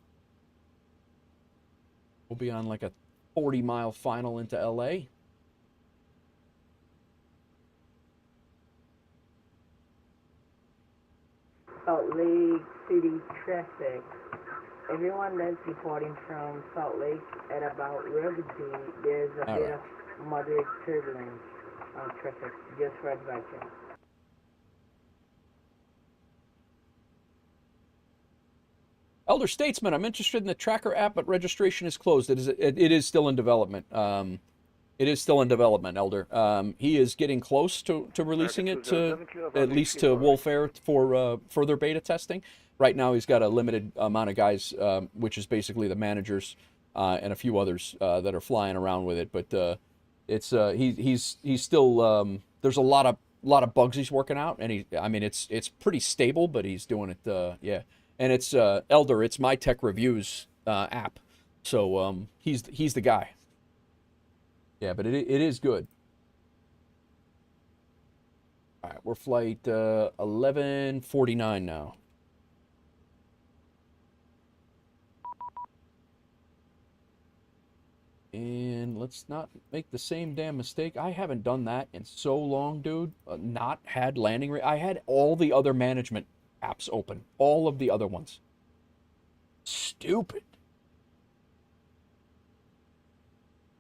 We'll be on like a 40-mile final into LA. Salt Lake City traffic. Everyone that's reporting from Salt Lake at about Ruby, there's a bit of moderate turbulence on traffic, just for advice. Elder Statesman, I'm interested in the tracker app, but registration is closed. It is still in development. It is still in development, Elder. He is getting close to releasing it to at least to WolfAir for further beta testing. Right now, he's got a limited amount of guys, which is basically the managers and a few others that are flying around with it. But it's he's still there's a lot of bugs he's working out, and I mean it's pretty stable, but he's doing it yeah. And it's Elder. It's my Tech Reviews app, so he's the guy. Yeah, but it is good. All right, we're flight 1149 now. And let's not make the same damn mistake. I haven't done that in so long, dude. Not had landing I had all the other management apps open. All of the other ones. Stupid.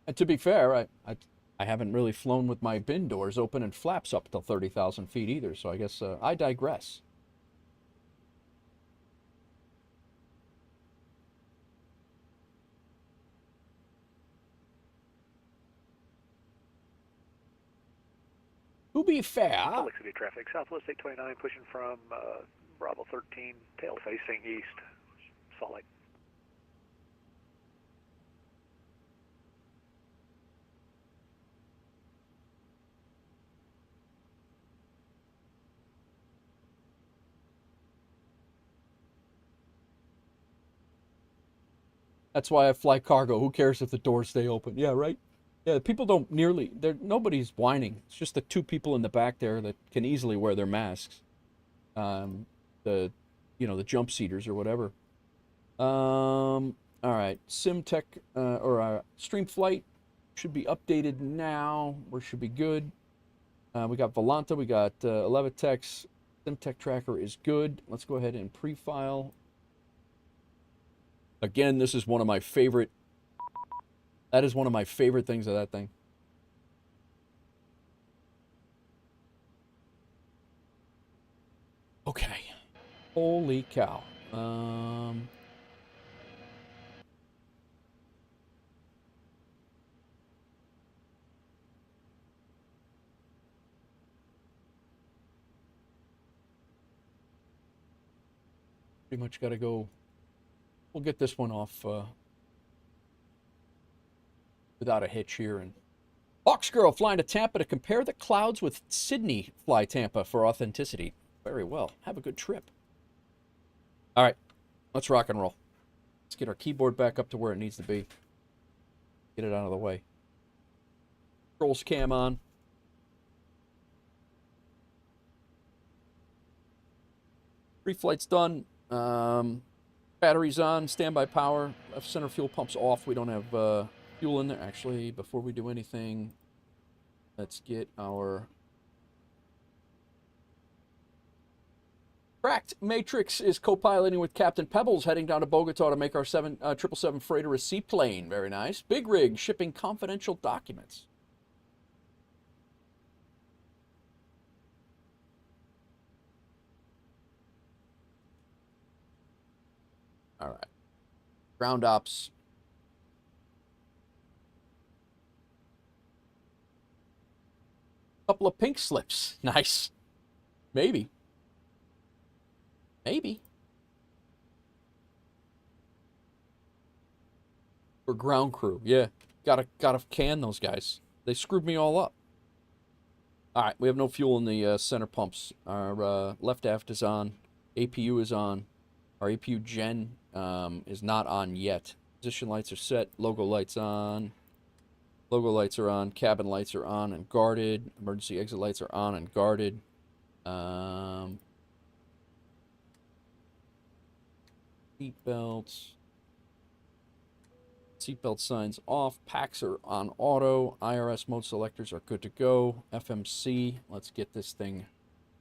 And to be fair, I haven't really flown with my bin doors open and flaps up till 30,000 feet either, so I guess I digress. To be fair... Salt Lake City traffic, Southwest 829 pushing from Bravo 13, tail facing east, Salt Lake. That's why I fly cargo. Who cares if the doors stay open? Yeah, right? Yeah, people don't nearly... Nobody's whining. It's just the two people in the back there that can easily wear their masks. The jump seaters or whatever. All right. SimTech, or Stream Flight should be updated now. We should be good. We got Volanta. We got Levitex. SimTech Tracker is good. Let's go ahead and pre-file. Again, this is one of my favorite... That is one of my favorite things of that thing. Okay. Holy cow. Pretty much got to go... We'll get this one off without a hitch here. And Hawksgirl flying to Tampa to compare the clouds with Sydney fly Tampa for authenticity. Very well. Have a good trip. All right. Let's rock and roll. Let's get our keyboard back up to where it needs to be. Get it out of the way. Controls cam on. Pre-flight's done. Batteries on, standby power, left center fuel pumps off. We don't have fuel in there. Actually, before we do anything, let's get our... Cracked Matrix is co-piloting with Captain Pebbles, heading down to Bogota to make our 777 freighter a seaplane. Very nice. Big Rig shipping confidential documents. All right. Ground ops. Couple of pink slips. Nice. Maybe. Maybe. For ground crew. Yeah. Gotta can those guys. They screwed me all up. All right. We have no fuel in the center pumps. Our left aft is on. APU is on. Our APU gen is not on yet. Position lights are set. Logo lights on. Logo lights are on. Cabin lights are on and guarded. Emergency exit lights are on and guarded. Seat belts. Seatbelt signs off. Packs are on auto. IRS mode selectors are good to go. FMC. Let's get this thing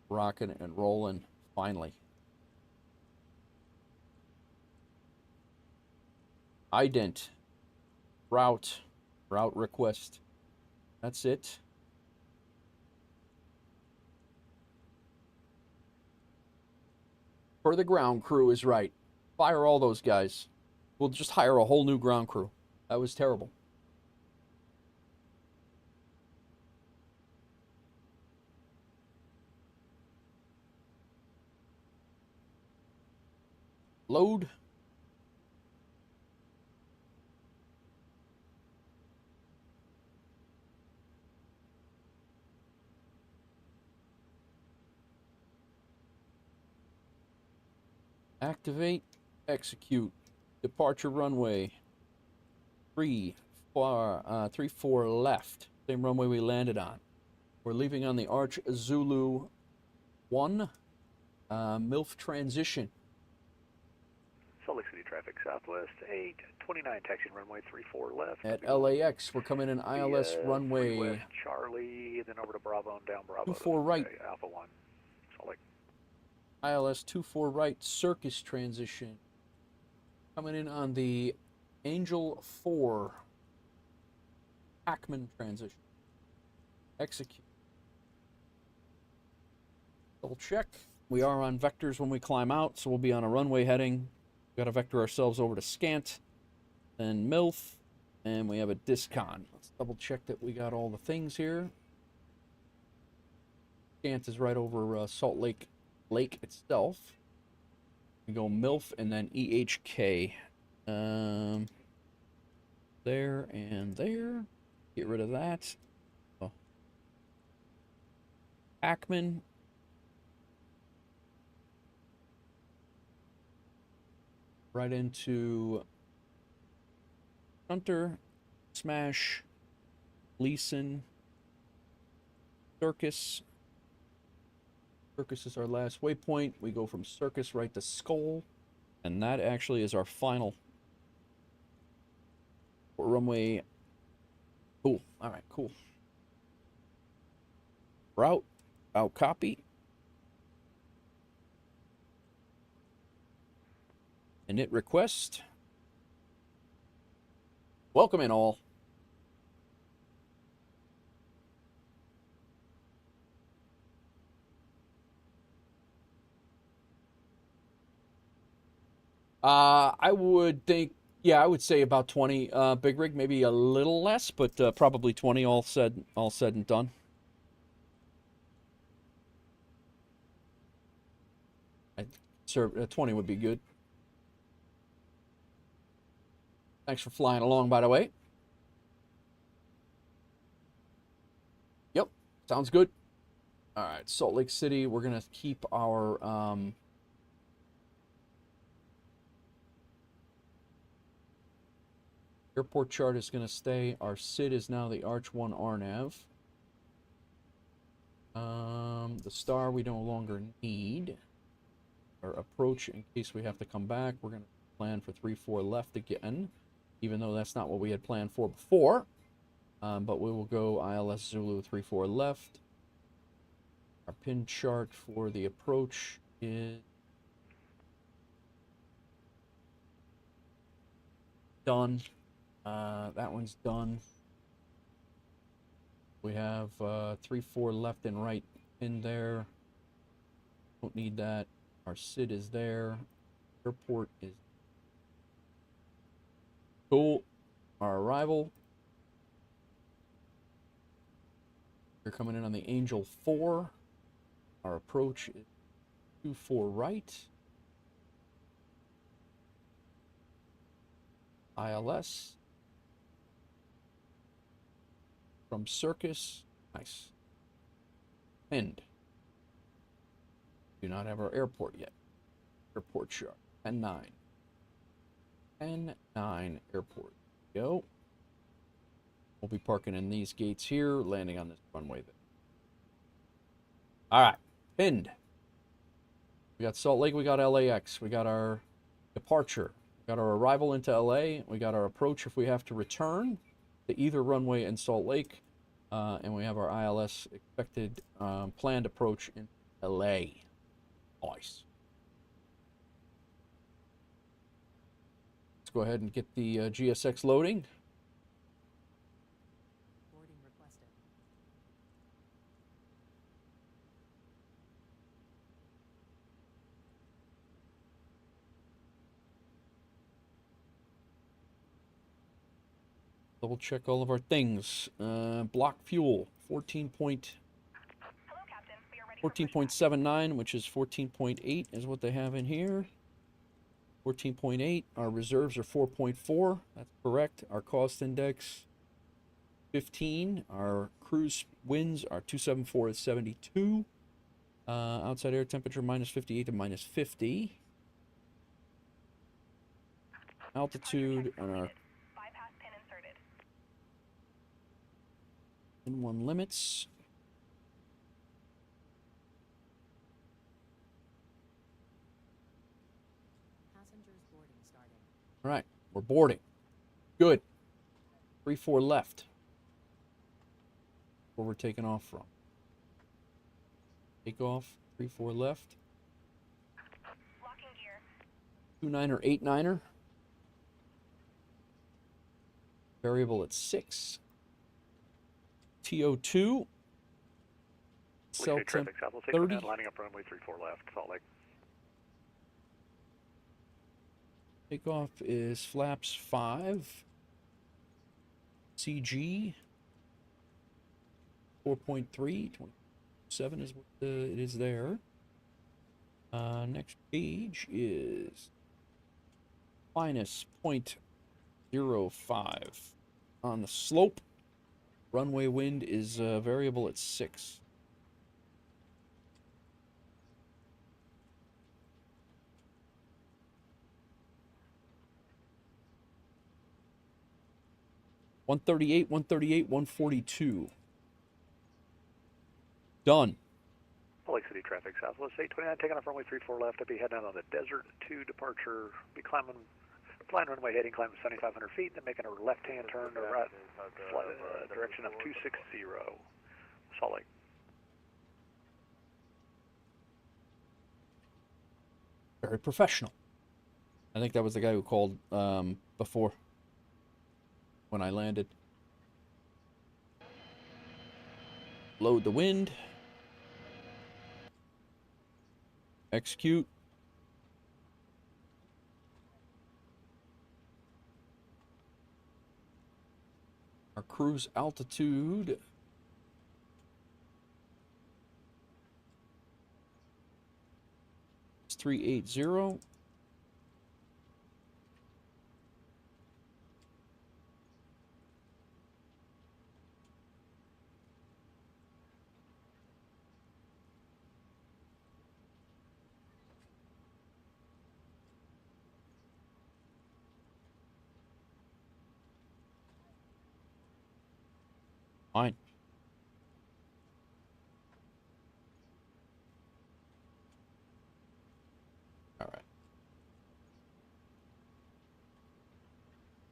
rocking and rolling finally. Ident. Route request. That's it. For the ground crew is right. Fire all those guys. We'll just hire a whole new ground crew. That was terrible. Load. Activate, execute, departure runway, 34 left, same runway we landed on. We're leaving on the Arch Zulu 1, MILF transition. Salt Lake City traffic, Southwest 829, taxiing runway 34 left. At LAX, we're coming in ILS runway West Charlie, then over to Bravo and down Bravo. 24 right. Okay, Alpha 1, Salt Lake. ILS 24 right, circus transition. Coming in on the Angel 4 Hackman transition. Execute. Double check. We are on vectors when we climb out, so we'll be on a runway heading. We've got to vector ourselves over to Scant, then MILF, and we have a discon. Let's double check that we got all the things here. Scant is right over Salt Lake itself. We go MILF and then EHK. There and there. Get rid of that. Oh. Hackman. Right into Hunter, Smash, Leeson, Circus. Circus is our last waypoint. We go from Circus right to Skull, and that actually is our final runway. Cool. All right, cool. Route, out copy. Init request. Welcome in all. I would think, yeah, I would say about 20 big rig, maybe a little less, but probably 20 all said and done. I'd serve 20 would be good. Thanks for flying along, by the way. Yep, sounds good. All right, Salt Lake City, we're going to keep our airport chart is going to stay. Our SID is now the Arch 1 RNAV. The star we no longer need. Our approach, in case we have to come back, we're going to plan for 3-4 left again, even though that's not what we had planned for before. But we will go ILS Zulu 3-4 left. Our pin chart for the approach is done. That one's done. We have 3-4 left and right in there. Don't need that. Our SID is there. Airport is cool. Our arrival. We're coming in on the Angel 4. Our approach is 2-4 right. ILS. From Circus. Nice. End. Do not have our airport yet. Airport chart. 10-9. 10-9 airport. Go. We'll be parking in these gates here, landing on this runway there. All right. Pinned. We got Salt Lake, we got LAX, we got our departure, we got our arrival into LA, we got our approach if we have to return to either runway in Salt Lake, and we have our ILS expected planned approach in LA. Nice. Let's go ahead and get the GSX loading. Boarding requested. Double check all of our things. Block fuel, 14.79, which is 14.8 is what they have in here. 14.8. Our reserves are 4.4. That's correct. Our cost index, 15. Our cruise winds are 274 at 72. Outside air temperature minus 58 to minus 50. Altitude on our Bypass pin inserted. N1 limits. All right, we're boarding. Good. 3-4 left. Where we're taking off from. Take off. 3-4 left. Locking gear. 29er, 89er. Variable at 6. TO2. Cell temp traffic south, we'll take 30. lining up runway 34 left, Salt Lake. Takeoff is flaps 5. CG 4.3. 27 is what it is there. Next page is minus 0.05 on the slope. Runway wind is variable at 6. $138, $138, $142. Done. Salt Lake City traffic southwest 829, taking off runway 34 left. I'll be heading out on the Desert 2 departure. Be flying runway heading, climbing 7,500 feet, then making a left-hand turn to right, direction of 260. Salt Lake. Very professional. I think that was the guy who called before when I landed. Load the wind. Execute. Our cruise altitude is 380. Fine. All right.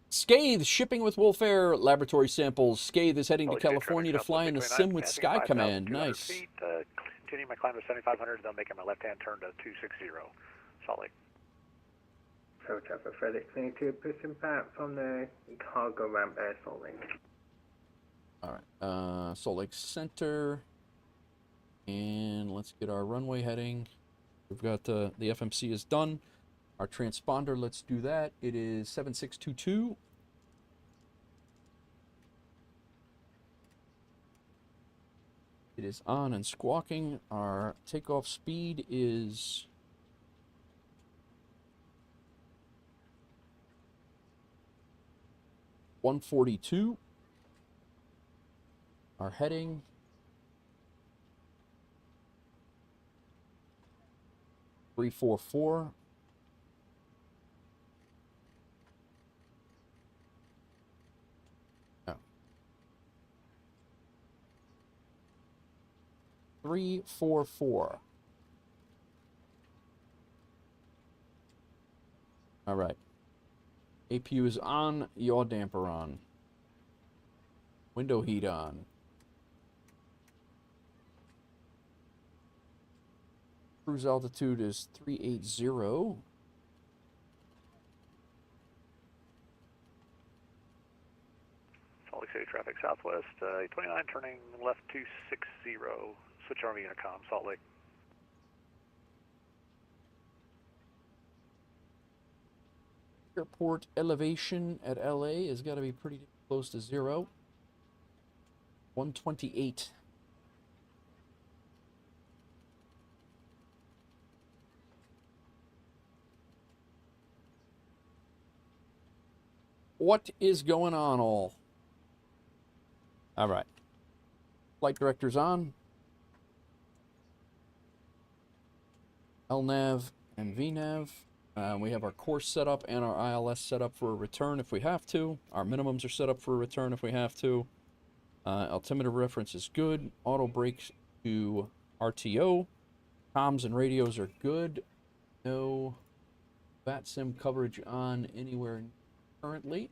Scathe shipping with WolfAir laboratory samples. Scathe is heading to California to fly in the sim with Sky Command. Nice. Continuing my climb to 7,500, then making my left-hand turn to 260. Salt Lake. So traffic FedEx 22, pushing back from the cargo ramp there, Salt Lake. All right, Salt Lake Center, and let's get our runway heading. We've got the FMC is done. Our transponder, let's do that. It is 7622. It is on and squawking. Our takeoff speed is 142. Our heading (344). No. 344. All right. APU is on, yaw damper on. Window heat on. Cruise altitude is 380. Salt Lake City traffic southwest, 829 turning left 260. Switch Army intercom, Salt Lake. Airport elevation at LA has got to be pretty close to 0. 128. What is going on all? All right. Flight director's on. LNAV and VNAV. We have our course set up and our ILS set up for a return if we have to. Our minimums are set up for a return if we have to. Altimeter reference is good. Auto brakes to RTO. Comms and radios are good. No VATSIM coverage on anywhere currently.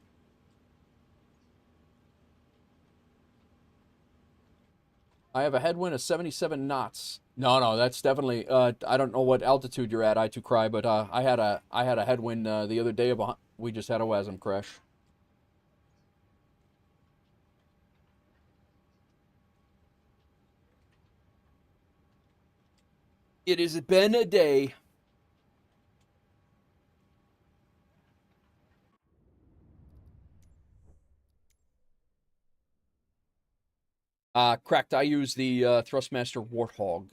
I have a headwind of 77 knots. No, that's definitely. I don't know what altitude you're at, I2Cry, but I had a headwind the other day of we just had a WASM crash. It has been a day. Cracked. I use the Thrustmaster Warthog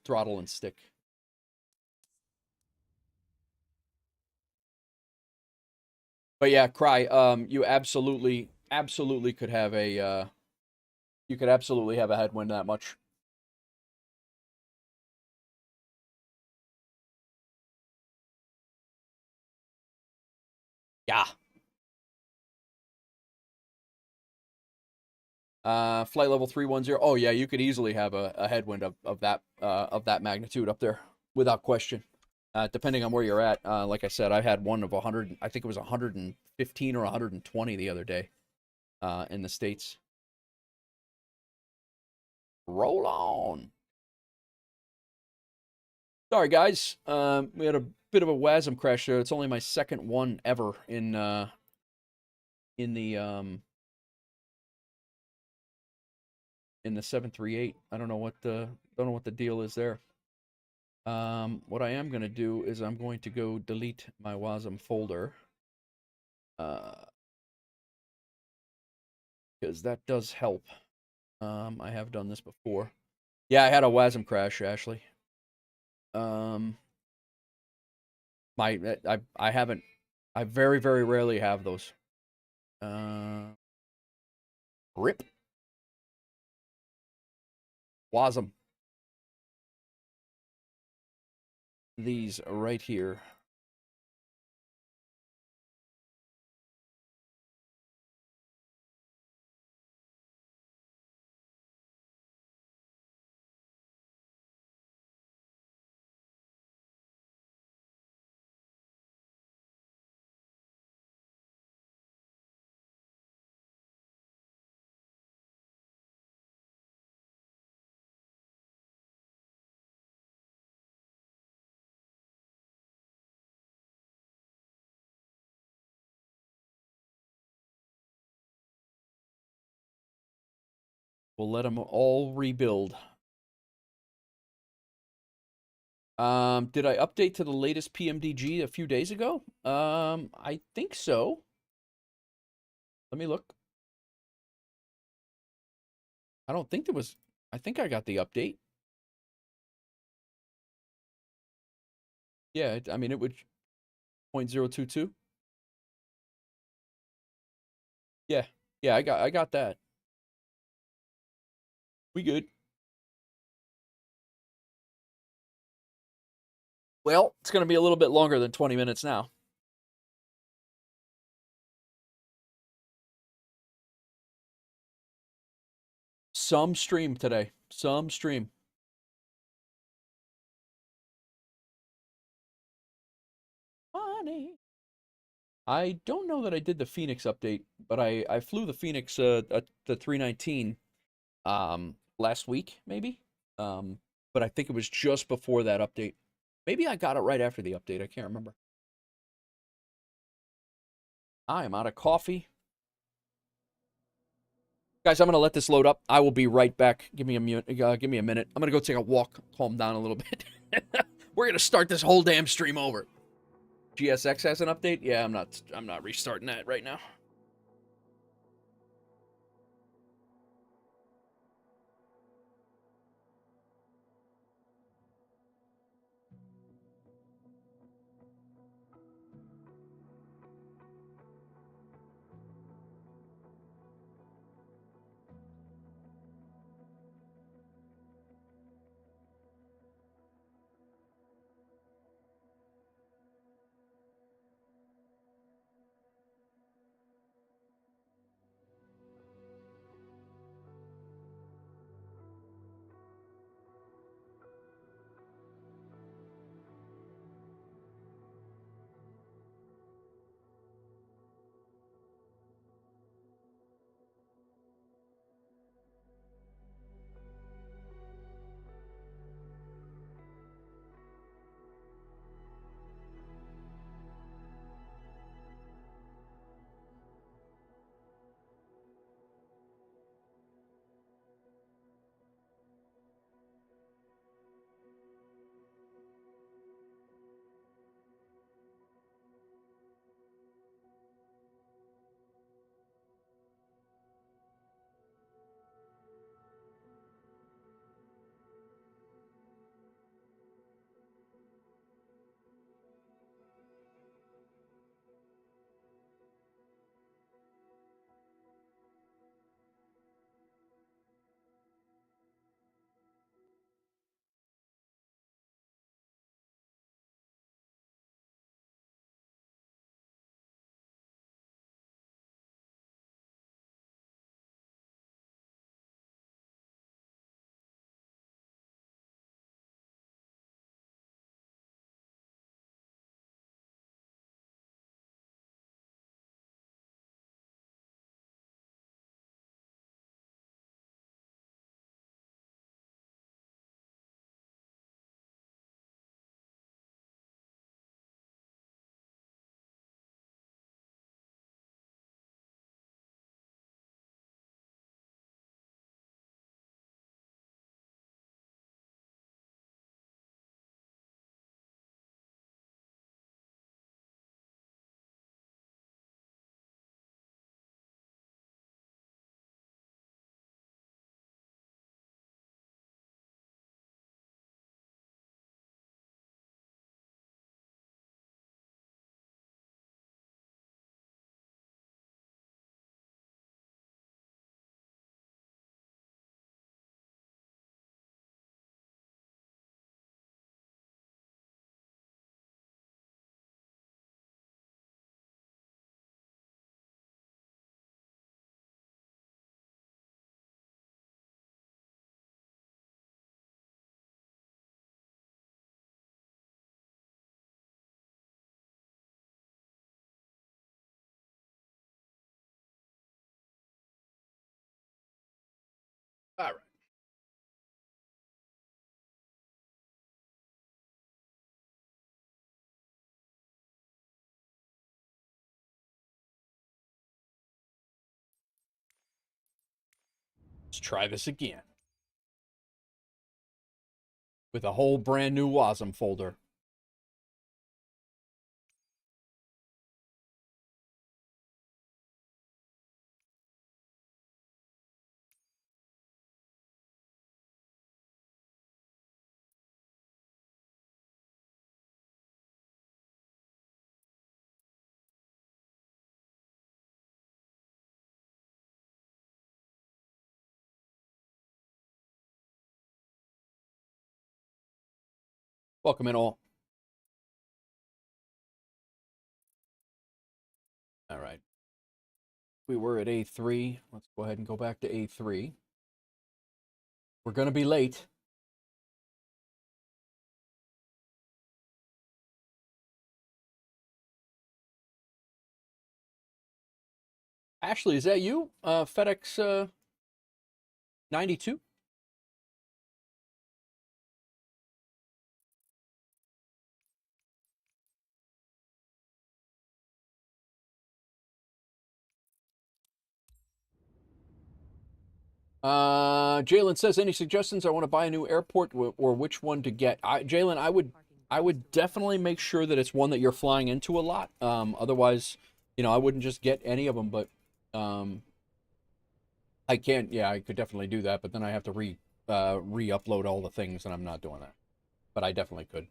throttle and stick. But yeah, Cry. You absolutely could have a. You could absolutely have a headwind that much. Yeah. Flight level 310. Oh yeah, you could easily have a headwind of that magnitude up there without question. Depending on where you're at. Like I said, I had one of 100. I think it was 115 or 120 the other day. In the States. Roll on. Sorry guys. We had a bit of a WASM crash there. It's only my second one ever in the 738. I don't know what the deal is there. What I am going to do is I'm going to go delete my WASM folder. Because that does help. I have done this before. Yeah, I had a WASM crash, Ashley. I haven't. I very, very rarely have those. Rip. WASM. These right here. We'll let them all rebuild. Did I update to the latest PMDG a few days ago? I think so. Let me look. I don't think there was. I think I got the update. Yeah, I mean, it would 0.022. Yeah, I got that. We good. Well, it's going to be a little bit longer than 20 minutes now. Some stream today. Some stream. Funny. I don't know that I did the Fenix update, but I flew the Fenix the 319 last week maybe. But I think it was just before that update. Maybe I got it right after the update. I can't remember. I am out of coffee. Guys, I'm going to let this load up. I will be right back. Give me a minute. I'm going to go take a walk, calm down a little bit. We're going to start this whole damn stream over. GSX has an update? Yeah, I'm not restarting that right now. Let's try this again. With a whole brand new WASM folder. Welcome in all. All right. We were at A3. Let's go ahead and go back to A3. We're going to be late. Ashley, is that you? FedEx 92? Jalen says, any suggestions? I want to buy a new airport or which one to get. Jalen, I would definitely make sure that it's one that you're flying into a lot. Otherwise, you know, I wouldn't just get any of them, but I can't, yeah, I could definitely do that, but then I have to re-upload all the things, and I'm not doing that. But I definitely could.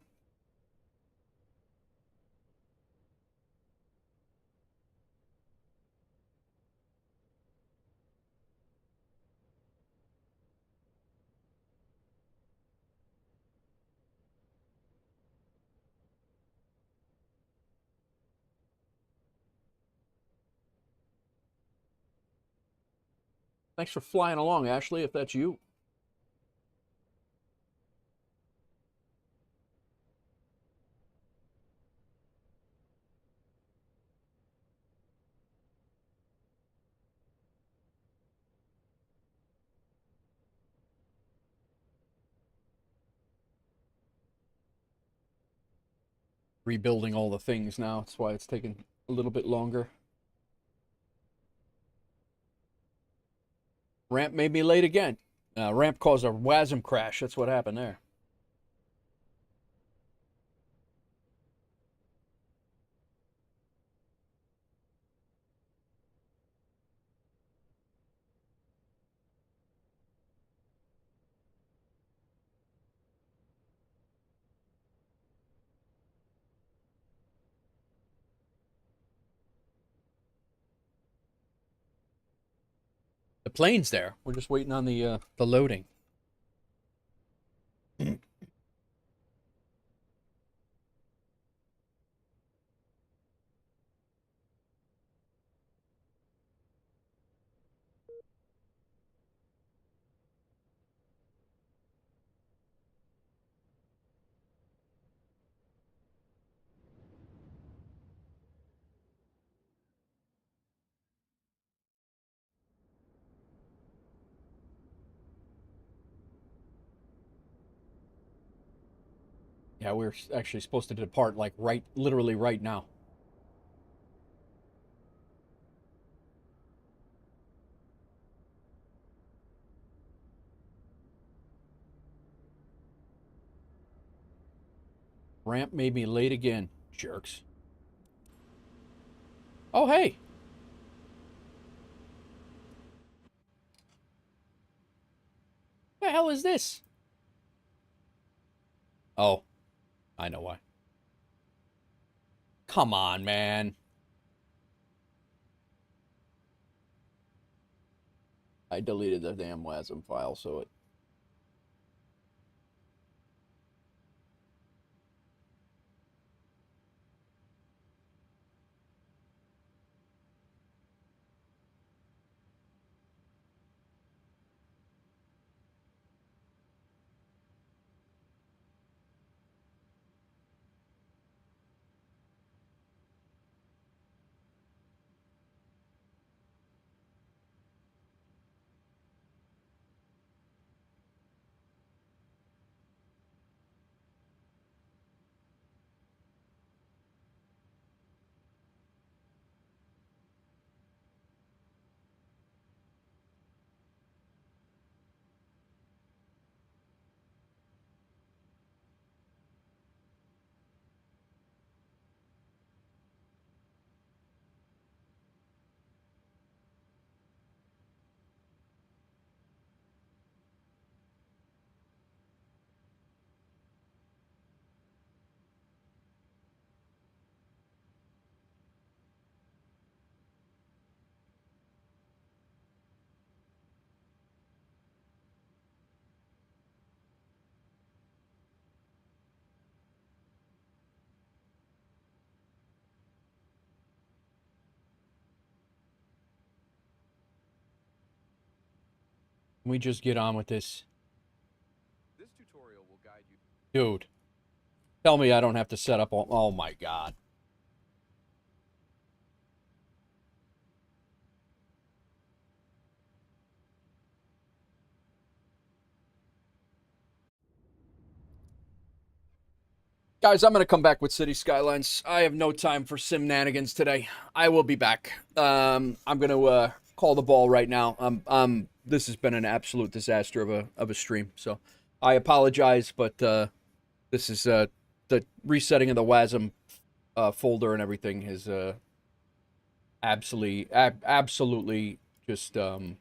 Thanks for flying along, Ashley, if that's you. Rebuilding all the things now. That's why it's taking a little bit longer. Ramp made me late again. Ramp caused a WASM crash. That's what happened there. The plane's there. We're just waiting on the loading. Yeah, we're actually supposed to depart like literally right now. Ramp made me late again, jerks. Oh, hey. The hell is this? Oh, I know why. Come on, man. I deleted the damn WASM file, so it... Can we just get on with this? This tutorial will guide you. Dude, tell me I don't have to set up all... Oh, my God. Guys, I'm going to come back with City Skylines. I have no time for Simnanigans today. I will be back. I'm going to call the ball right now. This has been an absolute disaster of a stream, so I apologize, but this is the resetting of the WASM folder and everything is absolutely just This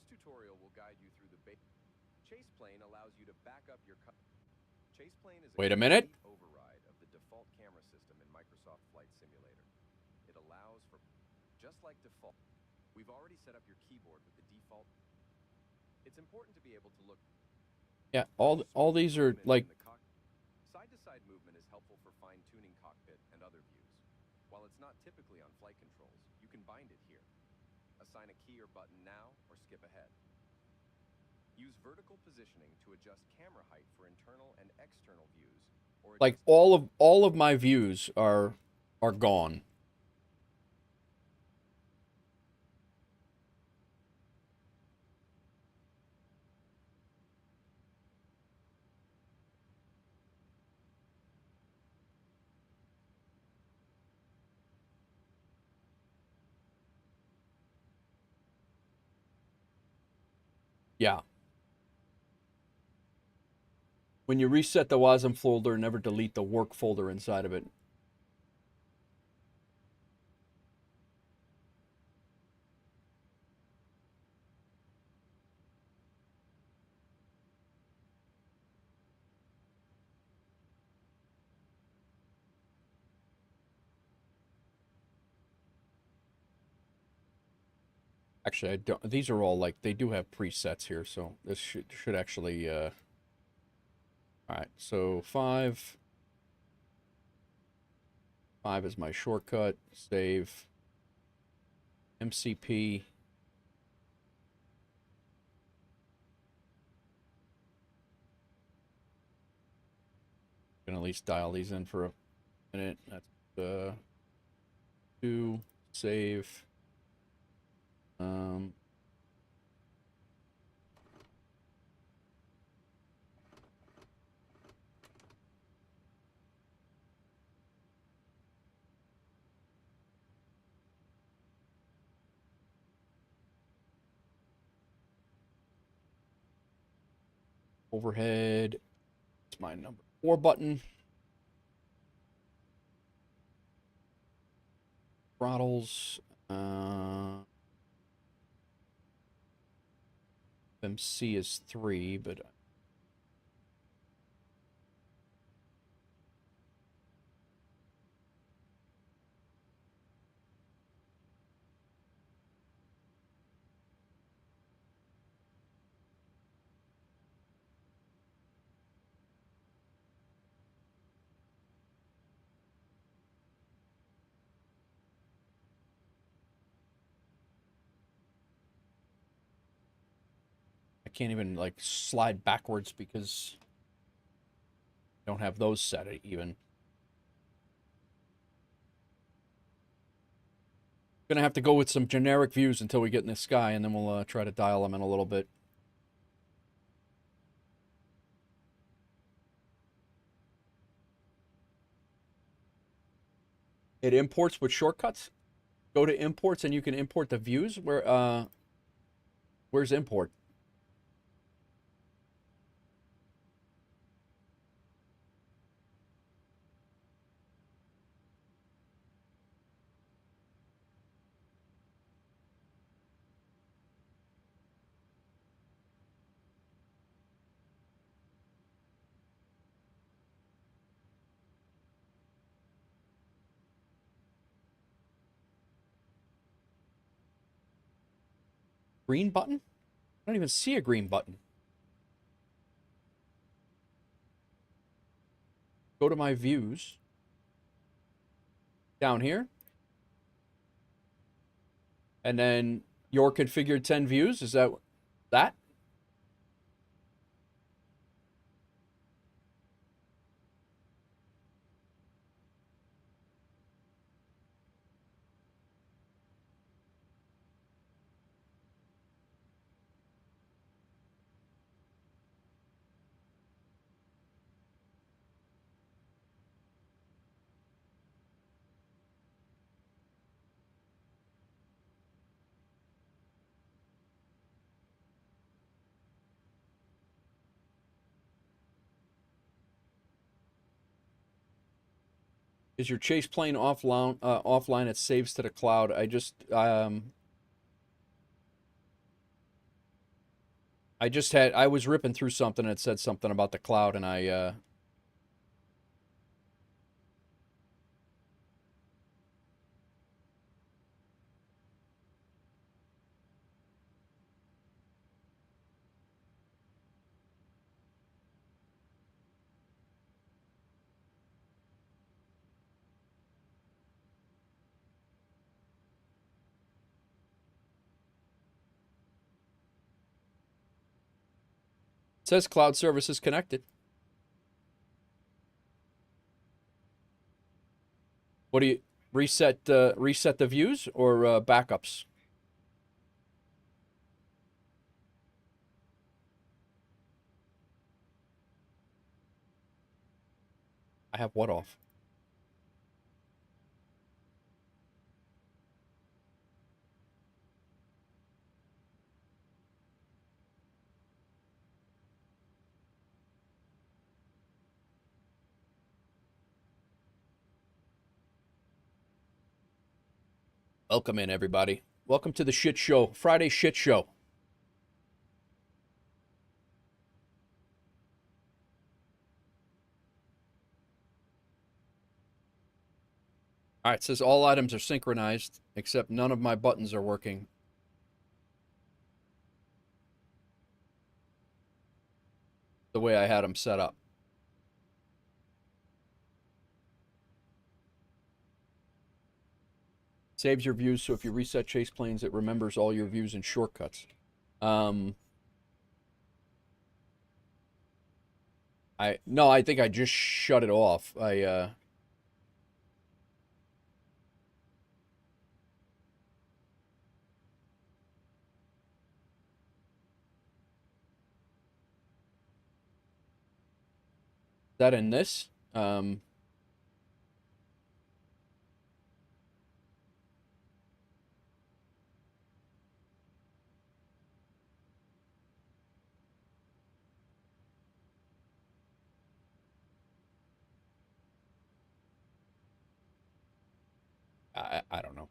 tutorial will guide you through the Chase plane allows you to back up your Chase plane is Wait a minute. Override of the default camera system in Microsoft Flight Simulator. It allows for just like default. We've already set up your keyboard with the default. It's important to be able to look. Yeah, all these are like Side-to-side movement is helpful for fine-tuning cockpit and other views. While it's not typically on flight controls, you can bind it here. Assign a key or button now or skip ahead. Use vertical positioning to adjust camera height for internal and external views. Or like all of my views are gone. Yeah. When you reset the WASM folder, never delete the work folder inside of it. Actually, I don't. These are all like they do have presets here, so this should actually. All right, so 5 is my shortcut. Save. MCP. Gonna at least dial these in for a minute. That's 2. Save. Overhead. It's my number 4 button. Throttles. MC is 3, but I can't even like slide backwards because I don't have those set even. Gonna have to go with some generic views until we get in the sky, and then we'll try to dial them in a little bit. It imports with shortcuts. Go to imports, and you can import the views. Where's import? Green button? I don't even see a green button. Go to my views. Down here. And then your configured 10 views? Is that that? Is your chase plane offline? Offline, it saves to the cloud. I was ripping through something and it said something about the cloud, and it says cloud services connected. What do you reset the views or backups? I have what off? Welcome in, everybody. Welcome to the shit show, Friday shit show. All right, it says all items are synchronized, except none of my buttons are working. The way I had them set up. Saves your views, so if you reset chase planes, it remembers all your views and shortcuts. I think I just shut it off. That in this. I don't know.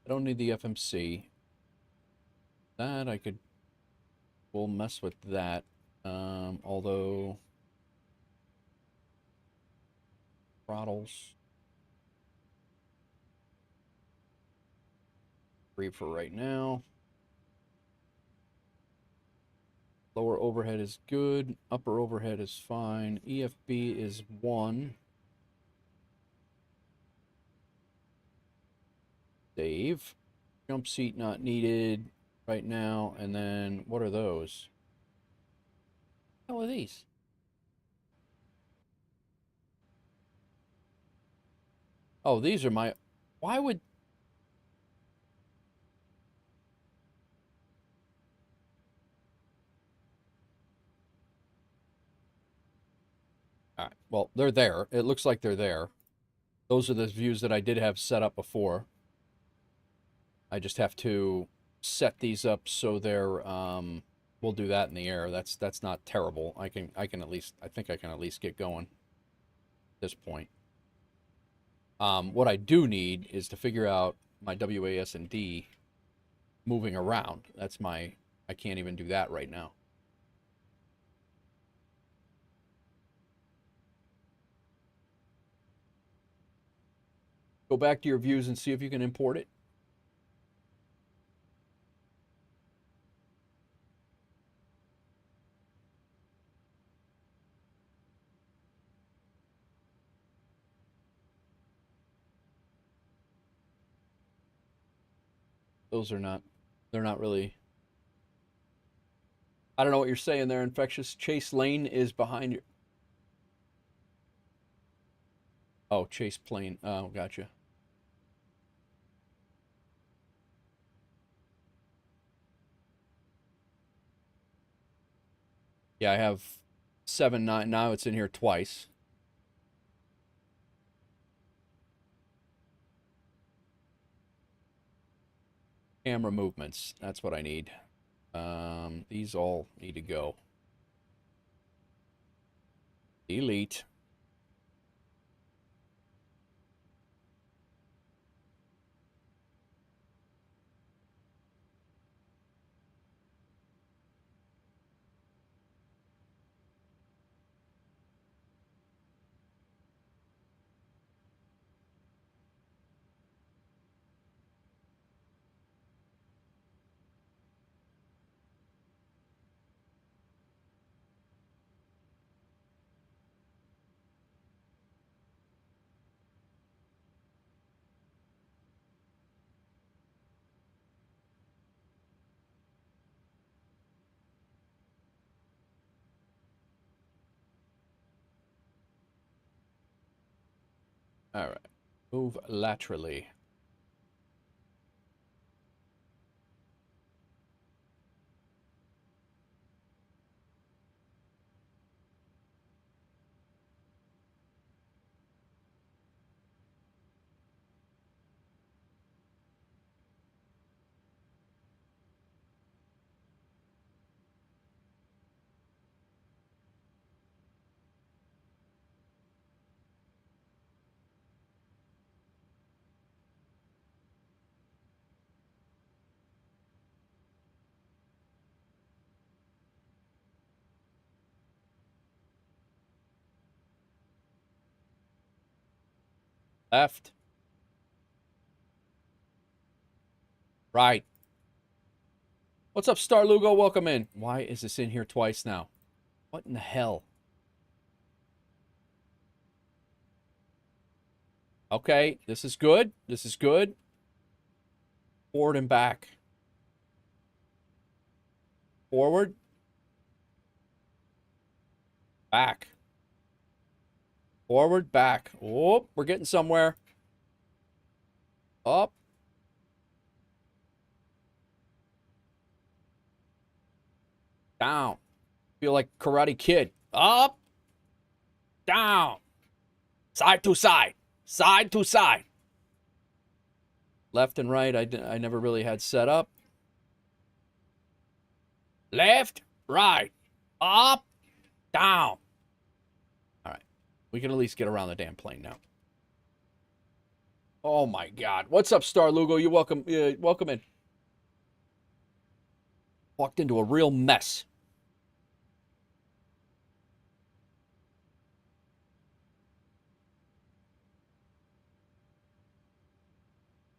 I don't need the FMC. That I could. We'll mess with that. Although throttles. Free for right now. Lower overhead is good. Upper overhead is fine. EFB is 1. Save. Jump seat not needed right now. And then what are those? What the hell are these? Oh, these are my... Why would... All right, well, they're there. It looks like they're there. Those are the views that I did have set up before. I just have to set these up so they're, we'll do that in the air. That's not terrible. I think I can at least get going at this point. What I do need is to figure out my WAS and D moving around. I can't even do that right now. Go back to your views and see if you can import it. Those are not, they're not really. I don't know what you're saying there, Infectious. Chase lane is behind you. Oh, chase plane. Oh, gotcha. Yeah, I have 7-9. Now it's in here twice. Camera movements. That's what I need. These all need to go. Delete. All right. Move laterally. Left. Right. What's up, Star Lugo? Welcome in. Why is this in here twice now? What in the hell? Okay, this is good. This is good. Forward and back. Forward. Back. Forward, back. Oh, we're getting somewhere. Up. Down. Feel like Karate Kid. Up. Down. Side to side. Side to side. Left and right, I never really had set up. Left, right, up, down. All right. We can at least get around the damn plane now. Oh, my God. What's up, Star Lugo? You're welcome. Welcome in. Walked into a real mess.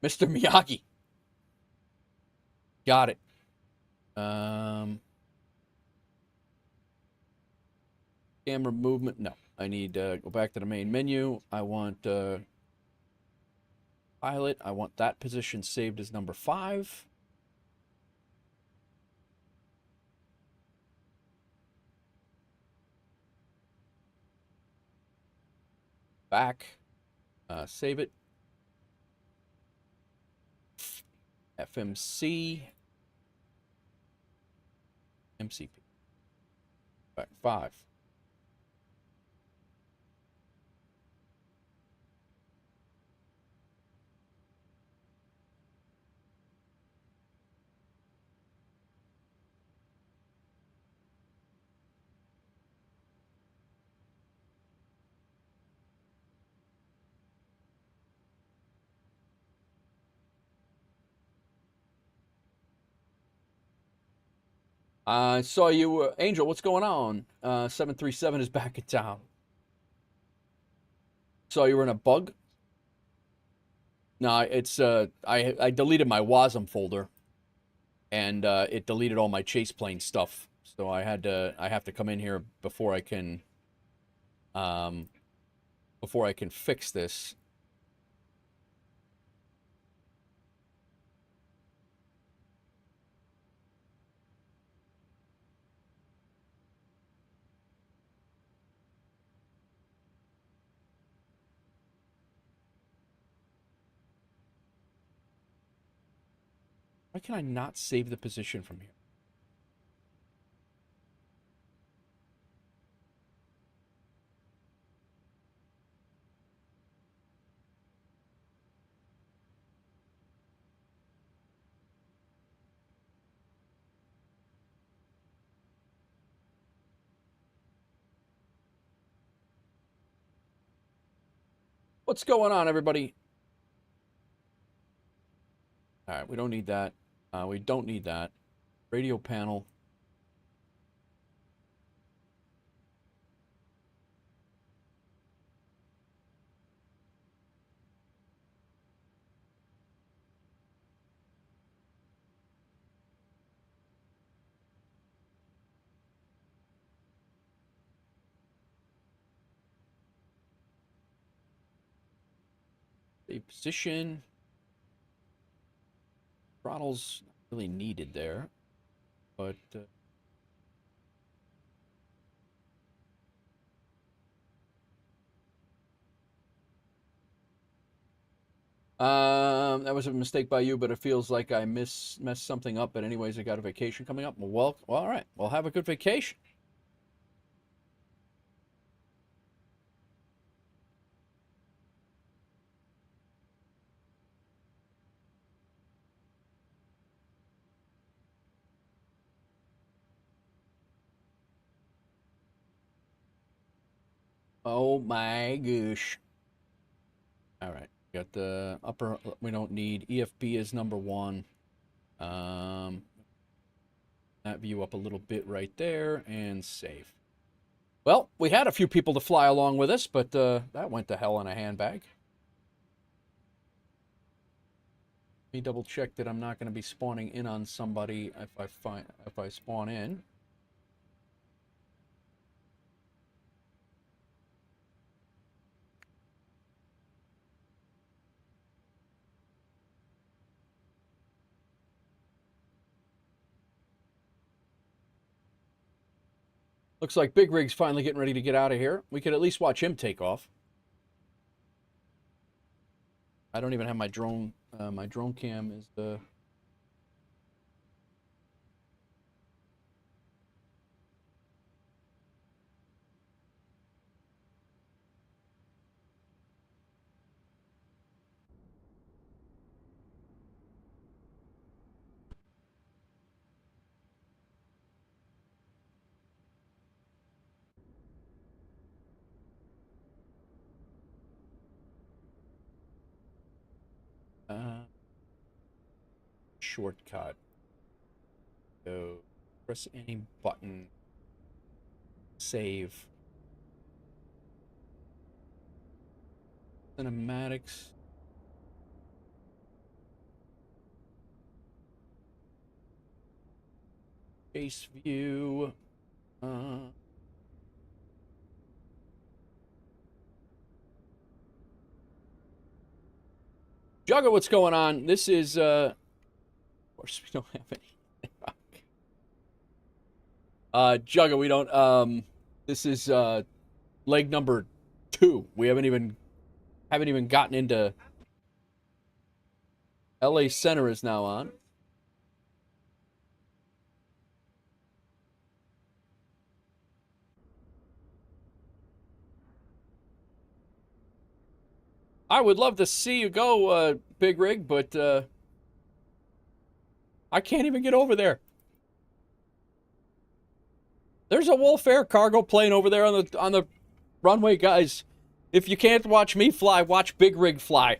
Mr. Miyagi. Got it. Camera movement. No. I need to go back to the main menu. I want pilot. I want that position saved as number 5. Back. Save it. FMC. MCP. Back 5. I saw you, Angel. What's going on? 737 is back in town. Saw you were in a bug. No, it's I deleted my WASM folder, and it deleted all my chase plane stuff. So I have to come in here before I can fix this. Why can I not save the position from here? What's going on, everybody? All right, we don't need that. We don't need that. Radio panel. A position. Throttle's not really needed there, but that was a mistake by you, but it feels like I messed something up. But anyways, I got a vacation coming up. Well, all right. Well, have a good vacation. Oh my gosh. All right. Got the upper, we don't need. EFB is number 1. That view up a little bit right there and save. Well, we had a few people to fly along with us, but that went to hell in a handbag. Let me double check that I'm not going to be spawning in on somebody if I spawn in. Looks like Big Rig's finally getting ready to get out of here. We could at least watch him take off. I don't even have my drone. My drone cam is the... shortcut. So press any button. Save. Cinematics. Chase view. Jugga, what's going on? This is, of course, we don't have any. Jugga, we don't, this is, leg number 2. We haven't even gotten into... LA Center is now on. I would love to see you go, Big Rig, but I can't even get over there. There's a WolfAir Cargo plane over there on the runway, guys. If you can't watch me fly, watch Big Rig fly.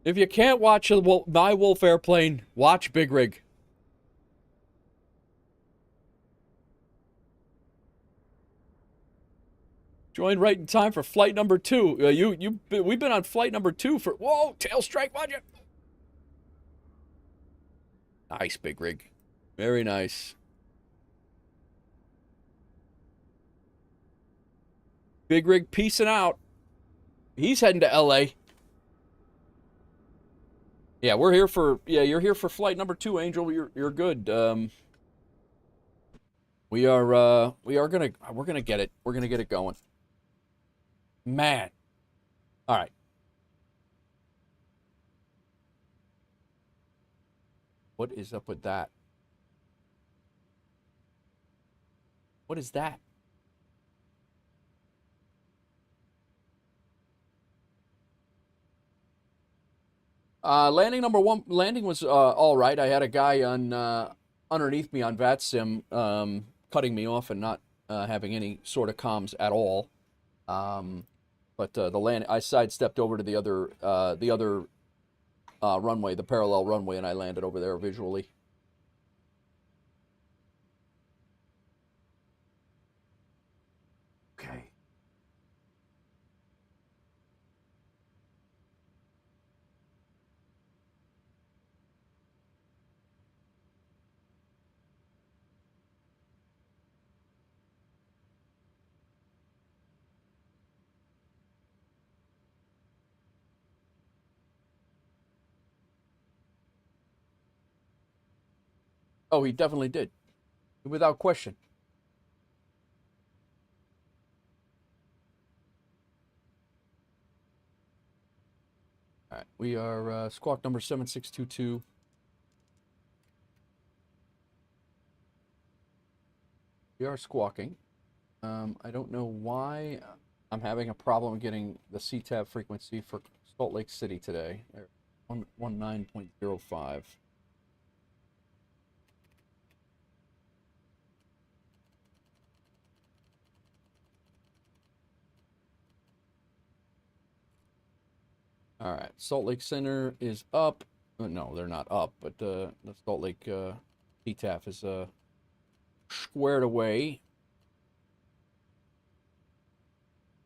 If you can't watch my WolfAir plane, watch Big Rig. Joined right in time for flight number 2. We've been on flight number 2 for... Whoa, tail strike, watch it. Nice, Big Rig. Very nice. Big Rig peacing out. He's heading to LA. Yeah, we're here for, yeah, you're here for flight number 2, Angel. You're good. We're gonna get it. We're gonna get it going. Man. All right. What is up with that? What is that? Landing number 1, landing was all right. I had a guy on underneath me on VATSIM cutting me off and not having any sort of comms at all. But the land, I sidestepped over to the other runway, the parallel runway, and I landed over there visually. Okay. Oh, he definitely did, without question. All right, we are squawk number 7622. We are squawking. I don't know why I'm having a problem getting the CTAB frequency for Salt Lake City today. 119.05. All right, Salt Lake Center is up. No, they're not up, but the Salt Lake CTAF is squared away.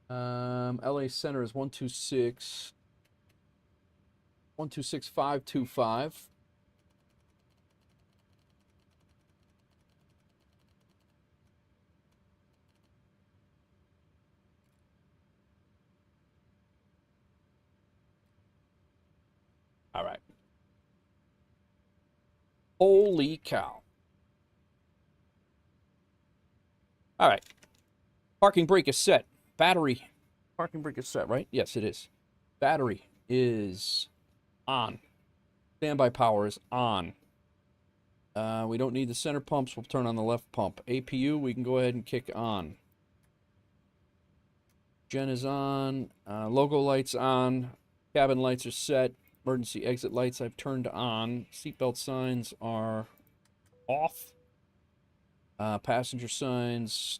LA Center is 126.525. All right. Holy cow. All right. Parking brake is set. Battery. Parking brake is set, right? Yes, it is. Battery is on. Standby power is on. We don't need the center pumps. We'll turn on the left pump. APU, we can go ahead and kick on. Gen is on. Logo lights on. Cabin lights are set. Emergency exit lights I've turned on. Seatbelt signs are off. Passenger signs,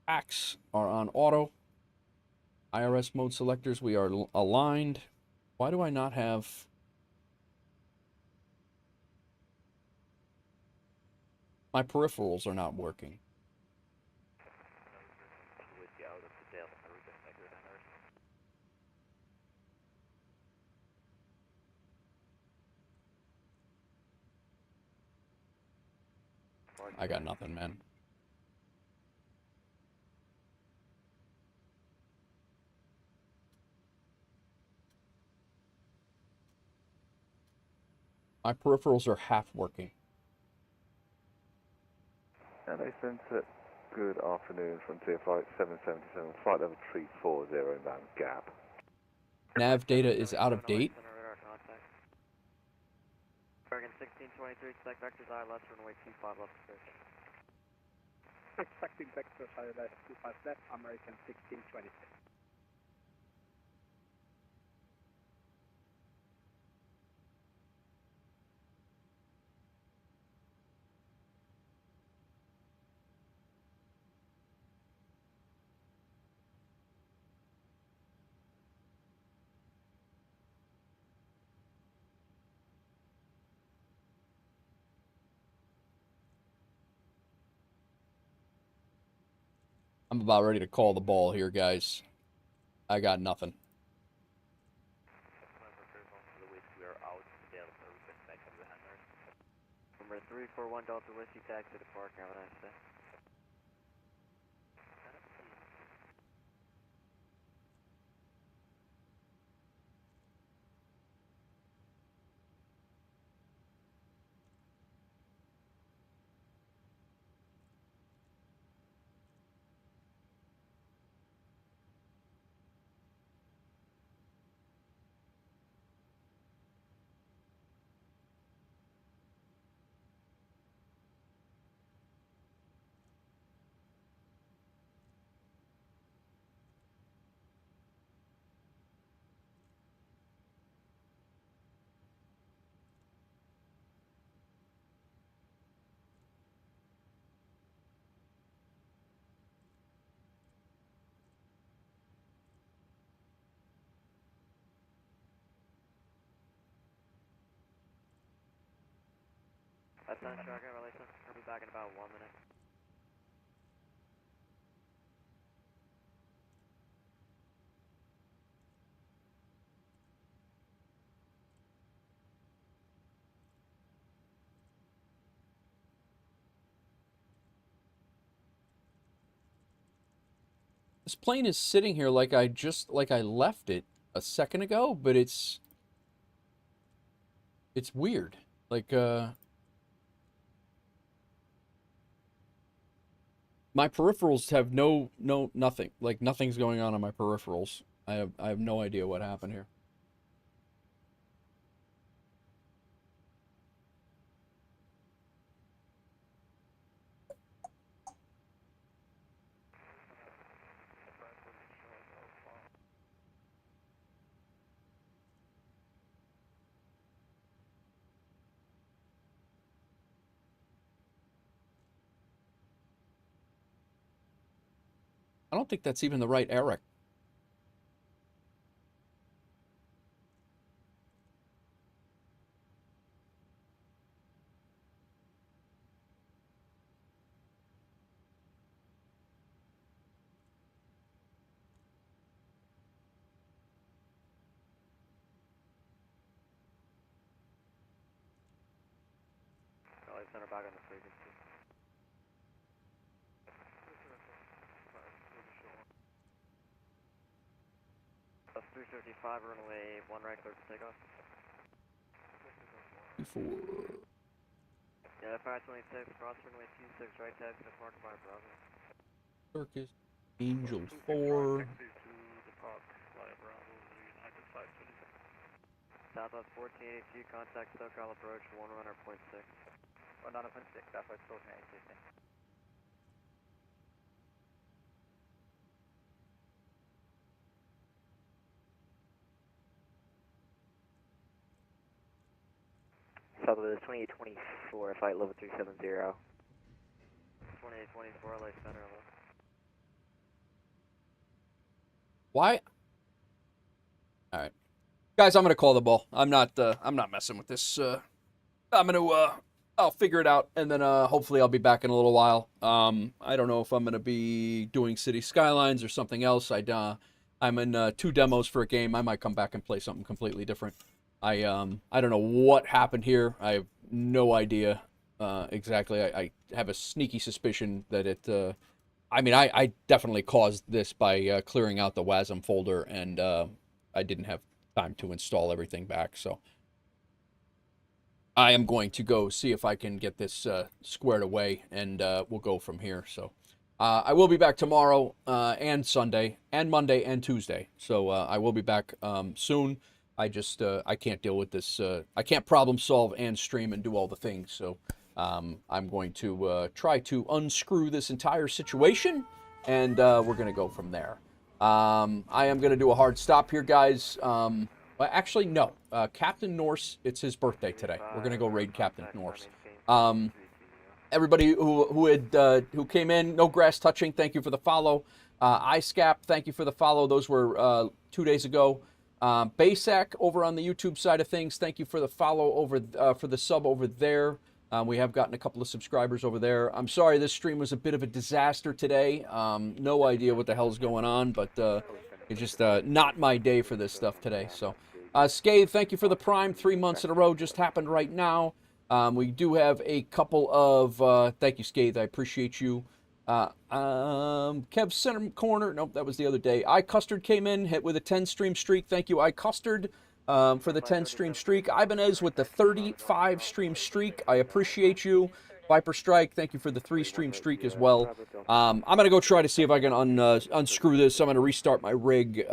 PACs are on auto. IRS mode selectors, we are aligned. Why do I not have... My peripherals are not working. I got nothing, man. My peripherals are half working. LA Centre, good afternoon, Frontier Flight 777, flight level 340 inbound gap. Nav data is out of date. Bergen 1623, select vectors I left, runway 25 left approach. Expecting vectors I left, 25 left, American 1626. I'm about ready to call the ball here, guys. I got nothing. We are out, Delta, request back to the hangar. Number 341 Delta Whiskey, taxi to park, have a nice day. That's on Shark, release it. I'll be back in about 1 minute. This plane is sitting here like I left it a second ago, but it's weird. Like my peripherals have nothing. Like nothing's going on my peripherals. I have no idea what happened here. I don't think that's even the right Eric. Raleigh Center back on the frequency. That's 355, runway 1 right, clear for takeoff. Before. Yeah, 526, cross runway 26, right taxi to Park by Bravo. Circus. Angel 4. Southwest 1482, contact SoCal approach 1runner.6. 1runner.6, Southwest 1482. Southwest 2824, flight level 370. 2824, LA Center, hello. Why? All right, guys, I'm gonna call the ball. I'm not messing with this. I'll figure it out, and then hopefully I'll be back in a little while. I don't know if I'm gonna be doing City Skylines or something else. I'm in 2 demos for a game. I might come back and play something completely different. I don't know what happened here. I have no idea exactly. I have a sneaky suspicion that it. I definitely caused this by clearing out the WASM folder, and I didn't have time to install everything back. So I am going to go see if I can get this squared away, and we'll go from here. So I will be back tomorrow and Sunday and Monday and Tuesday. So I will be back soon. I just I can't deal with this. I can't problem solve and stream and do all the things. So I'm going to try to unscrew this entire situation, and we're going to go from there. I am going to do a hard stop here, guys. Well, actually, no. Captain Norse, it's his birthday today. We're going to go raid Captain Norse. Everybody who came in, no grass touching, thank you for the follow. iScap, thank you for the follow. Those were 2 days ago. Basak over on the YouTube side of things, thank you for the follow over for the sub over there. We have gotten a couple of subscribers over there. I'm sorry this stream was a bit of a disaster today. No idea what the hell's going on, but it's just not my day for this stuff today. So, Scathe, thank you for the Prime. 3 months in a row just happened right now. We do have a couple of, thank you, Scathe, I appreciate you. Kev Center Corner, nope, that was the other day. iCustard came in, hit with a 10-stream streak. Thank you, iCustard, for the 10-stream streak. Ibanez with the 35-stream streak. I appreciate you. Viper Strike, thank you for the 3-stream streak as well. I'm going to go try to see if I can unscrew this. I'm going to restart my rig,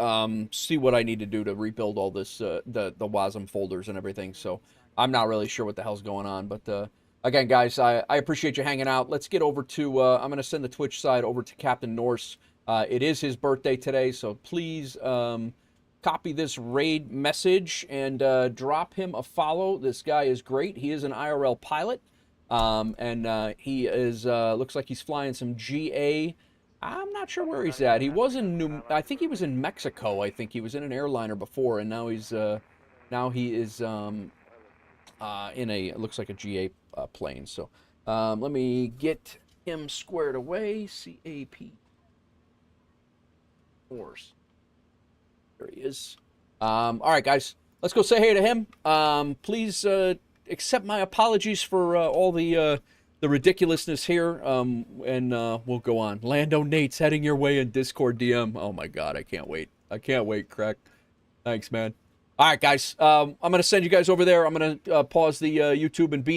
see what I need to do to rebuild all this, the WASM folders and everything. So I'm not really sure what the hell's going on, but again, guys, I appreciate you hanging out. Let's get over to, I'm going to send the Twitch side over to Captain Norse. It is his birthday today, so please copy this raid message and drop him a follow. This guy is great. He is an IRL pilot, and he is, looks like he's flying some GA. I'm not sure where he's at. He was in I think he was in Mexico. I think he was in an airliner before, and now he is in a, it looks like a GA plane. So let me get him squared away. CAP. Force. There he is. All right, guys. Let's go say hey to him. Please accept my apologies for all the ridiculousness here, and we'll go on. Lando Nate's heading your way in Discord DM. Oh, my God. I can't wait. I can't wait, Crack. Thanks, man. All right, guys. I'm going to send you guys over there. I'm going to pause the YouTube and be